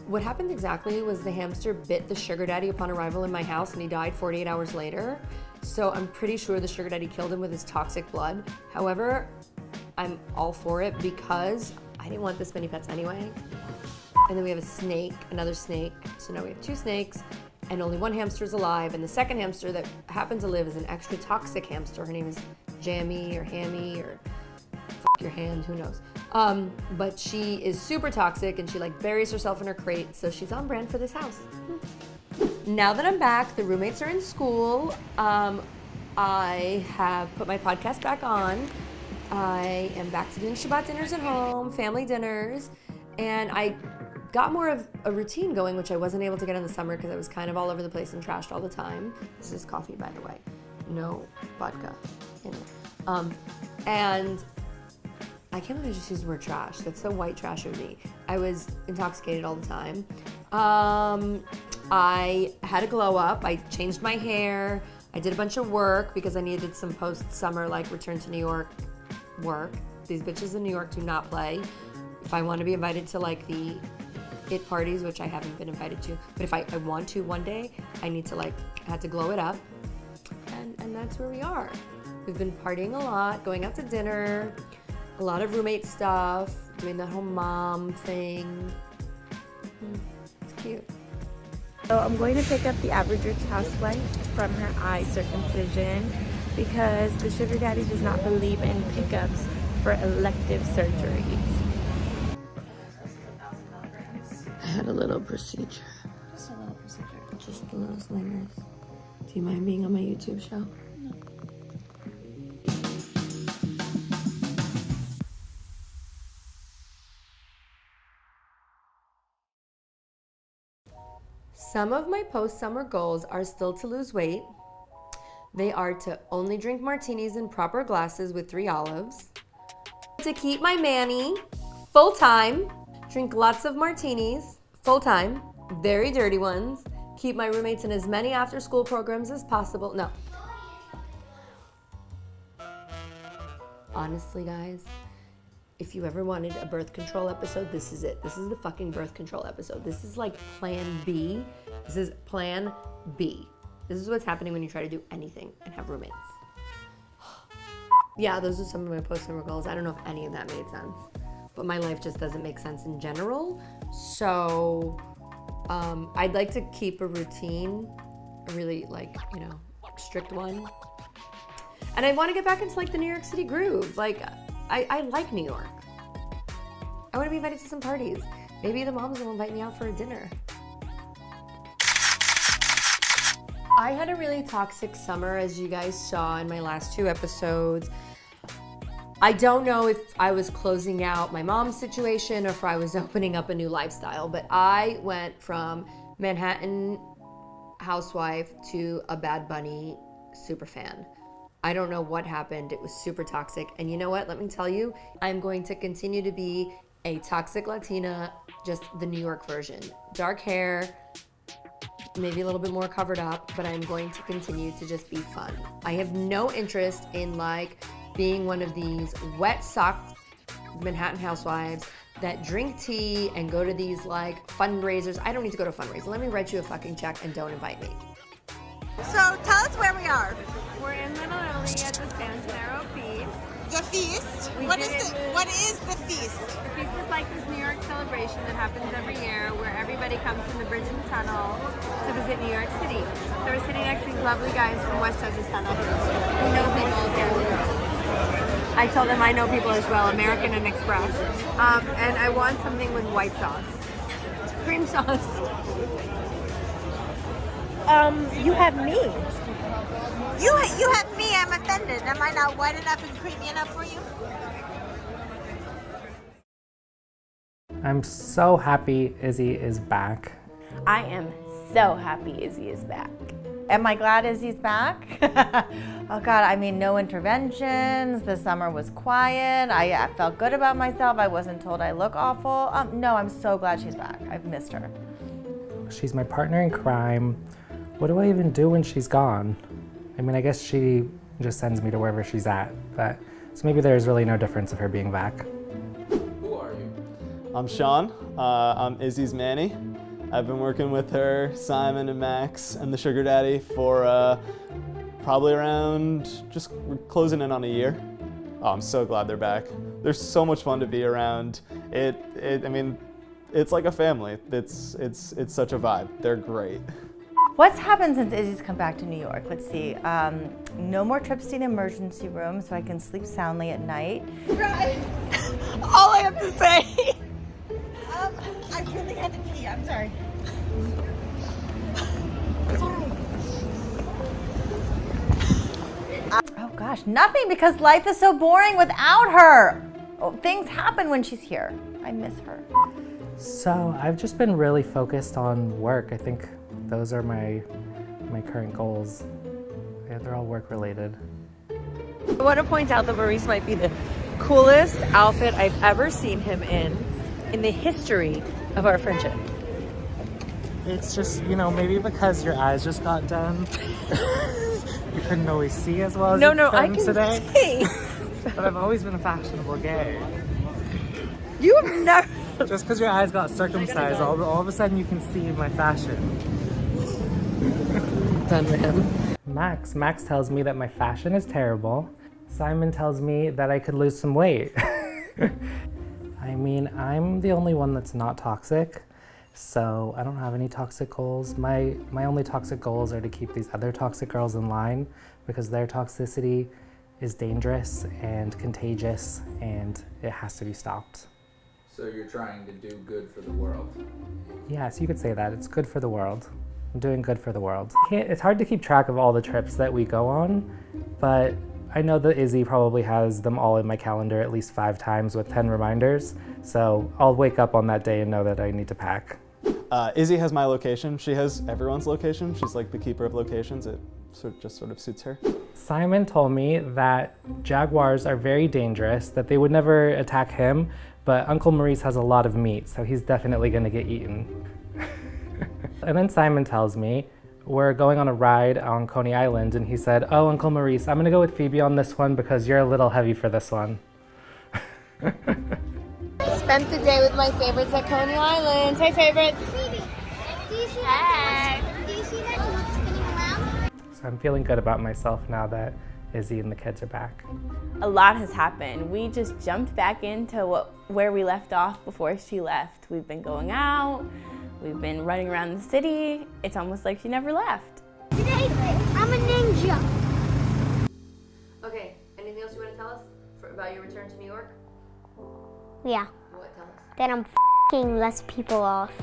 What happened exactly was the hamster bit the sugar daddy upon arrival in my house, and he died 48 hours later. So I'm pretty sure the sugar daddy killed him with his toxic blood. However, I'm all for it because I didn't want this many pets anyway. And then we have a snake, another snake. So now we have 2 snakes, and only 1 hamster is alive. And the second hamster that happened to live is an extra toxic hamster. Her name is Jammy or Hammy or fuck your hand, who knows. But she is super toxic and she like buries herself in her crate. So she's on brand for this house. Now that I'm back, the roommates are in school. I have put my podcast back on. I am back to doing Shabbat dinners at home, family dinners. And I got more of a routine going, which I wasn't able to get in the summer because I was kind of all over the place and trashed all the time. This is coffee, by the way. No vodka in it. And I can't believe I just used the word trash. That's so white trash of me. I was intoxicated all the time. I had a glow up. I changed my hair. I did a bunch of work because I needed some post-summer, like return to New York work. These bitches in New York do not play. If I want to be invited to like the it parties, which I haven't been invited to, but if I want to one day, I need to like, I had to glow it up. And that's where we are. We've been partying a lot, going out to dinner, a lot of roommate stuff, doing the whole mom thing. It's cute. So I'm going to pick up the average rich housewife from her eye circumcision because the sugar daddy does not believe in pickups for elective surgeries. little procedure. Just a little procedure. Just the little slingers. Do you mind being on my YouTube show? No. Some of my post-summer goals are still to lose weight. They are to only drink martinis in proper glasses with 3 olives, to keep my Manny full-time, drink lots of martinis full-time, very dirty ones, keep my roommates in as many after-school programs as possible. No. Honestly, guys, if you ever wanted a birth control episode, this is it. This is the fucking birth control episode. This is like plan B. This is plan B. This is what's happening when you try to do anything and have roommates. Yeah, those are some of my post-summer goals. I don't know if any of that made sense, but my life just doesn't make sense in general. So I'd like to keep a routine, a really strict one. And I want to get back into like the New York City groove. Like, I like New York. I want to be invited to some parties. Maybe the moms will invite me out for a dinner. I had a really toxic summer, as you guys saw in my last 2 episodes. I don't know if I was closing out my mom's situation or if I was opening up a new lifestyle, but I went from Manhattan housewife to a Bad Bunny super fan. I don't know what happened. It was super toxic. And you know what? Let me tell you, I'm going to continue to be a toxic Latina, just the New York version. Dark hair, maybe a little bit more covered up, but I'm going to continue to just be fun. I have no interest in like being one of these wet sock Manhattan housewives that drink tea and go to these like fundraisers. I don't need to go to a fundraiser. Let me write you a fucking check and don't invite me. So tell us where we are. We're in Little Italy at the Santero Feast. The feast? What is the feast? The feast is like this New York celebration that happens every year where everybody comes from the bridge and tunnel to visit New York City. So we're sitting next to these lovely guys from Westchester Tunnel who know people here. I told them I know people as well, American and Express. And I want something with white sauce. Cream sauce. You have me. You have me. I'm offended. Am I not white enough and creamy enough for you? I'm so happy Izzy is back. I am so happy Izzy is back. Am I glad Izzy's back? Oh God, I mean, no interventions. The summer was quiet. I felt good about myself. I wasn't told I look awful. No, I'm so glad she's back. I've missed her. She's my partner in crime. What do I even do when she's gone? I mean, I guess she just sends me to wherever she's at, but so maybe there's really no difference of her being back. Who are you? I'm Sean. I'm Izzy's Manny. I've been working with her, Simon and Max, and the Sugar Daddy for probably around, we're closing in on a year. Oh, I'm so glad they're back. They're so much fun to be around. I mean, it's like a family. It's such a vibe. They're great. What's happened since Izzy's come back to New York? Let's see. No more trips to the emergency room so I can sleep soundly at night. Right. All I have to say. I really had to pee. I'm sorry. Oh gosh, nothing because life is so boring without her. Oh, things happen when she's here. I miss her. So I've just been really focused on work. I think those are my current goals. Yeah, they're all work related. I want to point out that Maurice might be the coolest outfit I've ever seen him in the history of our friendship. It's just, maybe because your eyes just got done. You couldn't always see as well as you I can today. See. But I've always been a fashionable gay. You have never. Just because your eyes got circumcised, all of a sudden you can see my fashion. Done with him. Max tells me that my fashion is terrible. Simon tells me that I could lose some weight. I mean, I'm the only one that's not toxic, so I don't have any toxic goals. My only toxic goals are to keep these other toxic girls in line because their toxicity is dangerous and contagious and it has to be stopped. So you're trying to do good for the world. Yes, you could say that. It's good for the world. I'm doing good for the world. It's hard to keep track of all the trips that we go on, but I know that Izzy probably has them all in my calendar at least 5 times with 10 reminders. So I'll wake up on that day and know that I need to pack. Izzy has my location. She has everyone's location. She's like the keeper of locations. It just sort of suits her. Simon told me that jaguars are very dangerous, that they would never attack him, but Uncle Maurice has a lot of meat, so he's definitely gonna get eaten. And then Simon tells me we're going on a ride on Coney Island, and he said, "Oh, Uncle Maurice, I'm gonna go with Phoebe on this one because you're a little heavy for this one." Spent the day with my favorites at Coney Island. Hey, favorites. Do you see that? Do you see that one spinning around? So I'm feeling good about myself now that Izzy and the kids are back. A lot has happened. We just jumped back into where we left off before she left. We've been going out, we've been running around the city. It's almost like she never left. Today, I'm a ninja. Okay, anything else you want to tell us about your return to New York? Yeah. What, tell us? That I'm f***ing less people off.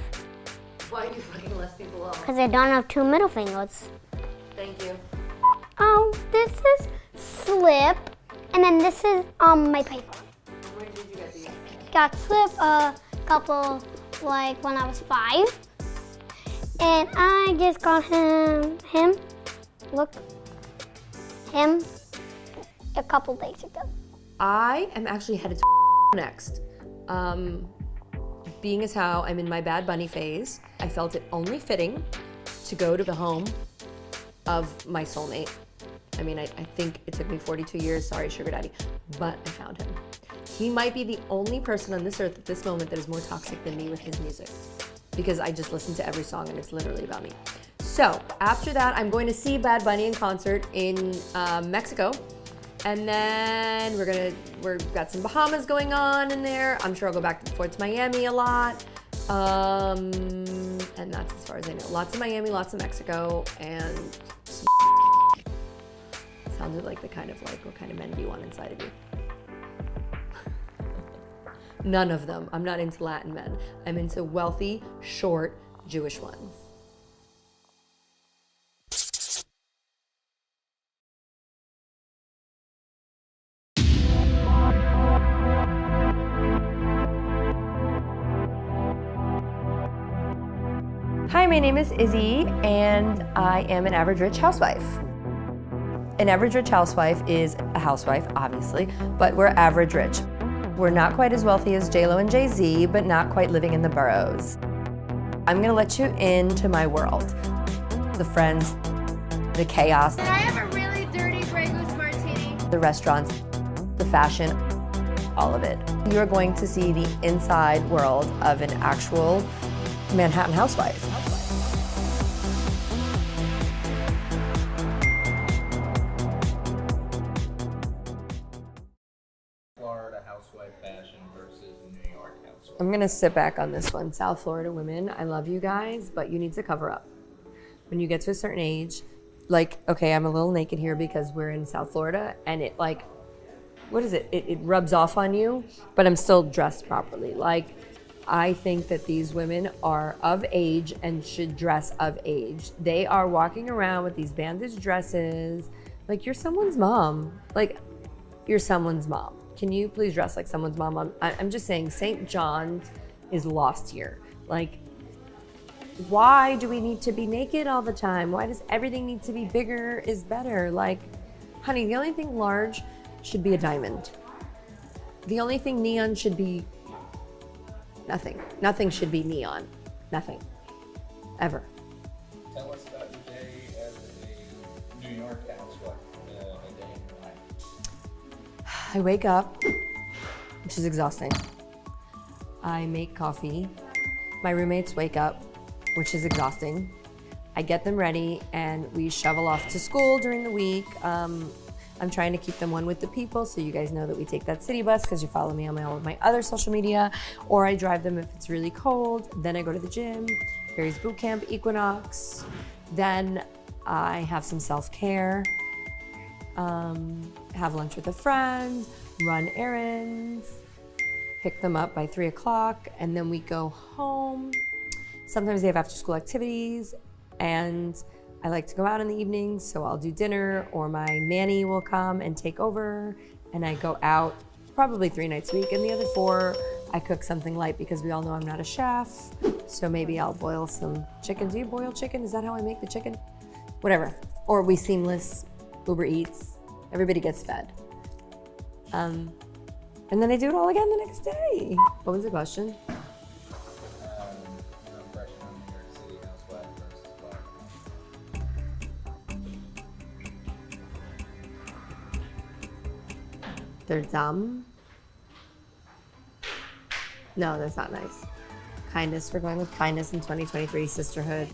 Why are you fucking less people off? Because I don't have 2 middle fingers. Thank you. Oh, this is slip, and then this is my payphone. Where did you get these? Got slip a couple, like when I was 5, and I just got him a couple days ago. I am actually headed to next. Being as how I'm in my Bad Bunny phase, I felt it only fitting to go to the home of my soulmate. I mean, I think it took me 42 years, sorry sugar daddy, but I found him. He might be the only person on this earth at this moment that is more toxic than me with his music, because I just listen to every song and it's literally about me. So after that, I'm going to see Bad Bunny in concert in Mexico. And then we've got some Bahamas going on in there. I'm sure I'll go back and forth to Miami a lot. And that's as far as I know. Lots of Miami, lots of Mexico, and some sounded like the kind of like, what kind of men do you want inside of you? None of them. I'm not into Latin men. I'm into wealthy, short, Jewish ones. Hi, my name is Izzy, and I am an average rich housewife. An average rich housewife is a housewife, obviously, but we're average rich. We're not quite as wealthy as J-Lo and Jay-Z, but not quite living in the boroughs. I'm gonna let you into my world. The friends, the chaos. Can I have a really dirty Grey Goose martini? The restaurants, the fashion, all of it. You are going to see the inside world of an actual Manhattan housewife. Florida housewife fashion versus New York housewife. I'm gonna sit back on this one. South Florida women, I love you guys, but you need to cover up. When you get to a certain age, like, okay, I'm a little naked here because we're in South Florida, and it like, what is it? It rubs off on you, but I'm still dressed properly. Like, I think that these women are of age and should dress of age. They are walking around with these bandage dresses. Like, you're someone's mom. Like, you're someone's mom. Can you please dress like someone's mom? I'm just saying, St. John's is lost here. Like, why do we need to be naked all the time? Why does everything need to be bigger is better? Like, honey, the only thing large should be a diamond. The only thing neon should be nothing. Nothing should be neon. Nothing. Ever. Tell us about your day as a New York housewife, a day in your life. I wake up, which is exhausting. I make coffee. My roommates wake up, which is exhausting. I get them ready and we shovel off to school during the week. I'm trying to keep them one with the people, so you guys know that we take that city bus because you follow me on all of my other social media, or I drive them if it's really cold. Then I go to the gym, Barry's Boot Camp, Equinox. Then I have some self-care, have lunch with a friend, run errands, pick them up by 3 o'clock, and then we go home. Sometimes they have after school activities, and I like to go out in the evenings, so I'll do dinner, or my Manny will come and take over, and I go out probably 3 nights a week, and the other 4, I cook something light because we all know I'm not a chef, so maybe I'll boil some chicken. Do you boil chicken? Is that how I make the chicken? Whatever. Or we seamless, Uber Eats, everybody gets fed. And then I do it all again the next day. What was the question? Your impression on New York City housewife versus black. They're dumb? No, that's not nice. Kindness, we're going with kindness in 2023, sisterhood.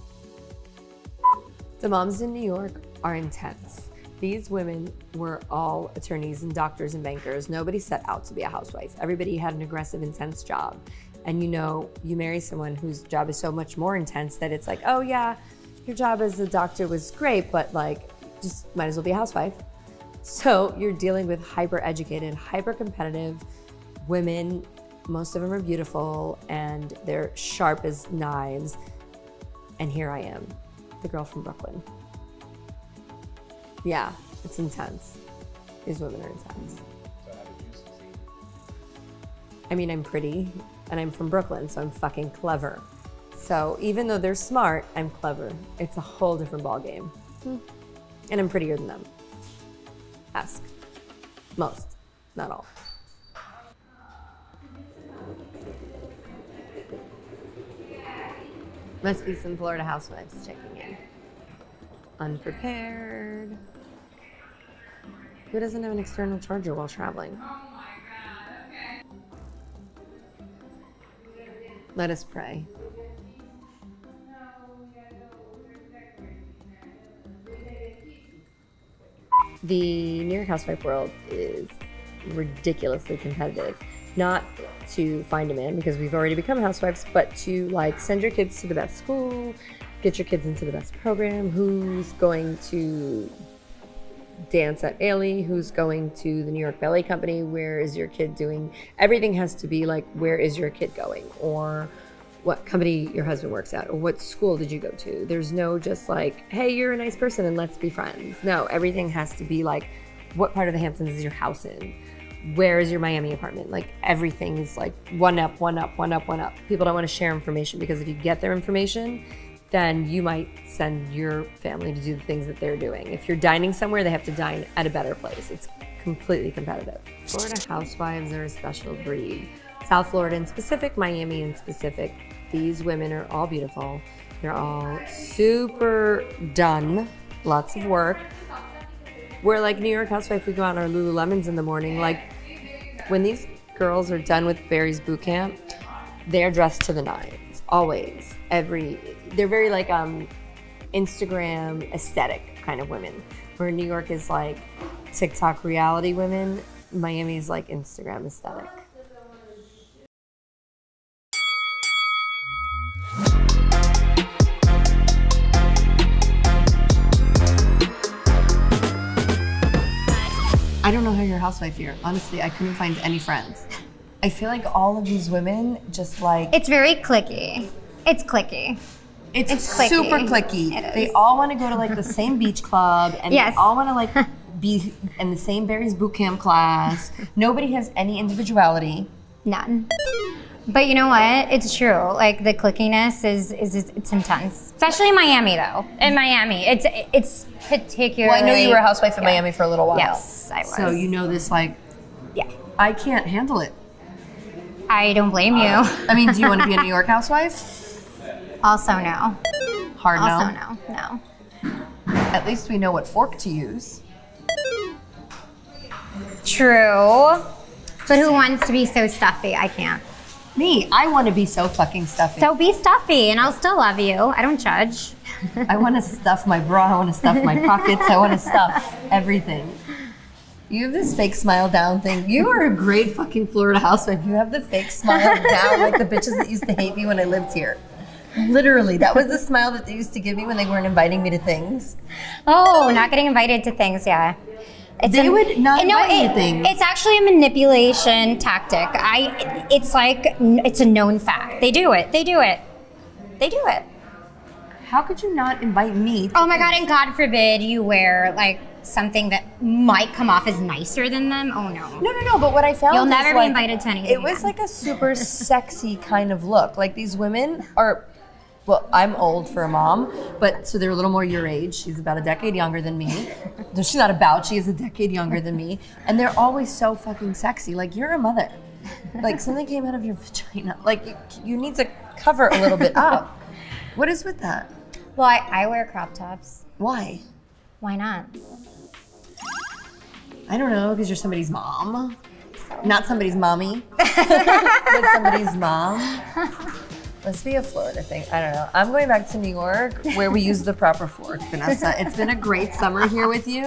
The moms in New York are intense. These women were all attorneys and doctors and bankers. Nobody set out to be a housewife. Everybody had an aggressive, intense job. And you know, you marry someone whose job is so much more intense that it's like, oh yeah, your job as a doctor was great, but like, just might as well be a housewife. So you're dealing with hyper-educated, hyper-competitive women. Most of them are beautiful and they're sharp as knives. And here I am, the girl from Brooklyn. Yeah, it's intense. These women are intense. So how did you succeed? I mean, I'm pretty and I'm from Brooklyn, so I'm fucking clever. So even though they're smart, I'm clever. It's a whole different ballgame. And I'm prettier than them. Ask. Most, not all. Must be some Florida housewives checking in. Unprepared. Who doesn't have an external charger while traveling? Let us pray. The New York housewife world is ridiculously competitive. Not to find a man because we've already become housewives, but to like send your kids to the best school, get your kids into the best program, who's going to dance at Ailey, who's going to the New York Ballet Company, where is your kid doing? Everything has to be like, where is your kid going? Or what company your husband works at, or what school did you go to? There's no just like, hey, you're a nice person and let's be friends. No, everything has to be like, what part of the Hamptons is your house in? Where is your Miami apartment? Like everything is like one up, one up, one up, one up. People don't want to share information because if you get their information, then you might send your family to do the things that they're doing. If you're dining somewhere, they have to dine at a better place. It's completely competitive. Florida housewives are a special breed. South Florida in specific, Miami in specific. These women are all beautiful. They're all super done, lots of work. We're like New York housewife, we go out in our Lululemons in the morning. Like when these girls are done with Barry's boot camp, they're dressed to the nines, always, they're very like Instagram aesthetic kind of women. Where New York is like TikTok reality women, Miami's like Instagram aesthetic. I don't know how you're a housewife here. Honestly, I couldn't find any friends. I feel like all of these women just like... It's very cliquey. It's cliquey. It's cliquey. Super cliquey. They all want to go to like the same beach club and yes. They all want to like be in the same Barry's boot camp class. Nobody has any individuality. None. But you know what? It's true. Like the clickiness is it's intense. Especially in Miami though. In Miami, it's particularly. Well, I know you were a housewife in Miami for a little while. Yes, I was. So you know this like. Yeah. I can't handle it. I don't blame you. I mean, do you want to be a New York housewife? Also no. Hard no? Also no. At least we know what fork to use. True. But who wants to be so stuffy? I can't. Me, I want to be so fucking stuffy. So be stuffy and I'll still love you. I don't judge. I want to stuff my bra, I want to stuff my pockets, I want to stuff everything. You have this fake smile down thing. You are a great fucking Florida housewife. You have the fake smile down like the bitches that used to hate me when I lived here. Literally, that was the smile that they used to give me when they weren't inviting me to things. Oh, not getting invited to things, yeah. They would not invite me to things. It's actually a manipulation tactic. It's a known fact. They do it. They do it. They do it. How could you not invite me to Oh my God, things? and God forbid you wear like something that might come off as nicer than them. Oh no. No, but what I found You'll is, never be like, invited to anything It was again. like a super sexy kind of look. Like these women are, well, I'm old for a mom, but so they're a little more your age. She's about a decade younger than me. No, she's not about, she is a decade younger than me. And they're always so fucking sexy. Like, you're a mother. Like, something came out of your vagina. Like, you need to cover a little bit up. What is with that? Well, I wear crop tops. Why? Why not? I don't know, because you're somebody's mom. Not somebody's mommy, but somebody's mom. Must be a Florida thing. I don't know. I'm going back to New York where we use the proper fork, Vanessa. It's been a great summer here with you.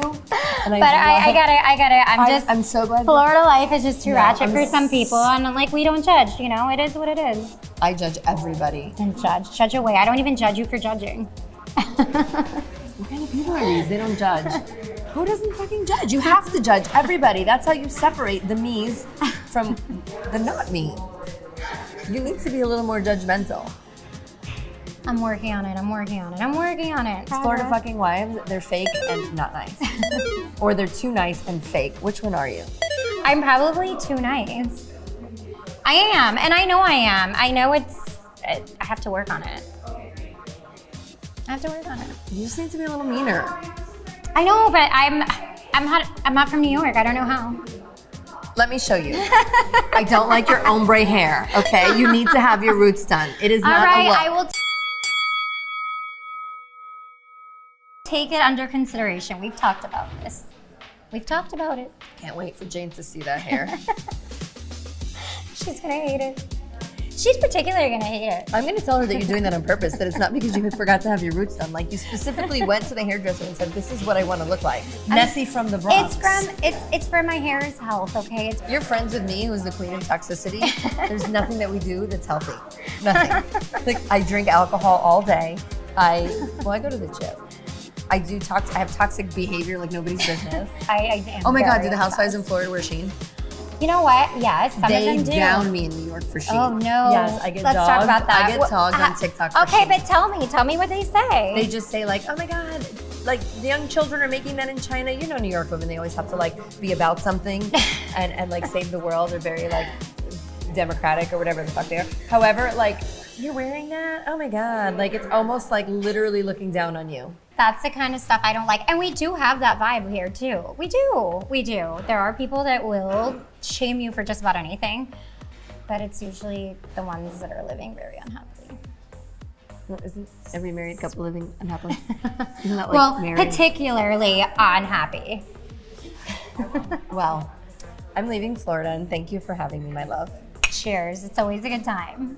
And I get it. I'm so glad. Florida life is just too Yeah, ratchet I'm for some people, and I'm like, we don't judge, you know? It is what it is. I judge everybody. And judge away. I don't even judge you for judging. What kind of people are these? They don't judge. Who doesn't fucking judge? You have to judge everybody. That's how you separate the me's from the not me. You need to be a little more judgmental. I'm working on it. Florida fucking wives, they're fake and not nice. Or they're too nice and fake. Which one are you? I'm probably too nice. I am, and I know I am. I know I have to work on it. You just need to be a little meaner. I know, but I'm not from New York. I don't know how. Let me show you. I don't like your ombre hair, okay? You need to have your roots done. It is not All right, a look. I will take it under consideration. We've talked about this. We've talked about it. Can't wait for Jane to see that hair. She's gonna hate it. She's particularly gonna hate it. I'm gonna tell her that you're doing that on purpose, that it's not because you forgot to have your roots done. Like, you specifically went to the hairdresser and said, this is what I want to look like. Nessie from the Bronx. It's for my hair's health, okay? You're friends with me, who's the queen of toxicity. There's nothing that we do that's healthy. Nothing. Like, I drink alcohol all day. I go to the gym. I have toxic behavior like nobody's business. I am. Oh my God, do the very housewives in Florida wear Shein? You know what? Yes, some of them do. They down me in New York for Shein. Oh no. Yes, I get Let's dogged. talk about that. I get dogged on TikTok for Okay, Shein. but tell me what they say. They just say like, oh my God, like the young children are making that in China. You know New York women, they always have to like be about something and like save the world. They're very like democratic or whatever the fuck they are. However, like, you're wearing that? Oh my God. Like, it's almost like literally looking down on you. That's the kind of stuff I don't like. And we do have that vibe here too. We do. There are people that will shame you for just about anything, but it's usually the ones that are living very unhappily. Well, isn't every married couple living unhappily? Isn't that like Well, married? particularly unhappy. Well, I'm leaving Florida and thank you for having me, my love. Cheers. It's always a good time.